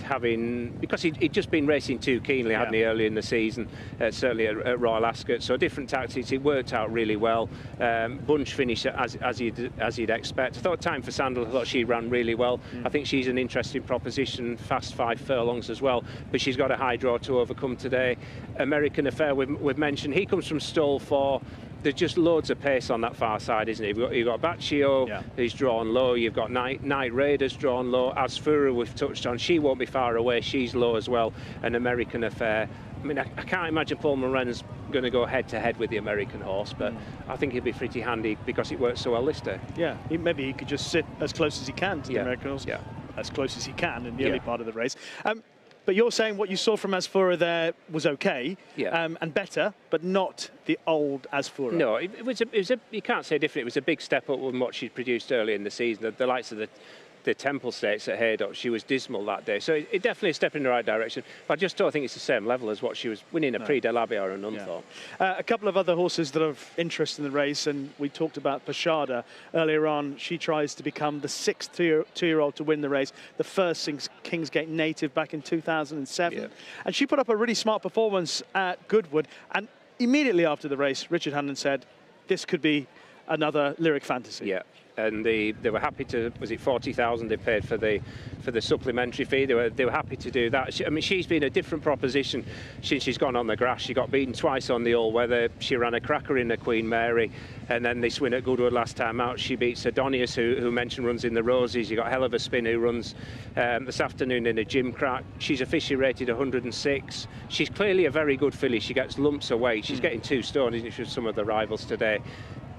because he'd just been racing too keenly, hadn't he, early in the season, certainly at Royal Ascot. So different tactics, it worked out really well. Bunch finish as you'd expect. I thought Time for Sandal, I thought she ran really well. I think she's an interesting proposition, fast 5 furlongs as well, but she's got a high draw to overcome today. American Affair, we've mentioned, he comes from stall 4. There's just loads of pace on that far side, isn't it? You've got Bacio, who's drawn low. You've got Night Raiders drawn low. Asfura, we've touched on. She won't be far away. She's low as well. And American Affair. I mean, I can't imagine Paul Mulrennan's going to go head-to-head with the American horse, but I think he'll be pretty handy because it works so well this day. Yeah, maybe he could just sit as close as he can to the American horse. Yeah, as close as he can in the early part of the race. But you're saying what you saw from Asfura there was okay, and better, but not the old Asfura. No, it was you can't say different. It was a big step up from what she'd produced early in the season. The likes of the Temple Stakes at Haydock, she was dismal that day. So it definitely a step in the right direction. But I just don't think it's the same level as what she was winning a Prix de l'Abbé or a Nunthorpe. A couple of other horses that have interest in the race, and we talked about Pashada earlier on. She tries to become the 6th two-year-old to win the race, the first Kingsgate native back in 2007. And she put up a really smart performance at Goodwood. And immediately after the race, Richard Hannon said, this could be another Lyric Fantasy. Yeah. And they were happy to, was it 40,000 they paid for the supplementary fee? They were happy to do that. I mean, she's been a different proposition since she's gone on the grass. She got beaten twice on the all-weather. She ran a cracker in the Queen Mary, and then this win at Goodwood last time out. She beats Adonius, who mentioned runs in the Roses. You got Hell of a Spin, who runs this afternoon in a Gimcrack. She's officially rated 106. She's clearly a very good filly. She gets lumps of weight. She's getting 2 stone, isn't she, with some of the rivals today.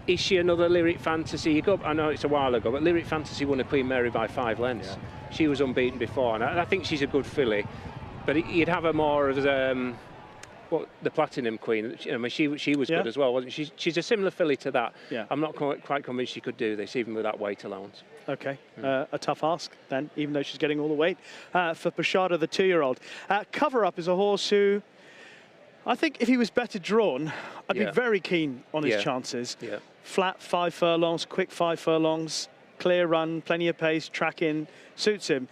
Is she another Lyric Fantasy? I know it's a while ago, but Lyric Fantasy won a Queen Mary by 5 lengths. Yeah. She was unbeaten before, and I think she's a good filly. But you'd have her more as the Platinum Queen. I mean, she was good as well, wasn't she? She's a similar filly to that. Yeah. I'm not quite convinced she could do this, even with that weight allowance. Okay, a tough ask then, even though she's getting all the weight. For Pashada, the 2-year-old. Cover Up is a horse who, I think if he was better drawn, I'd be very keen on his chances. Yeah. Flat 5 furlongs, quick 5 furlongs, clear run, plenty of pace, track in, suits him.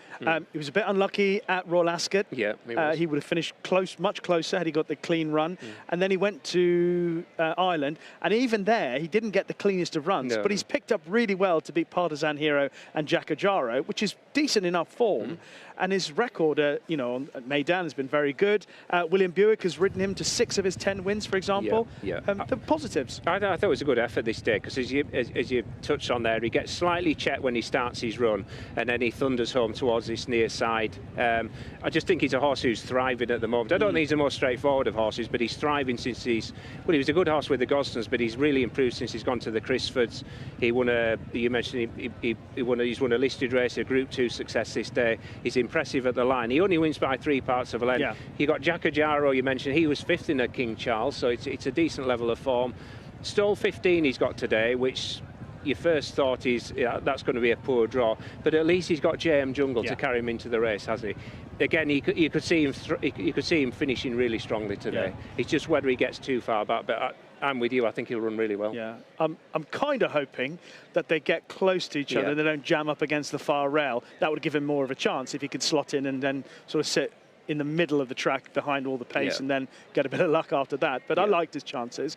He was a bit unlucky at Royal Ascot. Yeah, he would have finished much closer had he got the clean run. And then he went to Ireland, and even there he didn't get the cleanest of runs, but he's picked up really well to beat Partisan Hero and Jacajaro, which is decent enough form. And his record, at Meydan has been very good. William Buick has ridden him to 6 of his 10 wins, for example. The positives. I thought it was a good effort this day, because as you touched on there, he gets slightly checked when he starts his run, and then he thunders home towards this near side. I just think he's a horse who's thriving at the moment. I don't think he's the most straightforward of horses, but he's thriving since he was a good horse with the Gosnells, but he's really improved since he's gone to the Crisfords. He won you mentioned he's won a listed race, a Group 2 success this day. He's impressive at the line. He only wins by 3 parts of a length. Yeah. You got Jacajaro, you mentioned, he was 5th in at King Charles, so it's a decent level of form. Stall 15 he's got today, which your first thought is that's going to be a poor draw, but at least he's got JM Jungle to carry him into the race, hasn't he? Again, you could see him finishing really strongly today. Yeah. It's just whether he gets too far back, but I'm with you. I think he'll run really well. Yeah, I'm kind of hoping that they get close to each other and they don't jam up against the far rail. That would give him more of a chance if he could slot in and then sort of sit in the middle of the track behind all the pace and then get a bit of luck after that. But I liked his chances.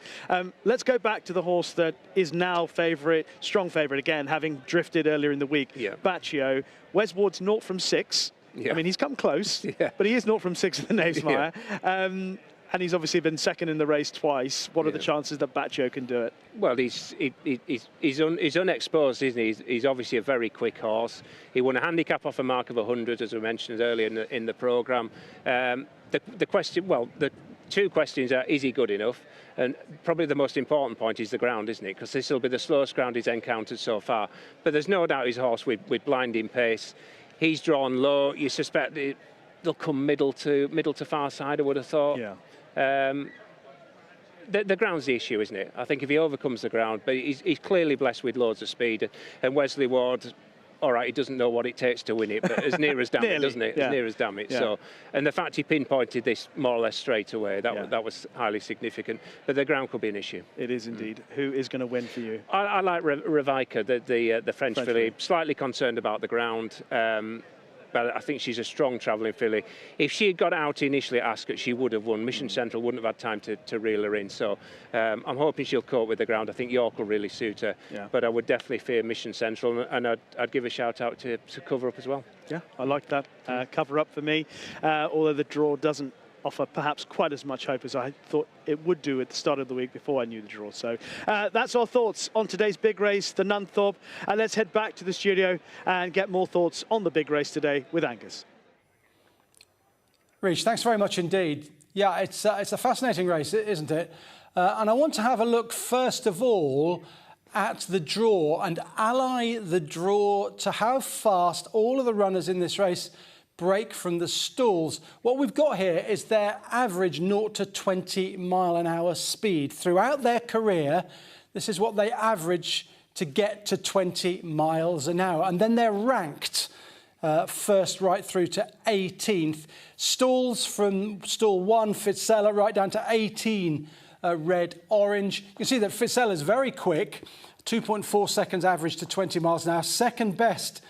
Let's go back to the horse that is now strong favourite again, having drifted earlier in the week. Bacio. Wes Ward's 0 from 6. I mean, he's come close, but he is 0 from 6 in the Knavesmire. And he's obviously been second in the race twice. What are the chances that Bacio can do it? Well, he's unexposed, isn't he? He's obviously a very quick horse. He won a handicap off a mark of 100, as we mentioned earlier in the programme. The two questions are, is he good enough? And probably the most important point is the ground, isn't it? Because this will be the slowest ground he's encountered so far. But there's no doubt he's a horse with blinding pace. He's drawn low. You suspect they'll come middle to far side, I would have thought. The ground's the issue, isn't it? I think if he overcomes the ground, but he's clearly blessed with loads of speed. And Wesley Ward, all right, he doesn't know what it takes to win it, but as near as damn it, doesn't it? As near as damn it. So, and the fact he pinpointed this more or less straight away, that was highly significant. But the ground could be an issue. It is indeed. Who is going to win for you? I like Rayevka, the French filly. Slightly concerned about the ground. But I think she's a strong travelling filly. If she had got out initially at Ascot, she would have won. Mission Central wouldn't have had time to reel her in. So I'm hoping she'll cope with the ground. I think York will really suit her. But I would definitely fear Mission Central, and I'd give a shout out to cover up as well. Yeah, I like that. Cover up for me, although the draw doesn't offer perhaps quite as much hope as I thought it would do at the start of the week before I knew the draw. So that's our thoughts on today's big race, the Nunthorpe. And let's head back to the studio and get more thoughts on the big race today with Angus. Rich, thanks very much indeed. Yeah, it's a fascinating race, isn't it? And I want to have a look first of all at the draw and ally the draw to how fast all of the runners in this race break from the stalls. What we've got here is their average 0 to 20 mile an hour speed. Throughout their career, this is what they average to get to 20 miles an hour. And then they're ranked first right through to 18th. Stalls from stall 1, Fitzella, right down to 18, red, orange. You can see that Fitzella is very quick, 2.4 seconds average to 20 miles an hour, second best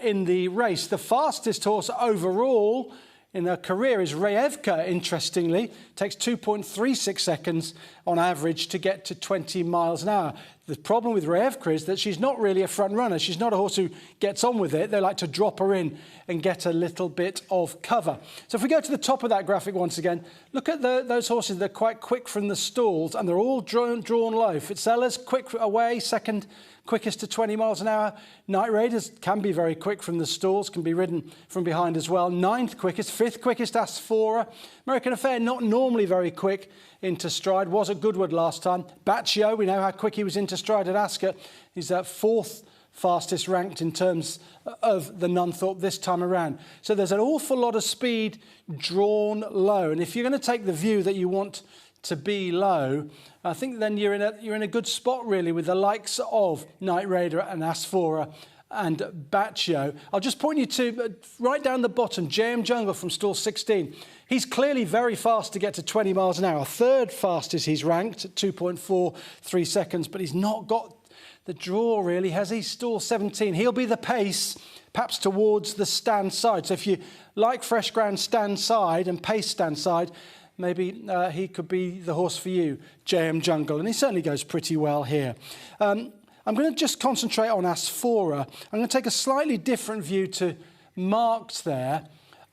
in the race. The fastest horse overall in her career is Rayevka, interestingly. Takes 2.36 seconds on average to get to 20 miles an hour. The problem with Rayevka is that she's not really a front runner. She's not a horse who gets on with it. They like to drop her in and get a little bit of cover. So if we go to the top of that graphic once again, look at those horses. They're quite quick from the stalls and they're all drawn low. Fitzella's quick away, second quickest to 20 miles an hour. Night Raiders can be very quick from the stalls, can be ridden from behind as well. 9th quickest, 5th quickest, Asphora. American Affair, not normally very quick into stride, was at Goodwood last time. Bacio, we know how quick he was into stride at Ascot. He's 4th fastest ranked in terms of the Nunthorpe this time around. So there's an awful lot of speed drawn low. And if you're going to take the view that you want to be low, I think then you're in a good spot really with the likes of Night Raider and Asphora and Bacio. I'll just point you to right down the bottom, JM Jungle from stall 16. He's clearly very fast to get to 20 miles an hour. 3rd fastest he's ranked at 2.43 seconds, but he's not got the draw really, has he? Stall 17. He'll be the pace perhaps towards the stand side. So if you like fresh ground stand side and pace stand side, maybe he could be the horse for you, JM Jungle. And he certainly goes pretty well here. I'm going to just concentrate on Asphora. I'm going to take a slightly different view to Mark's there.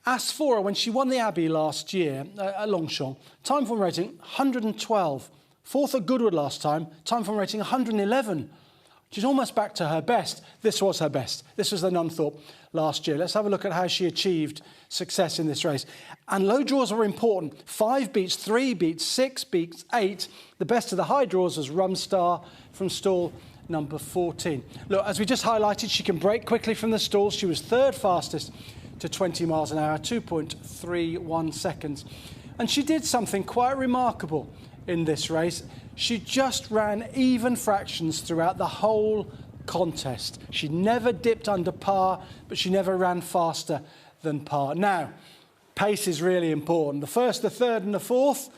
Asphora, when she won the Abbey last year at Longchamp, time form rating 112. 4th at Goodwood last time form rating 111. She's almost back to her best. This was her best. This was the Nunthorpe last year. Let's have a look at how she achieved success in this race. And low draws were important. 5 beats, 3 beats, 6 beats, 8. The best of the high draws was Rumstar from stall number 14. Look, as we just highlighted, she can break quickly from the stalls. She was 3rd fastest to 20 miles an hour, 2.31 seconds. And she did something quite remarkable in this race. She just ran even fractions throughout the whole contest. She never dipped under par, but she never ran faster than par. Now, pace is really important. The 1st, the 3rd and the 4th,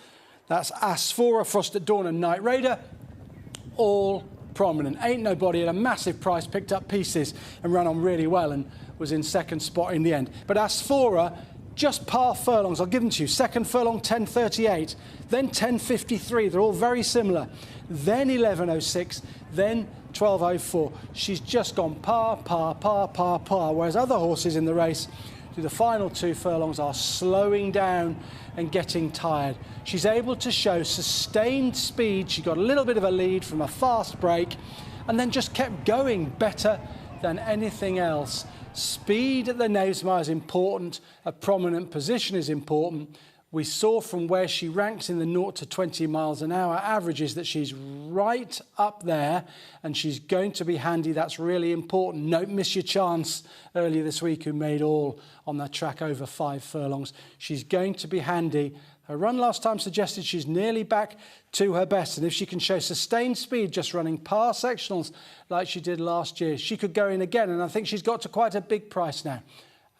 that's Asphora, Frost at Dawn and Night Raider, all prominent. Ain't Nobody at a massive price picked up pieces and ran on really well and was in 2nd spot in the end. But Asphora just par furlongs. I'll give them to you. Second furlong, 10.38. Then 10.53. They're all very similar. Then 11.06. Then 12.04. She's just gone par, par, par, par, par. Whereas other horses in the race, through the final 2 furlongs, are slowing down and getting tired. She's able to show sustained speed. She got a little bit of a lead from a fast break and then just kept going better than anything else. Speed at the Knavesmire is important. A prominent position is important. We saw from where she ranks in the 0 to 20 miles an hour averages that she's right up there and she's going to be handy. That's really important. Don't miss your chance earlier this week who made all on that track over 5 furlongs. She's going to be handy. Her run last time suggested she's nearly back to her best, and if she can show sustained speed just running par sectionals like she did last year, she could go in again, and I think she's got to quite a big price now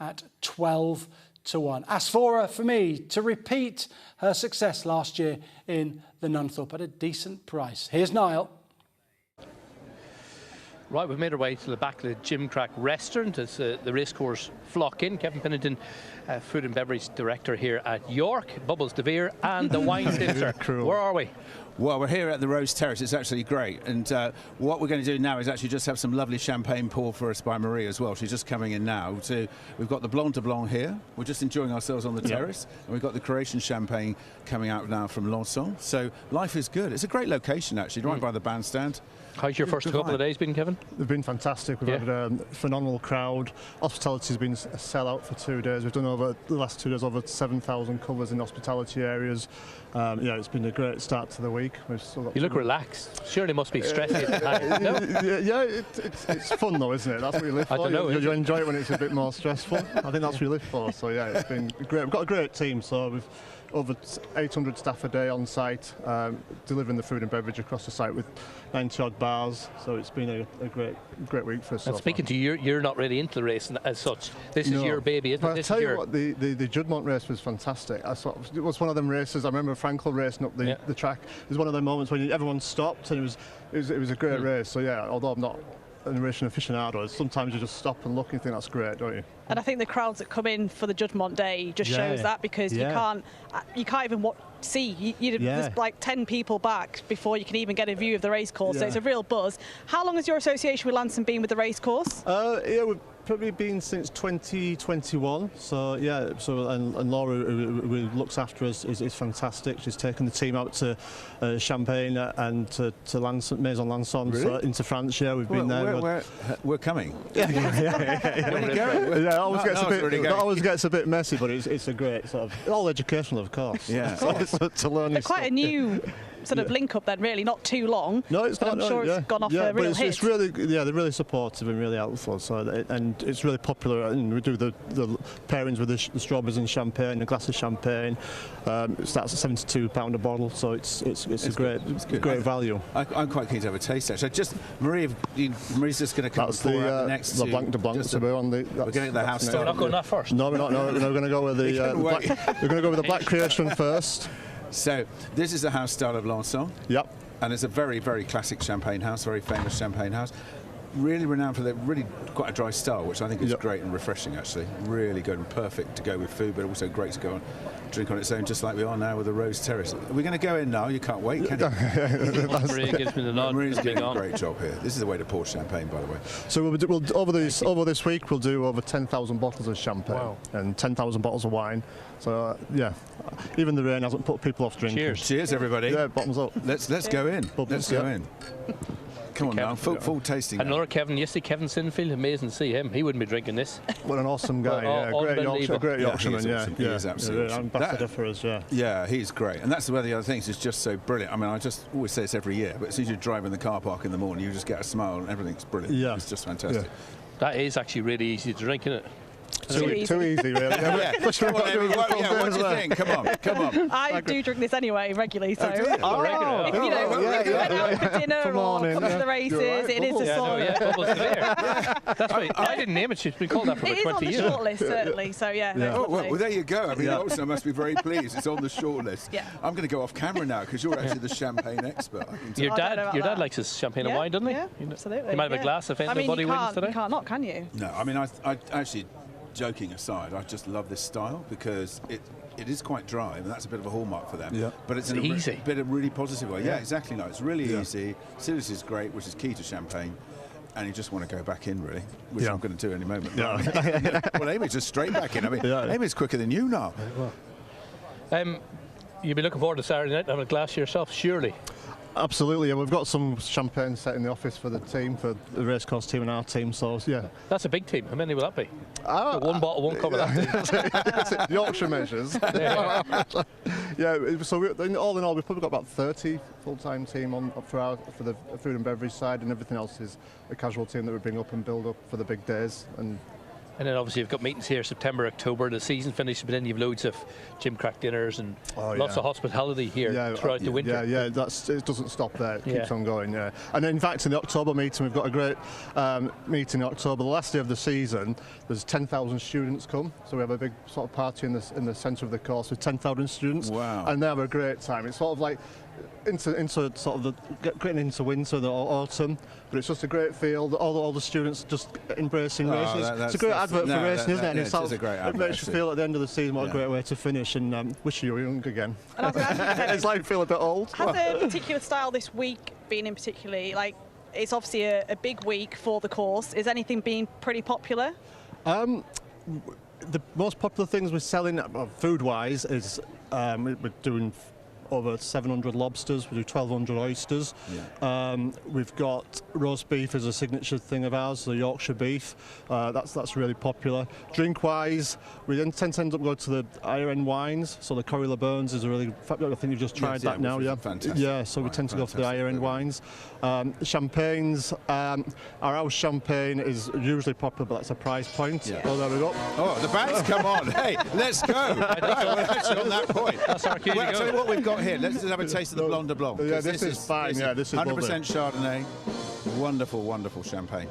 at 12 to 1. Asphora, for me, to repeat her success last year in the Nunthorpe at a decent price. Here's Niall. Right, we've made our way to the back of the Gimcrack restaurant as the racecourse flock in. Kevin Pennington, Food and Beverage Director here at York, Bubbles De Vere and the Wine Sister. Where are we? Well, we're here at the Rose Terrace. It's actually great. And what we're going to do now is actually just have some lovely champagne poured for us by Marie as well. She's just coming in now. We've got the Blanc de Blanc here. We're just enjoying ourselves on the terrace. And we've got the Croatian champagne coming out now from Lançon. So life is good. It's a great location, actually, right by the bandstand. How's your first couple of days been, Kevin? They've been fantastic. We've had a phenomenal crowd. Hospitality's been a sellout for 2 days. We've done over the last 2 days over 7,000 covers in hospitality areas. Yeah, it's been a great start to the week. You look relaxed. Surely must be stressing. No? Yeah, it's fun though, isn't it? That's what you live for. I don't know. You enjoy it when it's a bit more stressful. I think that's what you live for. So yeah, it's been great. We've got a great team. So we've over 800 staff a day on site, delivering the food and beverage across the site with 90 odd bars. So it's been a great week for us. And speaking to you, you're not really into the race as such. This is your baby, isn't it? I'll tell you what, the Juddmonte race was fantastic. It was one of them races. I remember Frankel racing up the track. It was one of them moments when everyone stopped, and it was a great race. So yeah, although I'm not an racing aficionado, sometimes you just stop and look and think that's great, don't you? And I think the crowds that come in for the Juddmonte Day just shows that, because you can't even see. There's like 10 people back before you can even get a view of the racecourse. So it's a real buzz. How long has your association with Lanson been with the racecourse? Yeah, we've probably been since 2021. So yeah, and Laura, who looks after us, is fantastic. She's taken the team out to Champagne and to Lanson, Maison Lançon, really? so into France. Yeah, we've been there. We're coming. Where are you going? Yeah, it always gets a bit messy, but it's a great sort of all educational, of course. Yeah, to learn. They're quite a new sort of link up then, really, not too long. No, it's not. I'm sure it's gone off a real hit. It's really, they're really supportive and really helpful. So and it's really popular. And we do the pairings with the strawberries and champagne, a glass of champagne. It starts at £72 a bottle, so it's a great value. I'm quite keen to have a taste. Actually, Marie's just going to come. That's the next the Blanc de Blanc. We're going to the house. We're not going that first. No, we're not. No, we're going to go with the black creation first. So this is the house style of Lançon. Yep. And it's a very, very classic champagne house, very famous champagne house. Really renowned for quite a dry style, which I think is great and refreshing, actually. Really good and perfect to go with food, but also great to go and drink on its own, just like we are now with the Rose Terrace. We're going to go in now. You can't wait, can you? Maria gives me the nod. Maria's doing a great job here. This is the way to pour champagne, by the way. So over this week, we'll do over 10,000 bottles of champagne and 10,000 bottles of wine. So yeah, even the rain hasn't put people off drinking. Cheers, everybody. Yeah, bottoms up. Let's go in. Let's go in. Come on now, full tasting. Another Kevin, you see Kevin Sinfield, amazing to see him. He wouldn't be drinking this. What an awesome guy, great Yorkshireman, He is absolutely awesome. Ambassador for us, Yeah, he's great. And that's one of the other things, is just so brilliant. I mean, I just always say this every year, but as soon as you drive in the car park in the morning, you just get a smile and everything's brilliant. Yeah. It's just fantastic. Yeah. That is actually really easy to drink, isn't it? Too easy, really. What do you think? Come on. I do drink this anyway, regularly. So if you know, for dinner or come to the races, it is a sort of. That's right. I didn't name it. She's been called that for about 20 years. It is on the shortlist, certainly. So yeah. Well, there you go. I mean, also must be very pleased. It's on the shortlist. Yeah. I'm going to go off camera now because you're actually the champagne expert. Your dad likes his champagne and wine, doesn't he? Yeah, absolutely. You might have a glass if anybody wins today. You can't not, can you? No, I mean, I actually joking aside, I just love this style because it is quite dry, and that's a bit of a hallmark for them. Yeah. But it's in easy. a bit of really positive way. Yeah, Yeah. exactly. No, it's really easy. Acidity is great, which is key to champagne. And you just want to go back in, really, which I'm going to do any moment. Yeah. Well, Amy's just straight back in. I mean, Amy's quicker than you now. You'll be looking forward to Saturday night having a glass yourself, surely. Absolutely, yeah. We've got some champagne set in the office for the team, for the racecourse team and our team. So yeah, that's a big team. How many will that be? One bottle won't cover that team. Yorkshire measures. Yeah. So all in all, we've probably got about 30 full-time team on for the food and beverage side, and everything else is a casual team that we bring up and build up for the big days. And then obviously you've got meetings here September, October, the season finishes, but then you've loads of Gimcrack dinners and lots of hospitality here throughout the winter. Yeah, it doesn't stop there, it keeps on going, yeah. And in fact, in the October meeting, we've got a great meeting in October. The last day of the season, there's 10,000 students come, so we have a big sort of party in the centre of the course with 10,000 students. Wow. And they have a great time. It's sort of like into sort of getting into winter or autumn, but it's just a great feel. All the students just embracing racing. It's a great advert for racing, isn't it? And it's a great advert. It makes you feel at the end of the season what a great way to finish, and wish you were young again. It's like feel a bit old. Has a particular style this week been in particularly, like, it's obviously a big week for the course. Is anything being pretty popular? The most popular things we're selling food-wise is we're doing over 700 lobsters, we do 1,200 oysters. We've got roast beef as a signature thing of ours, the Yorkshire beef. That's really popular. Drink-wise, we tend to end up going to the higher end wines. So the Corrie Le Burns is a really, I think you've just tried that now, Fantastic. Yeah, so we tend to go for the higher end wines. Champagnes, our house champagne is usually popular, but that's a price point. Oh, there we go. Oh, the band's come on. Hey, let's go. Right, we're actually on that point. That's our cue to go. I'll tell you what we've got here. Let's just have a taste of the Blanc de Blanc. Yeah, this is fine. This is 100% Chardonnay. Wonderful, wonderful champagne.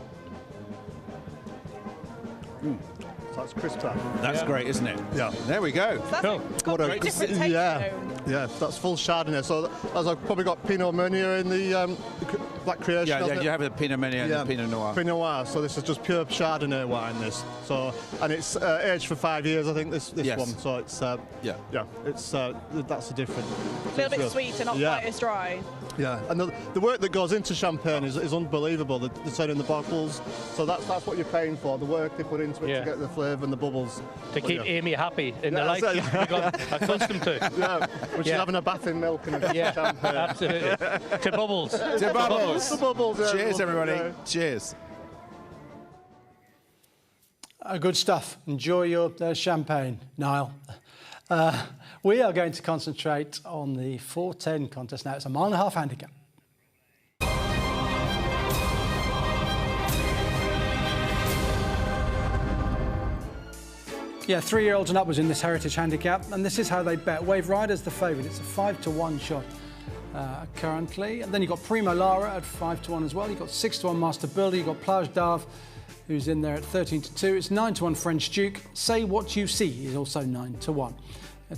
So that's crisp. That's great, isn't it? Yeah. There we go. So Great. Yeah, that's full Chardonnay. So as I've probably got Pinot Meunier in the Black Creation. Yeah, you have the Pinot Meunier and the Pinot Noir. Pinot Noir. So this is just pure Chardonnay wine. And it's aged for 5 years, I think. This one. So it's it's that's the difference. A little bit sweet and not quite as dry. Yeah, and the work that goes into champagne is unbelievable. The turn in the bottles, so that's what you're paying for. The work they put into it to get the flavour and the bubbles. To keep Amy happy in the life we got accustomed to. Yeah, which is having a bath in milk and a champagne. Absolutely. To bubbles. To bubbles. To bubbles. Cheers, everybody. Cheers. Good stuff. Enjoy your champagne, Niall. We are going to concentrate on the 410 contest now. It's a 1.5 mile handicap. Yeah, 3-year-olds and upwards in this Heritage Handicap, and this is how they bet. Wave Rider's the favourite. It's a 5-to-1 shot currently. And then you've got Primo Lara at 5-to-1 as well. You've got 6-to-1 Master Builder. You've got Plage d'Arve, who's in there at 13-to-2. It's 9-to-1 French Duke. Say What You See is also 9-to-1.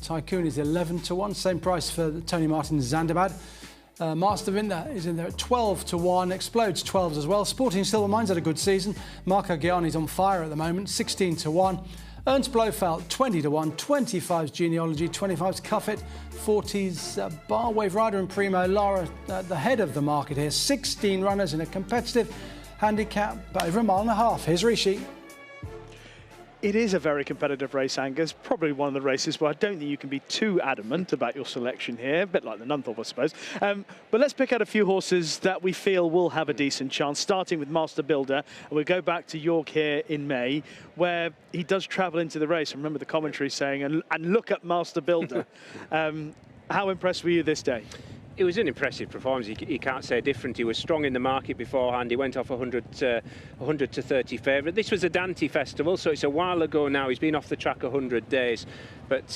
Tycoon is 11-to-1. Same price for Tony Martin Zandabad. Master Vinda is in there at 12-to-1. Explodes 12s as well. Sporting Silver Mines had a good season. Marco Ghiani's on fire at the moment, 16-to-1. Ernst Blofeld, 20-to-1, 25's Genealogy, 25's Cuffit, 40's Bar Wave Rider and Primo Lara at the head of the market here. 16 runners in a competitive handicap, but over 1.5 miles. Here's Rishi. It is a very competitive race, Angus. Probably one of the races where I don't think you can be too adamant about your selection here, a bit like the Nunthorpe, I suppose. But let's pick out a few horses that we feel will have a decent chance, starting with Master Builder. And we'll go back to York here in May, where he does travel into the race. I remember the commentary saying, and look at Master Builder. How impressed were you this day? It was an impressive performance. You can't say different. He was strong in the market beforehand. He went off 100 to 30 favourite. This was a Dante festival, so it's a while ago now. He's been off the track 100 days. But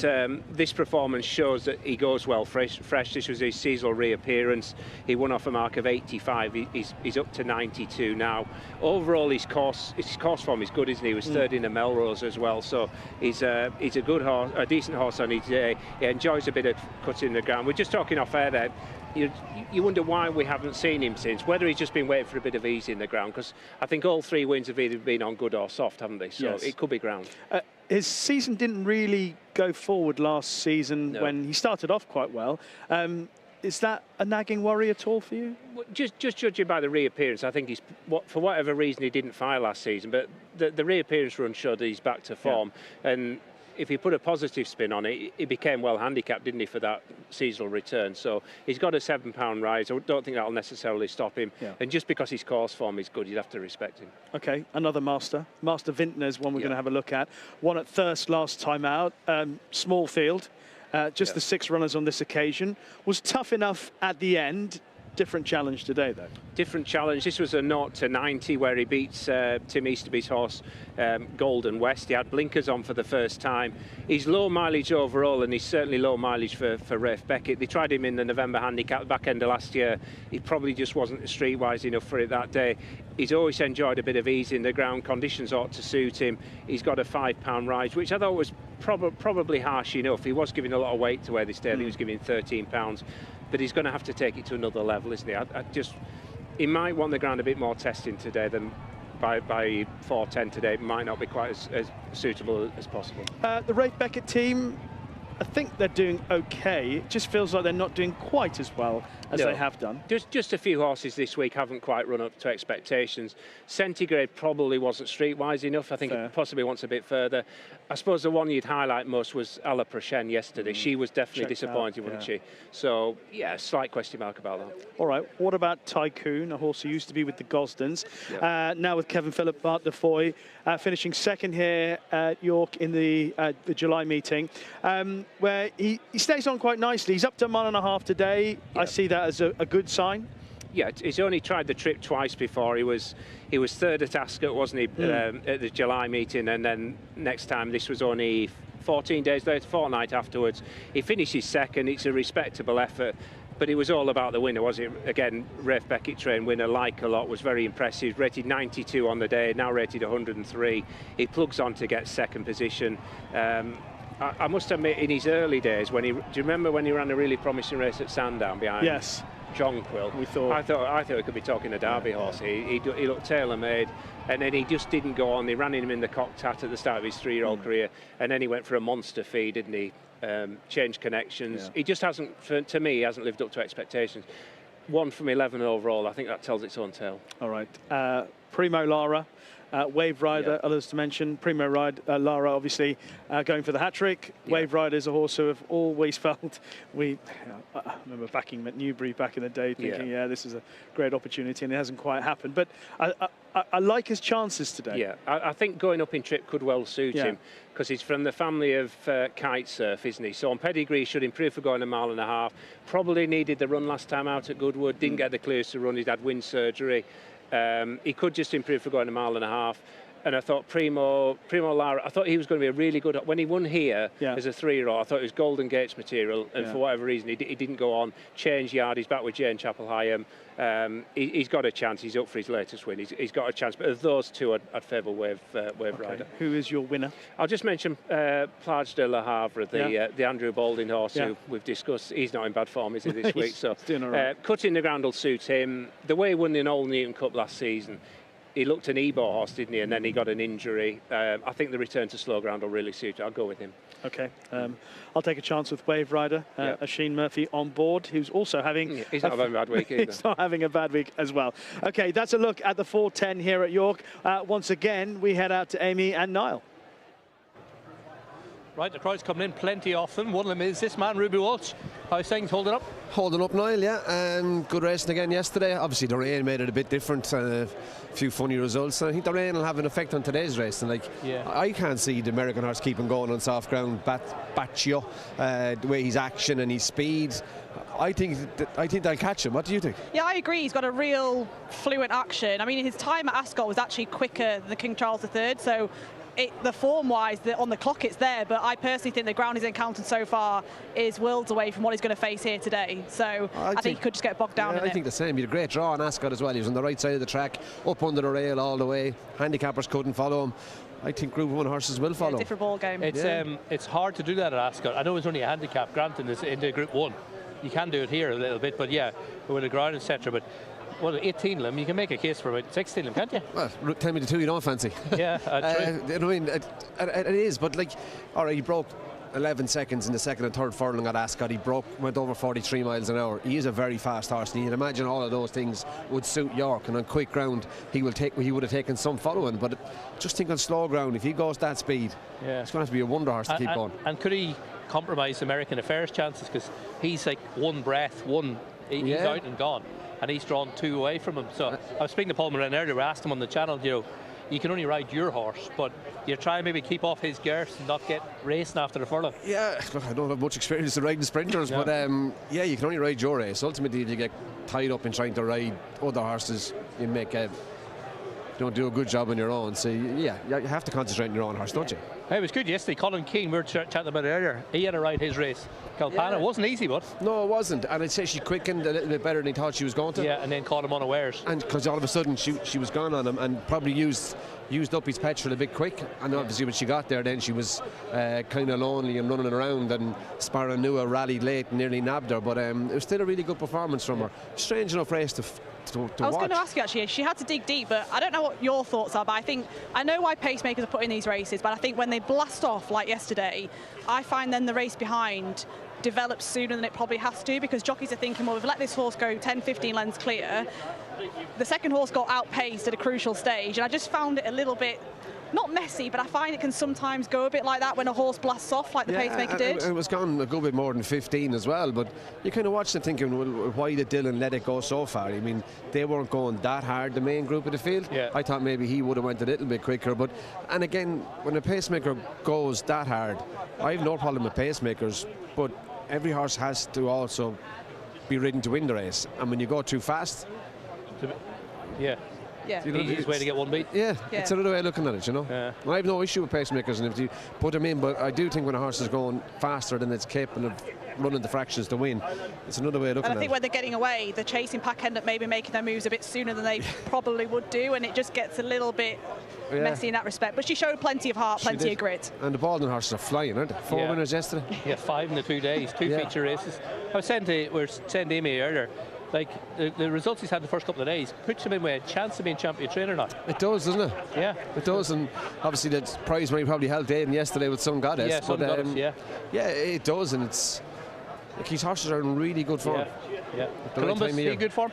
this performance shows that he goes well fresh. This was his seasonal reappearance. He won off a mark of 85. He's up to 92 now. Overall, his course form is good, isn't he? He was third in the Melrose as well. So he's a good horse, a decent horse on his day. He enjoys a bit of cutting the ground. We're just talking off air there. you wonder why we haven't seen him since, whether he's just been waiting for a bit of ease in the ground, because I think all 3 wins have either been on good or soft, haven't they? So yes. It could be ground. His season didn't really go forward last season when he started off quite well. Is that a nagging worry at all for you? Just judging by the reappearance, I think he's, for whatever reason, he didn't fire last season, but the reappearance run showed he's back to form. Yeah. And if you put a positive spin on it, he became well handicapped, didn't he, for that seasonal return? So he's got a £7 rise. I don't think that'll necessarily stop him. Yeah. And just because his course form is good, you'd have to respect him. Okay, another Master Vintner's one we're going to have a look at. Won at Thirst last time out, small field. Just the 6 runners on this occasion. Was tough enough at the end. Different challenge today, though. Different challenge. This was a 0-90 where he beats Tim Easterby's horse, Golden West. He had blinkers on for the first time. He's low mileage overall, and he's certainly low mileage for Rafe Beckett. They tried him in the November handicap back end of last year. He probably just wasn't streetwise enough for it that day. He's always enjoyed a bit of ease in the ground. Conditions ought to suit him. He's got a £5 rise, which I thought was probably harsh enough. He was giving a lot of weight to where this day. He was giving £13. But he's going to have to take it to another level, isn't he? He might want the ground a bit more testing today than by 4:10 today. It might not be quite as suitable as possible. The Rafe Beckett team, I think they're doing okay. It just feels like they're not doing quite as well as they have done. Just a few horses this week haven't quite run up to expectations. Centigrade probably wasn't streetwise enough. I think it possibly wants a bit further. I suppose the one you'd highlight most was Ala Prochaine yesterday. She was definitely disappointing, wasn't she? So, yeah, slight question mark about that. All right, what about Tycoon, a horse who used to be with the Gosdens, now with Kevin Phillip, Bart de Foy, finishing second here at York in the July meeting, where he stays on quite nicely. He's up to 1.5 today. I see that as a good sign. Yeah, he's only tried the trip twice before. He was third at Ascot, wasn't he, at the July meeting, and then next time this was only 14 days later, fortnight afterwards. He finishes second. It's a respectable effort, but it was all about the winner, was it? Again, Rafe Beckett train winner, like a lot, was very impressive. Rated 92 on the day, now rated 103. He plugs on to get second position. I must admit, in his early days, do you remember when he ran a really promising race at Sandown behind? Yes. Jonquil. I thought he could be talking a Derby horse. He looked tailor-made, and then he just didn't go on. They ran him in the cocked hat at the start of his 3-year-old career, and then he went for a monster feed, didn't he? Changed connections. He just hasn't, to me, he hasn't lived up to expectations. 1 from 11 overall. I think that tells its own tale. All right. Primo Lara. Wave Rider, others to mention. Primo Lara, obviously, going for the hat-trick. Wave Rider is a horse who have always felt I remember backing him at Newbury back in the day, thinking, this is a great opportunity, and it hasn't quite happened. But I like his chances today. Yeah, I think going up in trip could well suit him, because he's from the family of kite surf, isn't he? So on pedigree, should improve for going 1.5 miles. Probably needed the run last time out at Goodwood, didn't get the clearance to run. He'd had wind surgery. He could just improve for going 1.5 miles. And I thought Primo Lara, I thought he was going to be a really good... When he won here as a 3-year-old, I thought it was Golden Gates material, and for whatever reason, he didn't go on. Change yard, he's back with Jane Chapel-Hyam. He's got a chance. He's up for his latest win. He's got a chance. But of those two, I'd favour Wave Rider. Who is your winner? I'll just mention Plage de la Havre, the Andrew Balding horse who we've discussed. He's not in bad form, is he, this week? So doing all right. Cutting the ground will suit him. The way he won the Old Newton Cup last season, he looked an Ebor horse, didn't he? And then he got an injury. I think the return to slow ground will really suit it. I'll go with him. Okay. I'll take a chance with Wave Rider. Oisin Murphy on board, who's also having... he's not having a bad week either. He's not having a bad week as well. Okay, that's a look at the 4:10 here at York. Once again, we head out to Amy and Niall. Right, the crowd's coming in plenty of them. One of them is this man, Ruby Walsh. How's things holding up? Holding up, Niall, yeah. Good racing again yesterday. Obviously, the rain made it a bit different. A few funny results. And I think the rain will have an effect on today's race. And I can't see the American horse keeping going on soft ground. Bacio, the way his action and his speed. I think they'll catch him. What do you think? Yeah, I agree. He's got a real fluent action. I mean, his time at Ascot was actually quicker than King Charles III. So the form-wise, on the clock, it's there. But I personally think the ground he's encountered so far is worlds away from what he's going to face here today. So I think he could just get bogged down in it. I think the same. He had a great draw on Ascot as well. He was on the right side of the track, up under the rail all the way. Handicappers couldn't follow him. I think Group 1 horses will follow. Different ball game. It's hard to do that at Ascot. I know it's only a handicap, granted, it's into Group 1. you can do it here a little bit, but yeah, with a ground, etc. But well, 18 of them, you can make a case for about 16 of them, can't you? Well, tell me the two you don't fancy. Yeah, I mean, it is, but like, all right, he broke 11 seconds in the second and third furlong at Ascot. He went over 43 miles an hour. He is a very fast horse, and you can imagine all of those things would suit York. And on quick ground, he would have taken some following. But just think on slow ground, if he goes that speed, it's going to have to be a wonder horse to keep going. And could he compromise American Affairs chances? Because he's like one breath, he's out and gone, and he's drawn 2 away from him. So I was speaking to Paul Moran earlier. We asked him on the channel, you can only ride your horse, but you try maybe keep off his girth and not get racing after the furlong. Yeah, look, I don't have much experience in riding sprinters, but yeah, you can only ride your race. Ultimately, if you get tied up in trying to ride other horses, you don't do a good job on your own. So yeah, you have to concentrate on your own horse, don't you? Hey, it was good yesterday. Colin Keane, we were chatting about it earlier. He had to ride his race. Kalpana, it wasn't easy, but no, it wasn't. And I'd say she quickened a little bit better than he thought she was going to. Yeah, and then caught him unawares. And because all of a sudden she was gone on him and probably used up his petrol a bit quick. And obviously when she got there, then she was kind of lonely and running around. And Sparrow Nua rallied late and nearly nabbed her. But it was still a really good performance from her. Strange enough race to I was going to ask you actually, she had to dig deep, but I don't know what your thoughts are, but I know why pacemakers are put in these races, but I think when they blast off like yesterday, I find then the race behind develops sooner than it probably has to, because jockeys are thinking, well, we've let this horse go 10-15 lengths clear. The second horse got outpaced at a crucial stage, and I just found it a little bit not messy, but I find it can sometimes go a bit like that when a horse blasts off like the pacemaker did. It was gone a good bit more than 15 as well, but you kind of watched it thinking, well, why did Dylan let it go so far? I mean, they weren't going that hard, the main group of the field. I thought maybe he would have went a little bit quicker, but and again, when a pacemaker goes that hard, I have no problem with pacemakers, but every horse has to also be ridden to win the race, and when you go too fast, easiest way to get one beat. Yeah, it's another way of looking at it, I have no issue with pacemakers, and if you put them in, but I do think when a horse is going faster than it's capable of running the fractions to win, it's another way of looking at it. And I think when they're getting away, the chasing pack end up maybe making their moves a bit sooner than they probably would do, and it just gets a little bit messy in that respect. But she showed plenty of heart, plenty of grit. And the Baldwin horses are flying, aren't they? 4 winners yesterday. Yeah, 5 in the 2 days, 2 feature races. We were saying to Amy earlier, like the results he's had the first couple of days puts him in with a chance of being champion trainer now. It does, doesn't it? Yeah, it does. And obviously the prize money probably helped Aidan yesterday with some goddess. Yeah, some goddess, yeah, it does, and it's like his horses are in really good form. Yeah. Columbus, is he in good form?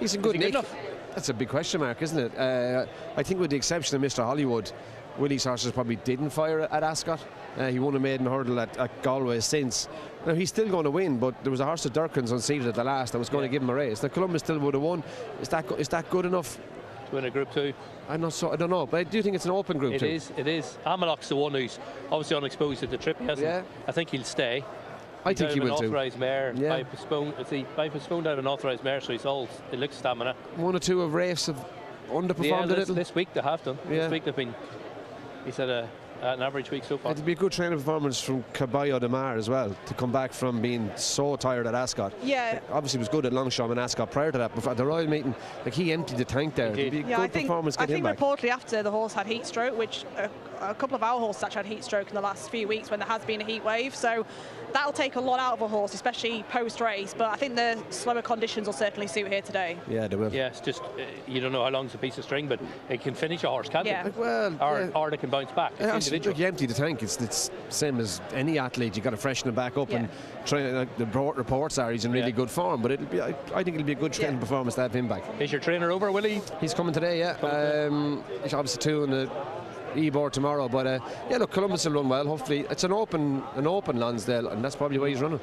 He's in good nick. Good enough? That's a big question mark, isn't it? I think with the exception of Mr. Hollywood, Willie's horses probably didn't fire at Ascot. He won a maiden hurdle at Galway since. Now he's still going to win, but there was a horse of Durkin's unseated at the last that was going to give him a race. The Columbus still would have won. Is that good enough to win a Group 2? I don't know, but I do think it's an open Group 2. It is. Amalok's the one who's obviously unexposed at the trip. He hasn't. I think he'll stay. I think he will too. Authorised mare. By postponed out of an authorised mare, so he's all it looks stamina. 1 or 2 of Rafes have underperformed a little. This week they have done. This week they've been. He's had an average week so far. It'd be a good training performance from Caballo de Mar as well, to come back from being so tired at Ascot. Yeah. Obviously was good at Longchamp and Ascot prior to that, but at the Royal Meeting, like he emptied the tank there. It'd be a good performance to get him back. I think reportedly after the horse had heat stroke, which a couple of our horses actually had heat stroke in the last few weeks when there has been a heat wave, so that'll take a lot out of a horse, especially post-race, but I think the slower conditions will certainly suit here today. Yeah, they will. Yeah, it's just, you don't know how long's a piece of string, but it can finish a horse, can't it? Well, or they can bounce back. It's individual. You empty the tank, it's same as any athlete. You've got to freshen it back up, and try, the reports are he's in really good form, but I think it'll be a good training performance to have him back. Is your trainer over, Willie? He's coming today, He's obviously 2 in the Ebor tomorrow, but look, Columbus will run well. Hopefully, it's an open Lonsdale, and that's probably why he's running.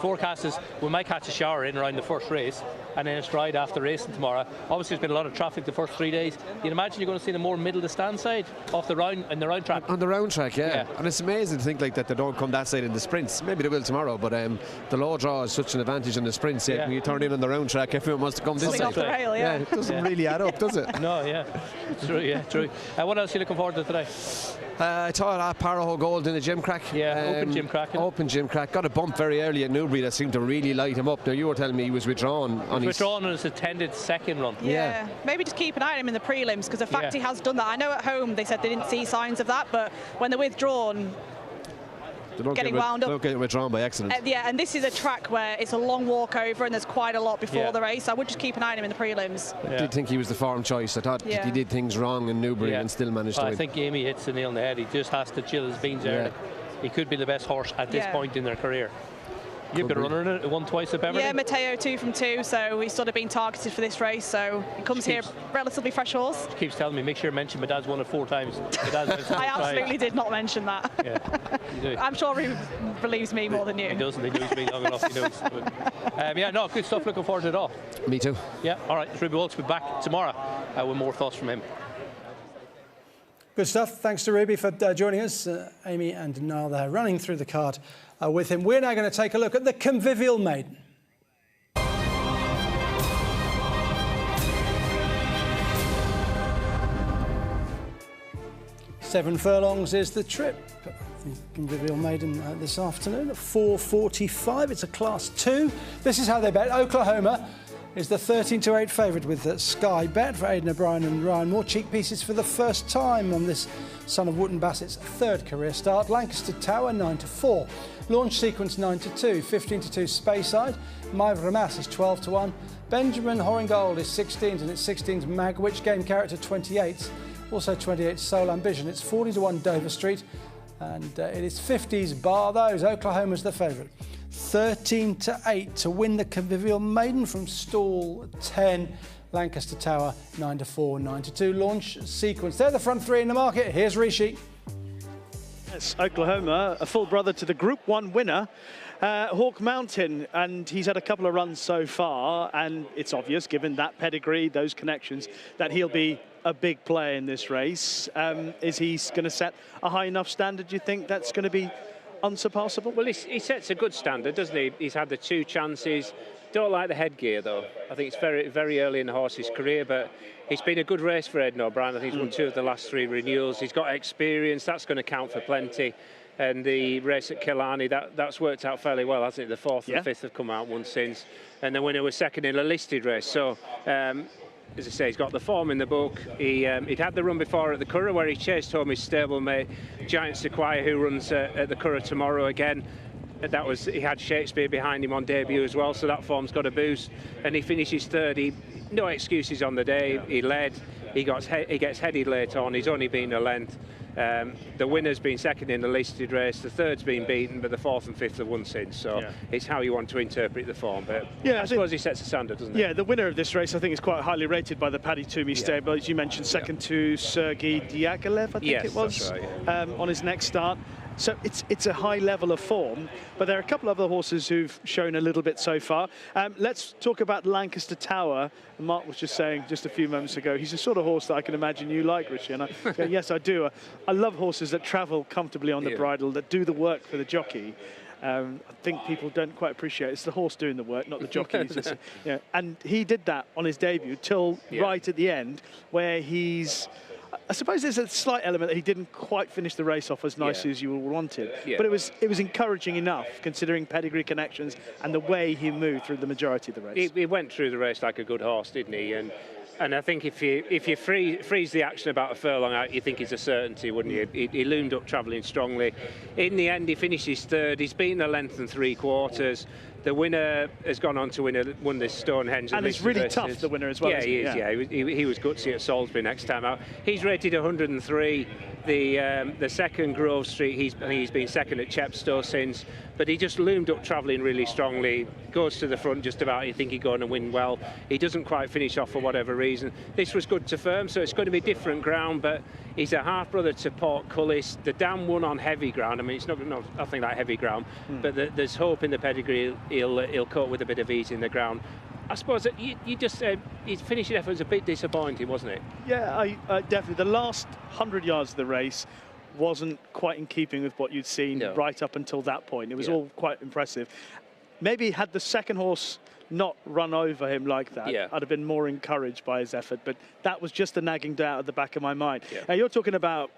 Forecast is we might catch a shower in around the first race, and then a stride after racing tomorrow. Obviously, there's been a lot of traffic the first 3 days. You'd imagine you're going to see the more middle of the stand side off the round and the round track. On the round track, yeah. And it's amazing to think like that they don't come that side in the sprints. Maybe they will tomorrow, but the low draw is such an advantage in the sprints. When you turn in on the round track, everyone wants to come this side. Off the rail, it doesn't really add up, does it? No, true. What else are you looking forward to today? I thought Paraho Gold in the Gimcrack. Open Gimcrack. Open Gimcrack. Got a bump very early at Newbury that seemed to really light him up. Now, you were telling me he was withdrawn. On his attended second run. Yeah. Maybe just keep an eye on him in the prelims, because the fact he has done that. I know at home they said they didn't see signs of that, but when they're withdrawn, getting wound up. Don't get withdrawn by accident. Yeah, and this is a track where it's a long walk over and there's quite a lot before the race. I would just keep an eye on him in the prelims. I did think he was the form choice. I thought he did things wrong in Newbury and still managed to win. I think Amy hits the nail on the head. He just has to chill his beans early. He could be the best horse at this point in their career. You've got a runner in it, won twice at Beverly? Yeah, Matteo 2 from 2, so he's sort of been targeted for this race, so he comes here relatively fresh horse. He keeps telling me, make sure you mention my dad's won it 4 times. I absolutely did not mention that. Yeah, you do. I'm sure he believes me more than you. He doesn't, he knows me long enough, he knows. But, yeah, no, good stuff, looking forward to it all. Me too. Yeah, all right, Ruby Wilkes will be back tomorrow with more thoughts from him. Good stuff. Thanks to Ruby for joining us. Amy and Niall there running through the card with him. We're now going to take a look at the Convivial Maiden. 7 furlongs is the trip. The Convivial Maiden this afternoon at 4:45. It's a Class 2. This is how they bet. Oklahoma is the 13-8 favourite with Sky Bet for Aidan O'Brien and Ryan Moore. Cheek pieces for the first time on this son of Wootton Bassett's 3rd career start. Lancaster Tower 9-4. Launch Sequence 9-2. 15-2 Speyside. Maive Ramas is 12-1. Benjamin Horingold is 16s and it's 16s Magwitch. Game Character 28. Also 28 Soul Ambition. It's 40-1 Dover Street. And it is 50s bar those. Oklahoma's the favourite. 13-8 to win the Convivial Maiden from stall 10. Lancaster Tower 9-4, 9-2. Launch Sequence. They're the front 3 in the market. Here's Rishi. Yes, Oklahoma, a full brother to the Group 1 winner, Hawk Mountain, and he's had a couple of runs so far, and it's obvious, given that pedigree, those connections, that he'll be a big player in this race. Is he going to set a high enough standard, do you think that's going to be unsurpassable? Well, he sets a good standard, doesn't he? He's had the 2 chances. Don't like the headgear, though. I think it's very, very early in the horse's career, but it's been a good race for Aidan O'Brien. I think he's won 2 of the last 3 renewals. He's got experience. That's going to count for plenty. And the race at Killarney, that's worked out fairly well, hasn't it? The 4th and 5th have come out one since. And the winner was 2nd in a listed race. So, as I say, he's got the form in the book. He'd had the run before at the Curragh, where he chased home his stablemate, Giant Sequoia, who runs at the Curragh tomorrow again. He had Shakespeare behind him on debut as well, so that form's got a boost. And he finishes 3rd. No excuses on the day. He led. He gets headed late on. He's only been a length. The winner's been 2nd in the listed race. The 3rd's been beaten, but the 4th and 5th have won since. So it's how you want to interpret the form. But I suppose he sets a standard, doesn't he? Yeah, the winner of this race, I think, is quite highly rated by the Paddy Toomey stable. As you mentioned, 2nd to Sergei Diaghilev, I think it was, that's right, on his next start. So it's a high level of form, but there are a couple of other horses who've shown a little bit so far. Let's talk about Lancaster Tower. Mark was just saying just a few moments ago, he's the sort of horse that I can imagine you like, Rishi. And yes, I do. I love horses that travel comfortably on the bridle, that do the work for the jockey. I think people don't quite appreciate it's the horse doing the work, not the jockey. And he did that on his debut till right at the end, where I suppose there's a slight element that he didn't quite finish the race off as nicely as you wanted. But it was encouraging enough, considering pedigree connections and the way he moved through the majority of the race. He went through the race like a good horse, didn't he? And I think if you freeze the action about a furlong out, you think it's a certainty, wouldn't you? He loomed up travelling strongly. In the end, he finishes 3rd. He's beaten a length and 3/4. The winner has gone on to won this Stonehenge. And it's really tough, the winner as well. Yeah, he is. Yeah, he was gutsy at Salisbury next time out. He's rated 103. The 2nd Grove Street, he's been 2nd at Chepstow since, but he just loomed up travelling really strongly, goes to the front just about, you think he's going to win well. He doesn't quite finish off for whatever reason. This was good to firm, so it's going to be different ground, but he's a half-brother to Portcullis. The dam won on heavy ground. I mean, it's nothing like heavy ground, but there's hope in the pedigree. He'll cope with a bit of ease in the ground. I suppose that you just said his finishing effort was a bit disappointing, wasn't it? Yeah, I definitely. The last 100 yards of the race wasn't quite in keeping with what you'd seen right up until that point. It was all quite impressive. Maybe had the 2nd horse not run over him like that, I'd have been more encouraged by his effort, but that was just a nagging doubt at the back of my mind. Now, you're talking about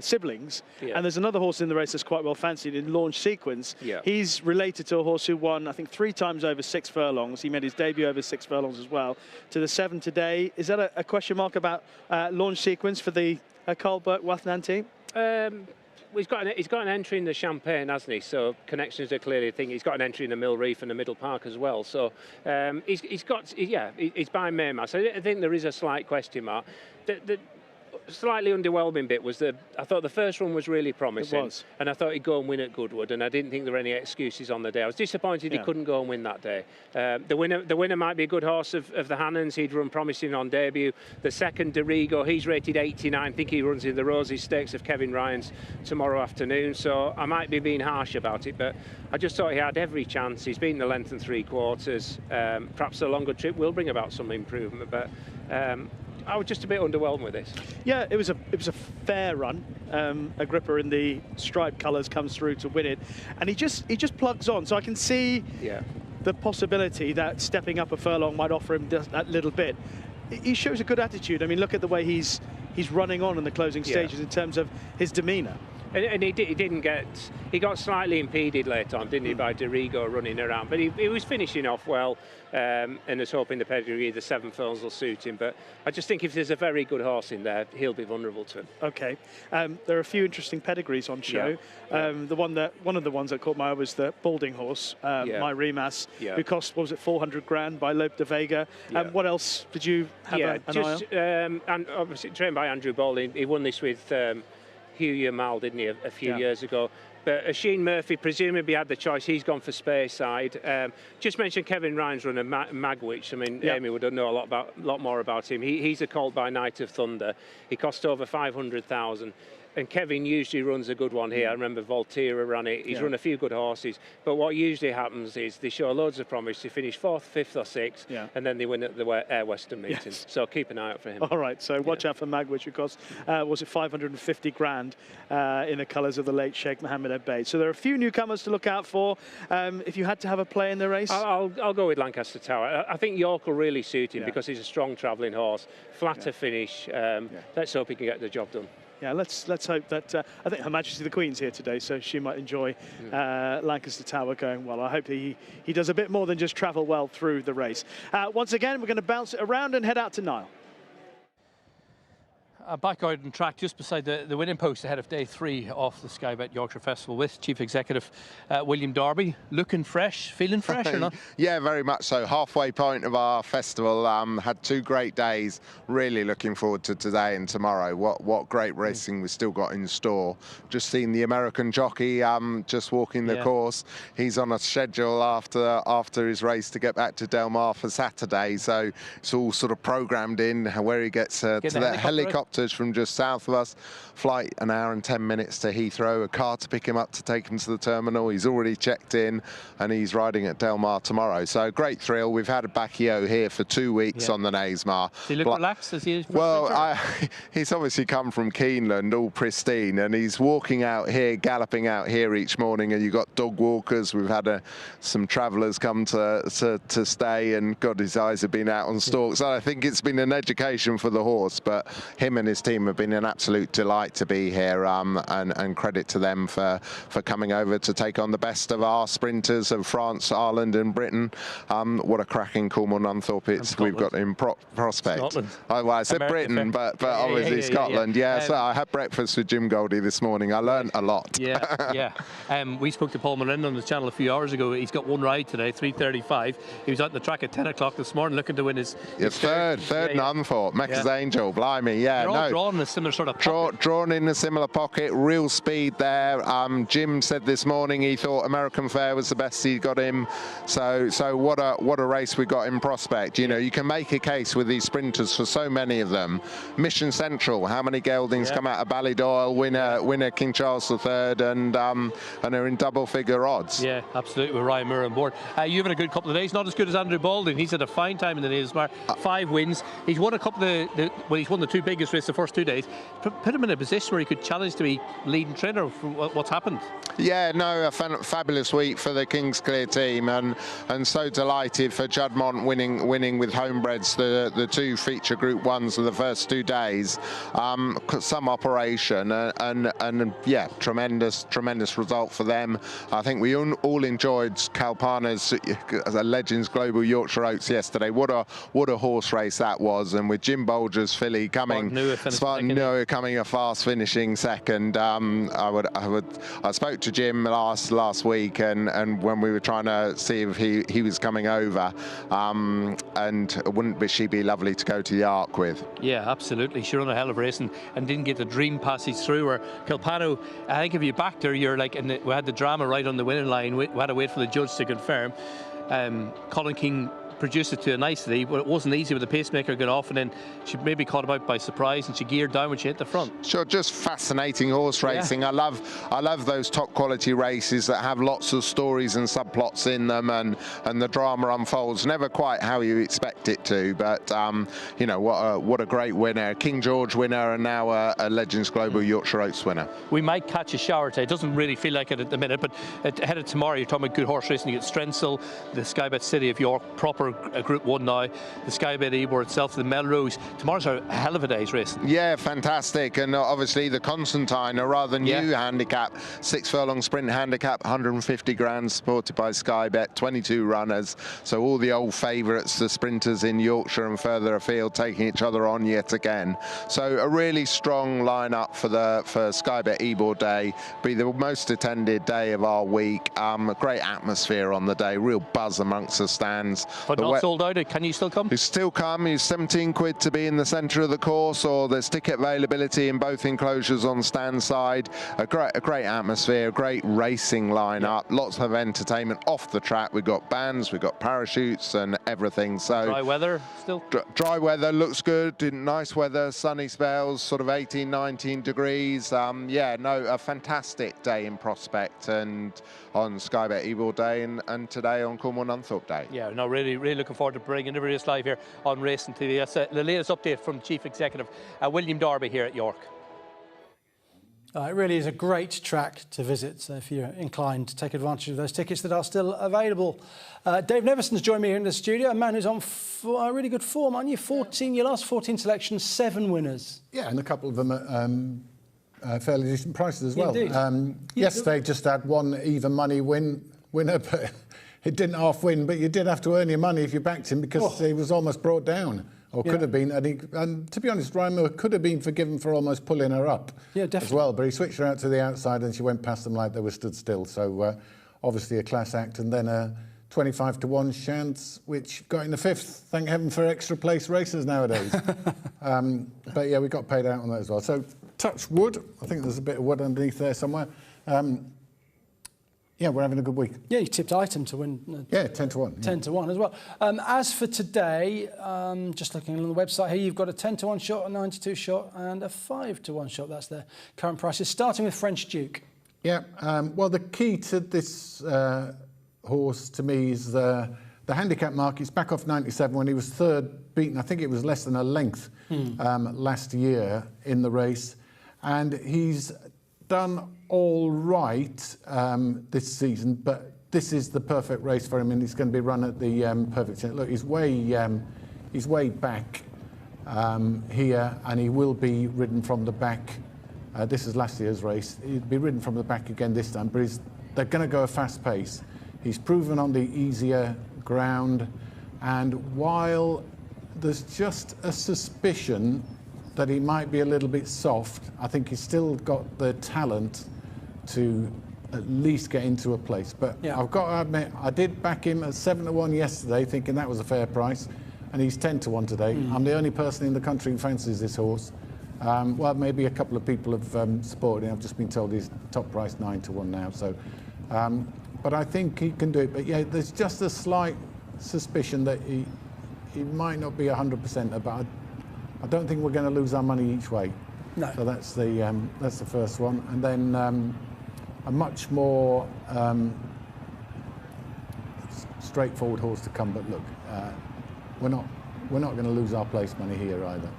siblings, and there's another horse in the race that's quite well fancied in Launch Sequence. He's related to a horse who won, I think, 3 times over 6 furlongs. He made his debut over 6 furlongs as well. To the 7 today. Is that a question mark about Launch Sequence for the Carl Burke-Wathnan team? he's got an entry in the Champagne, hasn't he? So connections are clearly a thing. He's got an entry in the Mill Reef and the Middle Park as well. So he's by Maymas. I think there is a slight question mark. The slightly underwhelming bit was I thought the first run was really promising. It was. And I thought he'd go and win at Goodwood, and I didn't think there were any excuses on the day. I was disappointed he couldn't go and win that day. The winner might be a good horse of the Hannons. He'd run promising on debut. The second, Dorigo, he's rated 89. I think he runs in the Rosy Stakes of Kevin Ryan's tomorrow afternoon. So I might be being harsh about it, but I just thought he had every chance. He's beaten the length and 3/4. Perhaps a longer trip will bring about some improvement, but I was just a bit underwhelmed with this. Yeah, it was a fair run. Agrippa in the striped colours comes through to win it, and he just plugs on. So I can see the possibility that stepping up a furlong might offer him that little bit. He shows a good attitude. I mean, look at the way he's running on in the closing stages in terms of his demeanour. And he got slightly impeded late on, didn't he, by Dorigo running around. But he was finishing off well, and is hoping the pedigree, the 7 furlongs will suit him. But I just think if there's a very good horse in there, he'll be vulnerable to him. Okay. There are a few interesting pedigrees on show. One of the ones that caught my eye was the Balding horse, My Remas, who cost, what was it, 400 grand by Lope de Vega. What else did you have an eye on? And obviously trained by Andrew Balding. He won this with Hugh Yamal, didn't he, a few years ago. But Oisin Murphy presumably had the choice. He's gone for Speyside. Just mentioned Kevin Ryan's runner, Magwitch. I mean, Amy would know a lot more about him. He's a colt by Night of Thunder. He cost over 500,000. And Kevin usually runs a good one here. I remember Volterra ran it. He's run a few good horses. But what usually happens is they show loads of promise. They finish 4th, 5th or 6th, and then they win at the Air Western meetings. So keep an eye out for him. All right, so watch out for Magwitch, who cost, was it 550 grand in the colours of the late Sheikh Mohammed Bey. So there are a few newcomers to look out for. If you had to have a play in the race? I'll go with Lancaster Tower. I think York will really suit him because he's a strong travelling horse. Flatter finish. Let's hope he can get the job done. Yeah, let's hope that. I think Her Majesty the Queen's here today, so she might enjoy Lancaster Tower going well. I hope he does a bit more than just travel well through the race. Once again, we're going to bounce it around and head out to Niall. Back out on track just beside the winning post ahead of day 3 of the Sky Bet Yorkshire Festival with Chief Executive William Darby. Looking fresh, feeling fresh or not? Yeah, very much so. Halfway point of our festival. Had 2 great days. Really looking forward to today and tomorrow. What great racing we've still got in store. Just seen the American jockey just walking the course. He's on a schedule after his race to get back to Del Mar for Saturday. So it's all sort of programmed in where he gets to that helicopter from just south of us. Flight 1 hour and 10 minutes to Heathrow, a car to pick him up to take him to the terminal. He's already checked in and he's riding at Del Mar tomorrow. So great thrill. We've had a Bacio here for 2 weeks on the Naysmar. Does he look relaxed? Is he well, he's obviously come from Keeneland, all pristine, and he's walking out here, galloping out here each morning, and you've got dog walkers. We've had some travellers come to stay, and God, his eyes have been out on stalks. I think it's been an education for the horse, but him and his team have been an absolute delight to be here, and credit to them for coming over to take on the best of our sprinters of France, Ireland and Britain. What a cracking Coolmore Nunthorpe we've got in prospect. Scotland. Well, I said American Britain, but obviously Scotland. So I had breakfast with Jim Goldie this morning. I learned a lot. We spoke to Paul Morin on the channel a few hours ago. He's got 1 ride today, 3:35. He was out on the track at 10 o'clock this morning looking to win his third Nunthorpe, Mecca's Angel, blimey, They're all drawn in a similar sort of pocket. Drawn in a similar pocket, real speed there. Jim said this morning he thought American Fair was the best he got him. So what a race we got in prospect. You know, you can make a case with these sprinters for so many of them. Mission Central, how many geldings come out of Ballydoyle, winner King Charles III, and are in double-figure odds. Yeah, absolutely, with Ryan Moore on board. You've had a good couple of days, not as good as Andrew Balding. He's had a fine time in the Naysmar, 5 wins. He's won a couple of he's won the 2 biggest races the first 2 days. Put him in a position where he could challenge to be leading trainer for what's happened. Yeah, no, a fabulous week for the Kingsclear team, and so delighted for Juddmonte winning with homebreds the 2 feature Group 1s of the first 2 days. Some operation and yeah, tremendous result for them. I think we all enjoyed Kalpana's Legends Global Yorkshire Oaks yesterday. What a horse race that was, and with Jim Bolger's filly coming Nua coming a fast finishing second. I spoke to Jim last week, and when we were trying to see if he was coming over, and wouldn't she be lovely to go to the Arc with? Yeah, absolutely. She ran a hell of a race and didn't get the dream passage through her. Kilpano, I think if you backed her, you're like, we had the drama right on the winning line. We had to wait for the judge to confirm. Colin King produced it to her nicely, but it wasn't easy with the pacemaker got off, and then she maybe caught about by surprise, and she geared down when she hit the front. Sure, just fascinating horse racing. Yeah. I love those top quality races that have lots of stories and subplots in them, and the drama unfolds never quite how you expect it to. But you know, what a great winner, King George winner, and now a Legends Global Yorkshire Oaks winner. We might catch a shower today. It doesn't really feel like it at the minute, but ahead of tomorrow, you're talking about good horse racing. You get Strensel, the Sky Bet City of York, proper Group 1 now, the Sky Bet Ebor itself, the Melrose. Tomorrow's a hell of a day's race. Yeah, fantastic. And obviously the Constantine, a rather new handicap, 6 furlong sprint handicap, 150 grand, supported by Sky Bet, 22 runners. So all the old favourites, the sprinters in Yorkshire and further afield, taking each other on yet again. So a really strong lineup for Sky Bet Ebor Day. Be the most attended day of our week. A great atmosphere on the day, real buzz amongst the stands. But not sold out. Can you still come? You still come. It's 17 quid to be in the centre of the course, or there's ticket availability in both enclosures on stand side. A great atmosphere, great racing lineup, lots of entertainment off the track. We've got bands, we've got parachutes and everything. So dry weather still? Dry weather, looks good. Nice weather, sunny spells, sort of 18, 19 degrees. Yeah, no, a fantastic day in prospect, and on Sky Bet Ebor Day and today on Coolmore Nunthorpe Day. Yeah, no, really looking forward to bringing every race live here on Racing TV. That's the latest update from Chief Executive William Darby here at York. It really is a great track to visit, so if you're inclined to take advantage of those tickets that are still available. Dave Nevison's joined me here in the studio, a man who's on really good form, aren't you? Your last 14 selections, 7 winners. Yeah, and a couple of them at fairly decent prices as well. Indeed. Yesterday just had one even money winner, but it didn't half win, but you did have to earn your money if you backed him, because he was almost brought down, or could have been. And to be honest, Rayevka could have been forgiven for almost pulling her up as well, but he switched her out to the outside and she went past them like they were stood still. So obviously a class act, and then a 25 to 1 chance, which got in the 5th. Thank heaven for extra place races nowadays. But yeah, we got paid out on that as well. So touch wood. I think there's a bit of wood underneath there somewhere. Yeah, we're having a good week. Yeah, you tipped Item to win. 10 to 1. 10 to 1 as well. As for today, just looking on the website here, you've got a 10 to 1 shot, a 92 shot, and a 5 to 1 shot. That's the current prices, starting with French Duke. Yeah, well, the key to this horse to me is the handicap mark. He's back off 97 when he was 3rd beaten. I think it was less than a length last year in the race. And he's done all right this season, but this is the perfect race for him, and he's going to be run at the perfect chance. Look, he's way back here, and he will be ridden from the back. This is last year's race. He'll be ridden from the back again this time, but they're going to go a fast pace. He's proven on the easier ground, and while there's just a suspicion that he might be a little bit soft, I think he's still got the talent to at least get into a place. But I've got to admit, I did back him at 7 to 1 yesterday, thinking that was a fair price, and he's 10 to 1 today. I'm the only person in the country who fancies this horse. Well, maybe a couple of people have supported him. I've just been told he's top price 9 to 1 now. So, but I think he can do it. But yeah, there's just a slight suspicion that he might not be 100%, but I don't think we're going to lose our money each way. No. So that's the first one, and then a much more straightforward horse to come. But look, we're not going to lose our place money here either.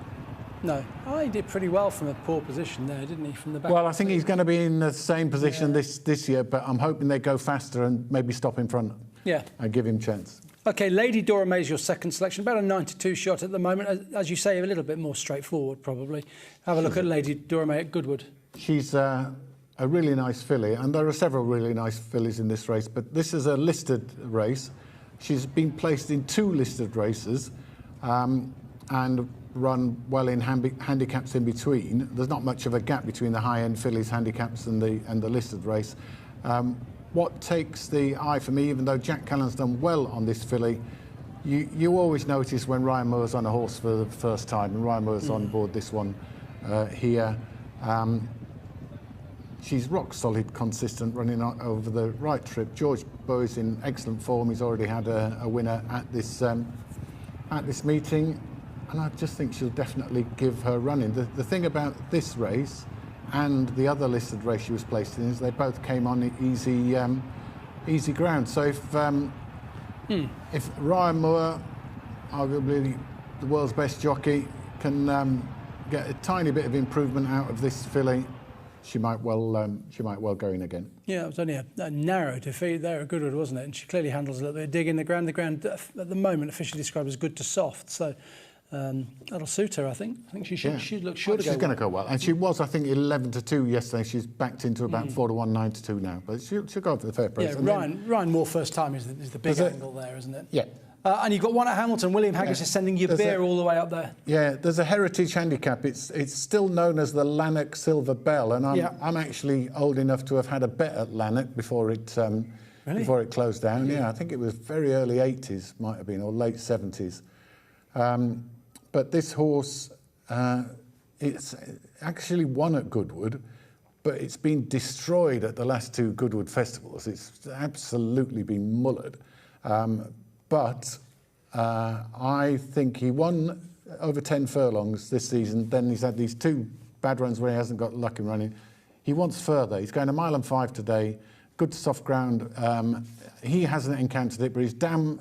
No, he did pretty well from a poor position there, didn't he? From the back. Well, I think he's going to be in the same position this year, but I'm hoping they go faster and maybe stop in front. Yeah. And give him a chance. OK, Lady Dora May is your second selection, about a 92 shot at the moment. As you say, a little bit more straightforward, probably. Have a look at Lady Dora May at Goodwood. She's a really nice filly, and there are several really nice fillies in this race, but this is a listed race. She's been placed in 2 listed races, and run well in handicaps in between. There's not much of a gap between the high-end fillies handicaps and the listed race. What takes the eye for me, even though Jack Callan's done well on this filly, you always notice when Ryan Moore's on a horse for the first time, and Ryan Moore's on board this one here. She's rock solid, consistent, running over the right trip. George Bowes in excellent form. He's already had a winner at this meeting, and I just think she'll definitely give her running. The thing about this race and the other listed race she was placed in is they both came on easy ground. So if Ryan Moore, arguably the world's best jockey, can get a tiny bit of improvement out of this filly, she might well go in again. Yeah, it was only a narrow defeat there at Goodwood, wasn't it? And she clearly handles a little bit of dig in the ground. The ground at the moment officially described as good to soft, so that'll suit her, I think. I think she look sure to go well. She's going to go well. And she was, I think, 11-2 yesterday. She's backed into about 4-1, 9-2 now. But she'll go for the fair price. Yeah, Ryan Moore first time is the big angle there, isn't it? Yeah. And you've got one at Hamilton. William Haggis is sending your beer all the way up there. Yeah, there's a heritage handicap. It's still known as the Lanark Silver Bell, and I'm actually old enough to have had a bet at Lanark before it closed down. Yeah, I think it was very early 80s, might have been, or late 70s. But this horse, it's actually won at Goodwood, but it's been destroyed at the last 2 Goodwood festivals. It's absolutely been mullered. But I think he won over 10 furlongs this season. Then he's had these 2 bad runs where he hasn't got luck in running. He wants further. He's going 1 5 miles today. Good soft ground. He hasn't encountered it, but he's dam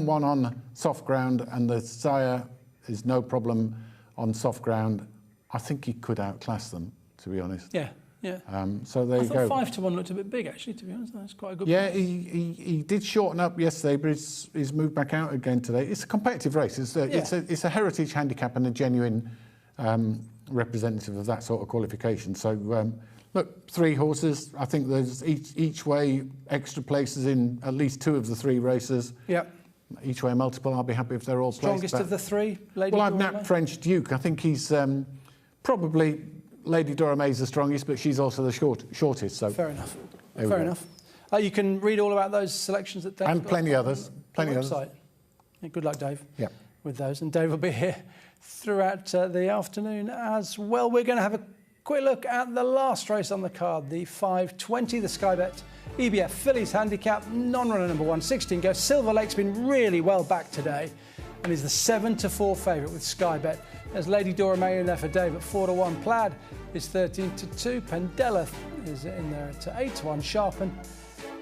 1 on soft ground, and the sire is no problem on soft ground. I think he could outclass them, to be honest. Yeah. Yeah. So there you go. I thought 5-1 looked a bit big, actually, to be honest. That's quite a good. Yeah, price. he did shorten up yesterday, but he's moved back out again today. It's a competitive race. It's a heritage handicap and a genuine representative of that sort of qualification. So look, 3 horses. I think there's each way extra places in at least 2 of the 3 races. Yeah. Each way multiple. I'll be happy if they're all strongest placed. Of the 3, Lady Well, I've Dora napped French Duke. I think he's probably. Lady Dora May's the strongest, but she's also the shortest. So fair enough. Fair enough. You can read all about those selections that Dave's and plenty others. Plenty others. Yeah, good luck, Dave. Yeah. With those, and Dave will be here throughout the afternoon as well. We're going to have a quick look at the last race on the card, the 5:20, the Sky Bet EBF Fillies Handicap, non-runner number 1, 16 go. Silver Lake's been really well back today, and is the 7-4 favourite with Sky Bet. There's Lady Dora May in there for Dave at 4-1. Plaid is 13-2. Pendela is in there at 8-1. Sharpen,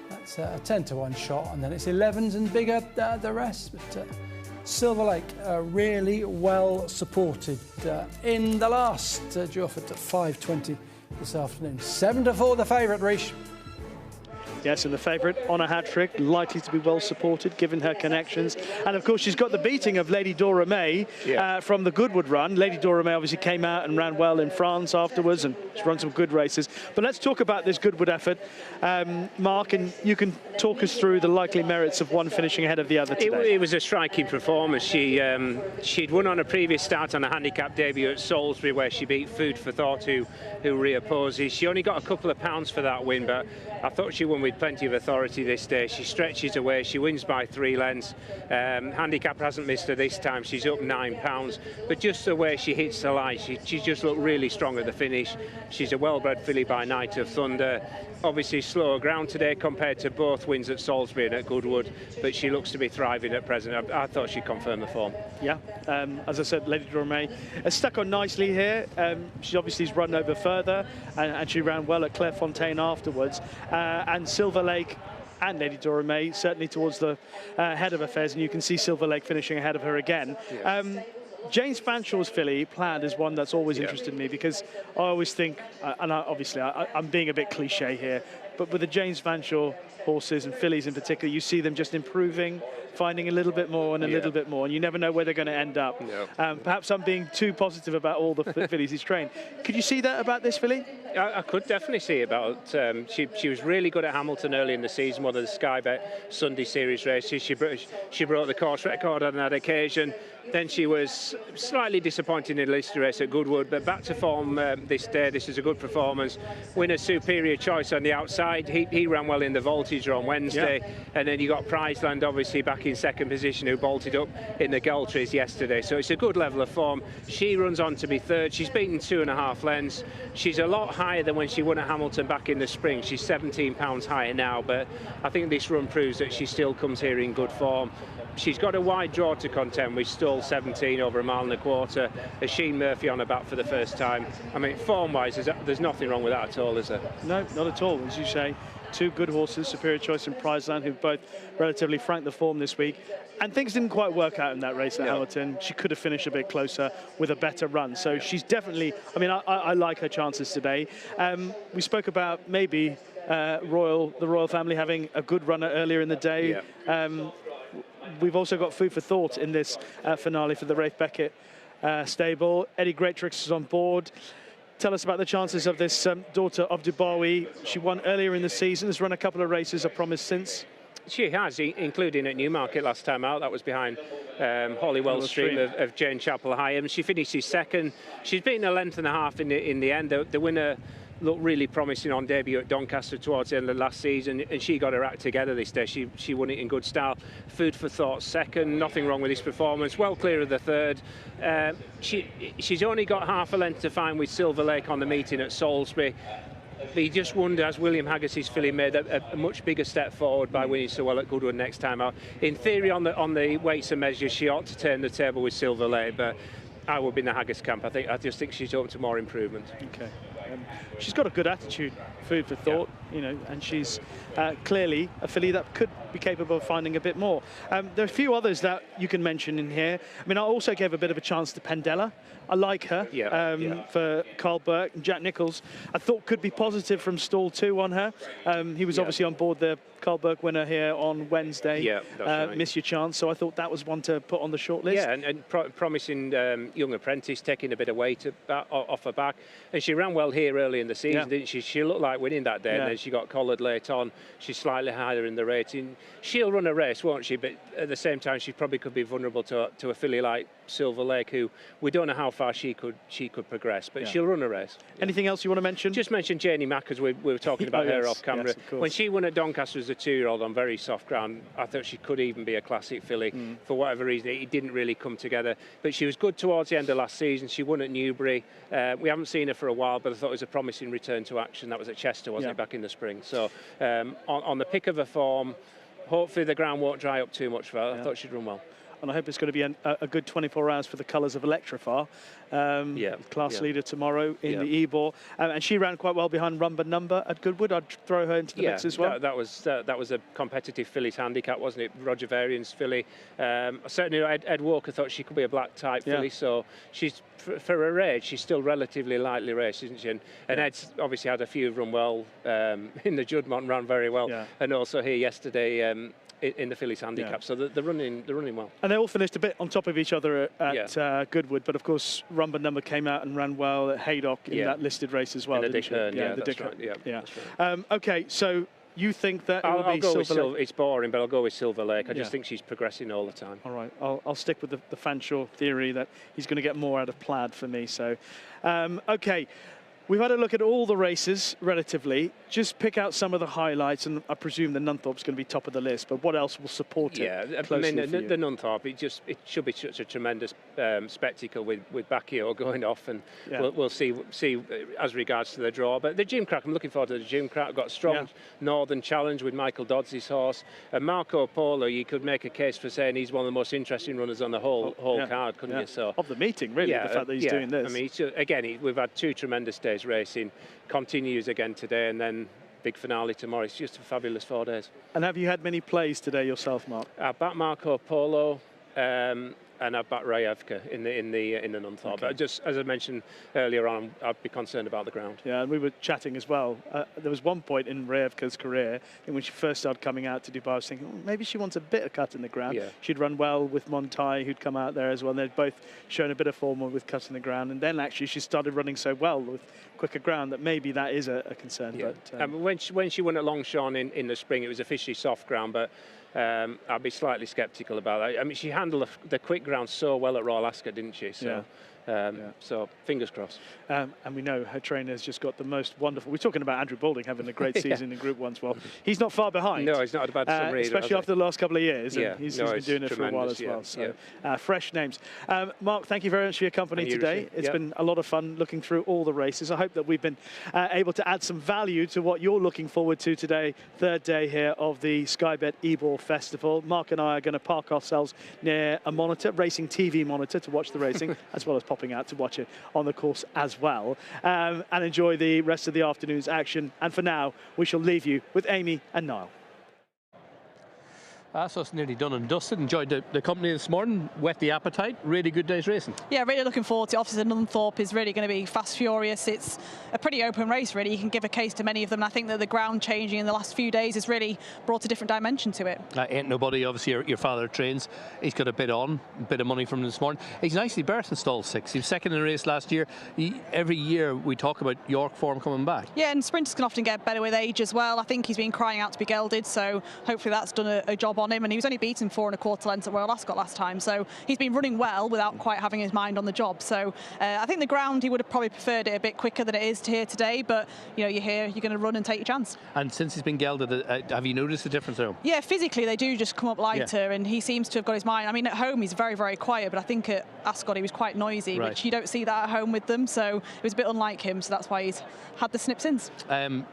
that's a 10-1 shot, and then it's 11s and bigger the rest. But Silver Lake really well supported in the last Geofford at 5:20 this afternoon. 7-4 the favourite, Rishi. Yes, and the favourite on a hat-trick, likely to be well supported given her connections. And of course, she's got the beating of Lady Dora May from the Goodwood run. Lady Dora May obviously came out and ran well in France afterwards, and she's run some good races. But let's talk about this Goodwood effort, Mark, and you can talk us through the likely merits of one finishing ahead of the other today. It was a striking performance. She'd won on a previous start on a handicap debut at Salisbury, where she beat Food for Thought, who reopposes. She only got a couple of pounds for that win, but I thought she won with plenty of authority this day. She stretches away, she wins by 3 lengths. Handicap hasn't missed her this time, she's up £9, but just the way she hits the line, she just looked really strong at the finish. She's a well-bred filly by Night of Thunder. Obviously slower ground today compared to both wins at Salisbury and at Goodwood, but she looks to be thriving at present. I thought she'd confirm the form. Yeah, as I said, Lady Dora May has stuck on nicely here. She obviously has run over further, and she ran well at Clairefontaine afterwards. And Silver Lake and Lady Dora May certainly towards the head of affairs, and you can see Silver Lake finishing ahead of her again. Yes. James Fanshaw's filly, Plaid, is one that's always interested me, because I always think, and I'm being a bit cliche here, but with the James Fanshawe horses and fillies in particular, you see them just improving, finding a little bit more and a little bit more, and you never know where they're going to end up. Perhaps I'm being too positive about all the fillies he's trained. Could you see that about this filly? I could definitely see about. She was really good at Hamilton early in the season, one of the Sky Bet Sunday Series races. She broke the course record on that occasion. Then she was slightly disappointing in the listed race at Goodwood, but back to form this day. This is a good performance. Winner Superior Choice on the outside. He ran well in the Voltage on Wednesday, and then you got Prizeland obviously back in second position, who bolted up in the Galtries yesterday. So it's a good level of form. She runs on to be third. She's beaten 2.5 lengths. She's a lot higher than when she won at Hamilton back in the spring. She's 17 pounds higher now, but I think this run proves that she still comes here in good form. She's got a wide draw to contend with, stall 17 over 1.25 miles. Oisin Murphy on her back for the first time. I mean, form-wise, there's nothing wrong with that at all, is there? No, not at all. As you say, two good horses, Superior Choice and Prizeland, who've both relatively franked the form this week. And things didn't quite work out in that race at Hamilton. She could have finished a bit closer with a better run. So she's definitely, I mean, I like her chances today. We spoke about maybe the royal family having a good runner earlier in the day. We've also got food for thought in this finale for the Rayevka stable. Eddie Greatrix is on board. Tell us about the chances of this daughter of Dubois. She won earlier in the season, has run a couple of races, I promise, since. She has, including at Newmarket last time out. That was behind Hollywell Stream of Jane Chapel Hyam. She finishes second. She's beaten a length and a half in the end. The winner looked really promising on debut at Doncaster towards the end of last season, and she got her act together this day. She won it in good style. Food for thought second, nothing wrong with this performance, well clear of the third. She's only got half a length to find with Silver Lake on the meeting at Salisbury. But you just wonder, as William Haggas's filly made a much bigger step forward by winning so well at Goodwood next time out. In theory, on the weights and measures, she ought to turn the table with Silver Lake, but I would be in the Haggas camp. I just think she's open to more improvement. Okay. She's got a good attitude, food for thought, you know, and she's clearly a filly that could be capable of finding a bit more. There are a few others that you can mention in here. I mean, I also gave a bit of a chance to Pendella. I like her for Carl Burke and Jack Nicholls. I thought could be positive from stall 2 on her. He was obviously on board the Carl Burke winner here on Wednesday. That's right. Miss Your Chance, so I thought that was one to put on the short list. Yeah, and promising young apprentice, taking a bit of weight off her back. And she ran well here early in the season, didn't she? She looked like winning that day, and then she got collared late on. She's slightly higher in the rating. She'll run a race, won't she? But at the same time, she probably could be vulnerable to a filly like Silver Lake, who we don't know how far she could progress, but she'll run a race. Anything else you want to mention? Just mention Janie Mack, as we were talking about her off camera. When she won at Doncaster as a 2-year-old on very soft ground, I thought she could even be a classic filly. For whatever reason, it didn't really come together. But she was good towards the end of last season. She won at Newbury. We haven't seen her for a while, but I thought it was a promising return to action. That was at Chester, wasn't it, back in the spring? So on the pick of her form, hopefully the ground won't dry up too much for her. I thought she'd run well. And I hope it's going to be a good 24 hours for the colours of Electrifar. Class leader tomorrow in the Ebor. And she ran quite well behind Rumba Number at Goodwood. I'd throw her into the mix as well. That was a competitive filly's handicap, wasn't it? Roger Varian's filly. Certainly Ed Walker thought she could be a black type filly, so she's, for her age, she's still relatively lightly raced, isn't she? And Ed's obviously had a few run well in the Juddmonte, ran very well. And also here yesterday in the fillies handicap, so they're running well. And they all finished a bit on top of each other at Goodwood, but of course Rumba Number came out and ran well at Haydock in that listed race as well. In the Dick Hearn, the Dick Hearn. That's right. Okay, so you think that I'll go with Silver Lake? It's boring, but I'll go with Silver Lake. I just think she's progressing all the time. All right, I'll stick with the Fanshawe theory that he's going to get more out of Plaid for me. So, okay. We've had a look at all the races, relatively. Just pick out some of the highlights, and I presume the Nunthorpe's going to be top of the list, but what else will support it? I mean, the Nunthorpe, it should be such a tremendous spectacle with Bacio going off, and we'll see as regards to the draw. But the Gimcrack, I'm looking forward to the Gimcrack. Got a strong Northern Challenge with Michael Dodds' horse. And Marco Polo, you could make a case for saying he's one of the most interesting runners on the whole card, couldn't you? So of the meeting, really, the fact that he's doing this. I mean, again, we've had 2 tremendous days racing, continues again today, and then big finale tomorrow. It's just a fabulous 4 days. And have you had many plays today yourself, Mark? I backed Marco Polo. and I've backed Rayevka in the Nunthorpe. Okay. But just as I mentioned earlier on, I'd be concerned about the ground. Yeah, and we were chatting as well. There was one point in Rayevka's career when she first started coming out to Dubai, I was thinking, maybe she wants a bit of cut in the ground. Yeah. She'd run well with Montai, who'd come out there as well. And they'd both shown a bit of form with cut in the ground. And then actually she started running so well with quicker ground that maybe that is a concern. Yeah. But when she won at Longchamp in the spring, it was officially soft ground, but I'd be slightly sceptical about that. I mean, she handled the quick ground so well at Royal Ascot, didn't she? So, so fingers crossed. And we know her trainer has just got the most wonderful. We're talking about Andrew Balding having a great season in Group 1 as well. He's not far behind. No, he's not at a bad summer either, especially after the last couple of years. Yeah, and he's been doing it for a while as well. So fresh names. Mark, thank you very much for your company today. It's been a lot of fun looking through all the races. I hope that we've been able to add some value to what you're looking forward to today, third day here of the Sky Bet Ebor Festival. Mark and I are going to park ourselves near a monitor, racing TV monitor, to watch the racing, as well as popping out to watch it on the course as well, and enjoy the rest of the afternoon's action. And for now, we shall leave you with Amy and Niall. So it's nearly done and dusted. Enjoyed the company this morning, whet the appetite. Really good day's racing. Yeah, really looking forward to it. Obviously, the Nunthorpe is really going to be fast, furious. It's a pretty open race, really. You can give a case to many of them. And I think that the ground changing in the last few days has really brought a different dimension to it. Ain't nobody, obviously, your father trains. He's got a bit of money from him this morning. He's nicely berthed in stall 6. He was second in the race last year. Every year we talk about York form coming back. Yeah, and sprinters can often get better with age as well. I think he's been crying out to be gelded, so hopefully that's done a job on him. And he was only beaten 4 1/4 lengths at Royal Ascot last time, so he's been running well without quite having his mind on the job. So I think the ground, he would have probably preferred it a bit quicker than it is here today, but you know, you're here, you're going to run and take your chance. And since he's been gelded, have you noticed a difference though? Yeah, physically they do just come up lighter, and he seems to have got his mind. I mean, at home he's very, very quiet, but I think at Ascot he was quite noisy, which you don't see that at home with them, so it was a bit unlike him, so that's why he's had the snip since.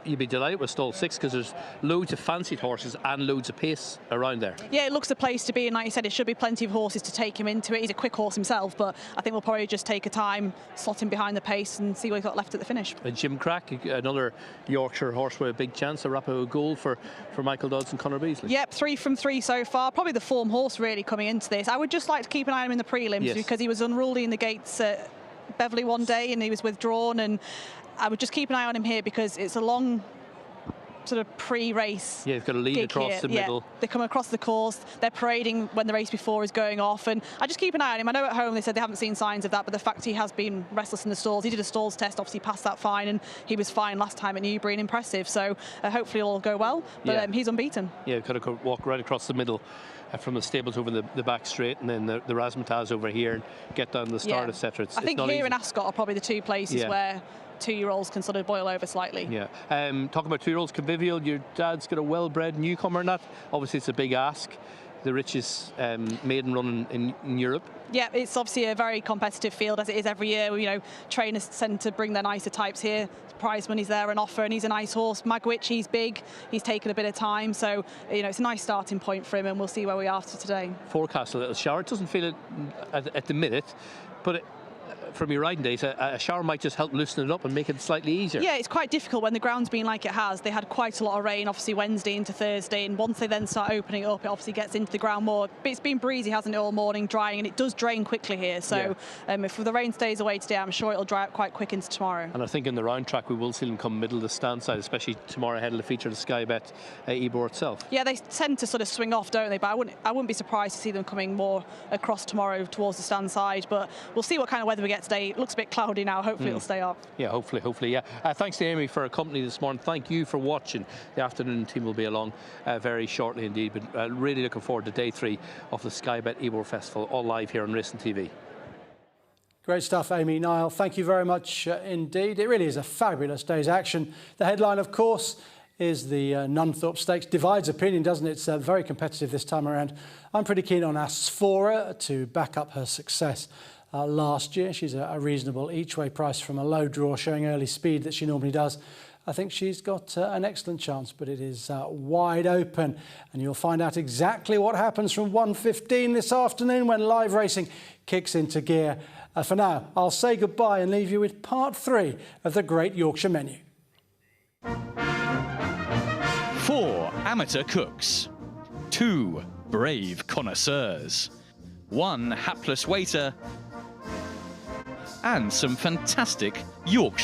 You'd be delighted with stall 6 because there's loads of fancied horses and loads of pace around there. Yeah, it looks a place to be, and like you said, it should be plenty of horses to take him into it. He's a quick horse himself, but I think we'll probably just take a time, slot him behind the pace and see what he's got left at the finish. Gimcrack, another Yorkshire horse with a big chance, a Rapo goal for Michael Dodds and Conor Beasley. Yep, 3 from 3 so far. Probably the form horse really coming into this. I would just like to keep an eye on him in the prelims because he was unruly in the gates at Beverley one day and he was withdrawn, and I would just keep an eye on him here because it's a long sort of pre-race. Yeah, you've got to lead across the middle. They come across the course, they're parading when the race before is going off, and I just keep an eye on him. I know at home they said they haven't seen signs of that, but the fact he has been restless in the stalls, he did a stalls test, obviously passed that fine, and he was fine last time at Newbury and impressive, so hopefully it'll all go well, but he's unbeaten. Yeah, you've got to walk right across the middle from the stables over the back straight, and then the razzmatazz over here and get down the start, etc. I think here and Ascot are probably the two places where 2-year-olds can sort of boil over slightly. Yeah. Talking about 2-year-olds, convivial, your dad's got a well-bred newcomer in that. Obviously it's a big ask, the richest maiden run in Europe. Yeah, it's obviously a very competitive field as it is every year. You know, trainers tend to bring their nicer types here. Prize money's there on offer, and he's a nice horse. Magwitch, he's big, he's taken a bit of time, so you know it's a nice starting point for him, and we'll see where we are after today. Forecast a little shower. It doesn't feel it at the minute, but from your riding days, a shower might just help loosen it up and make it slightly easier. Yeah, it's quite difficult when the ground's been like it has. They had quite a lot of rain, obviously Wednesday into Thursday, and once they then start opening it up, it obviously gets into the ground more. But it's been breezy, hasn't it, all morning, drying, and it does drain quickly here. So if the rain stays away today, I'm sure it'll dry up quite quick into tomorrow. And I think in the round track, we will see them come middle of the stand side, especially tomorrow ahead of the feature of the Sky Bet Ebor itself. Yeah, they tend to sort of swing off, don't they? But I wouldn't be surprised to see them coming more across tomorrow towards the stand side. But we'll see what kind of weather we get today. It looks a bit cloudy now. Hopefully it'll stay up. Yeah, hopefully, yeah. Thanks to Amy for her company this morning. Thank you for watching. The afternoon team will be along very shortly indeed, but really looking forward to day 3 of the Sky Bet Ebor Festival, all live here on Racing TV. Great stuff, Amy, Niall. Thank you very much indeed. It really is a fabulous day's action. The headline, of course, is the Nunthorpe Stakes. Divides opinion, doesn't it? It's very competitive this time around. I'm pretty keen on Asphora to back up her success last year. She's a reasonable each-way price from a low draw, showing early speed that she normally does. I think she's got an excellent chance, but it is wide open. And you'll find out exactly what happens from 1:15 this afternoon when live racing kicks into gear. For now, I'll say goodbye and leave you with part 3 of the Great Yorkshire Menu. 4 amateur cooks, 2 brave connoisseurs, one hapless waiter, and some fantastic Yorkshire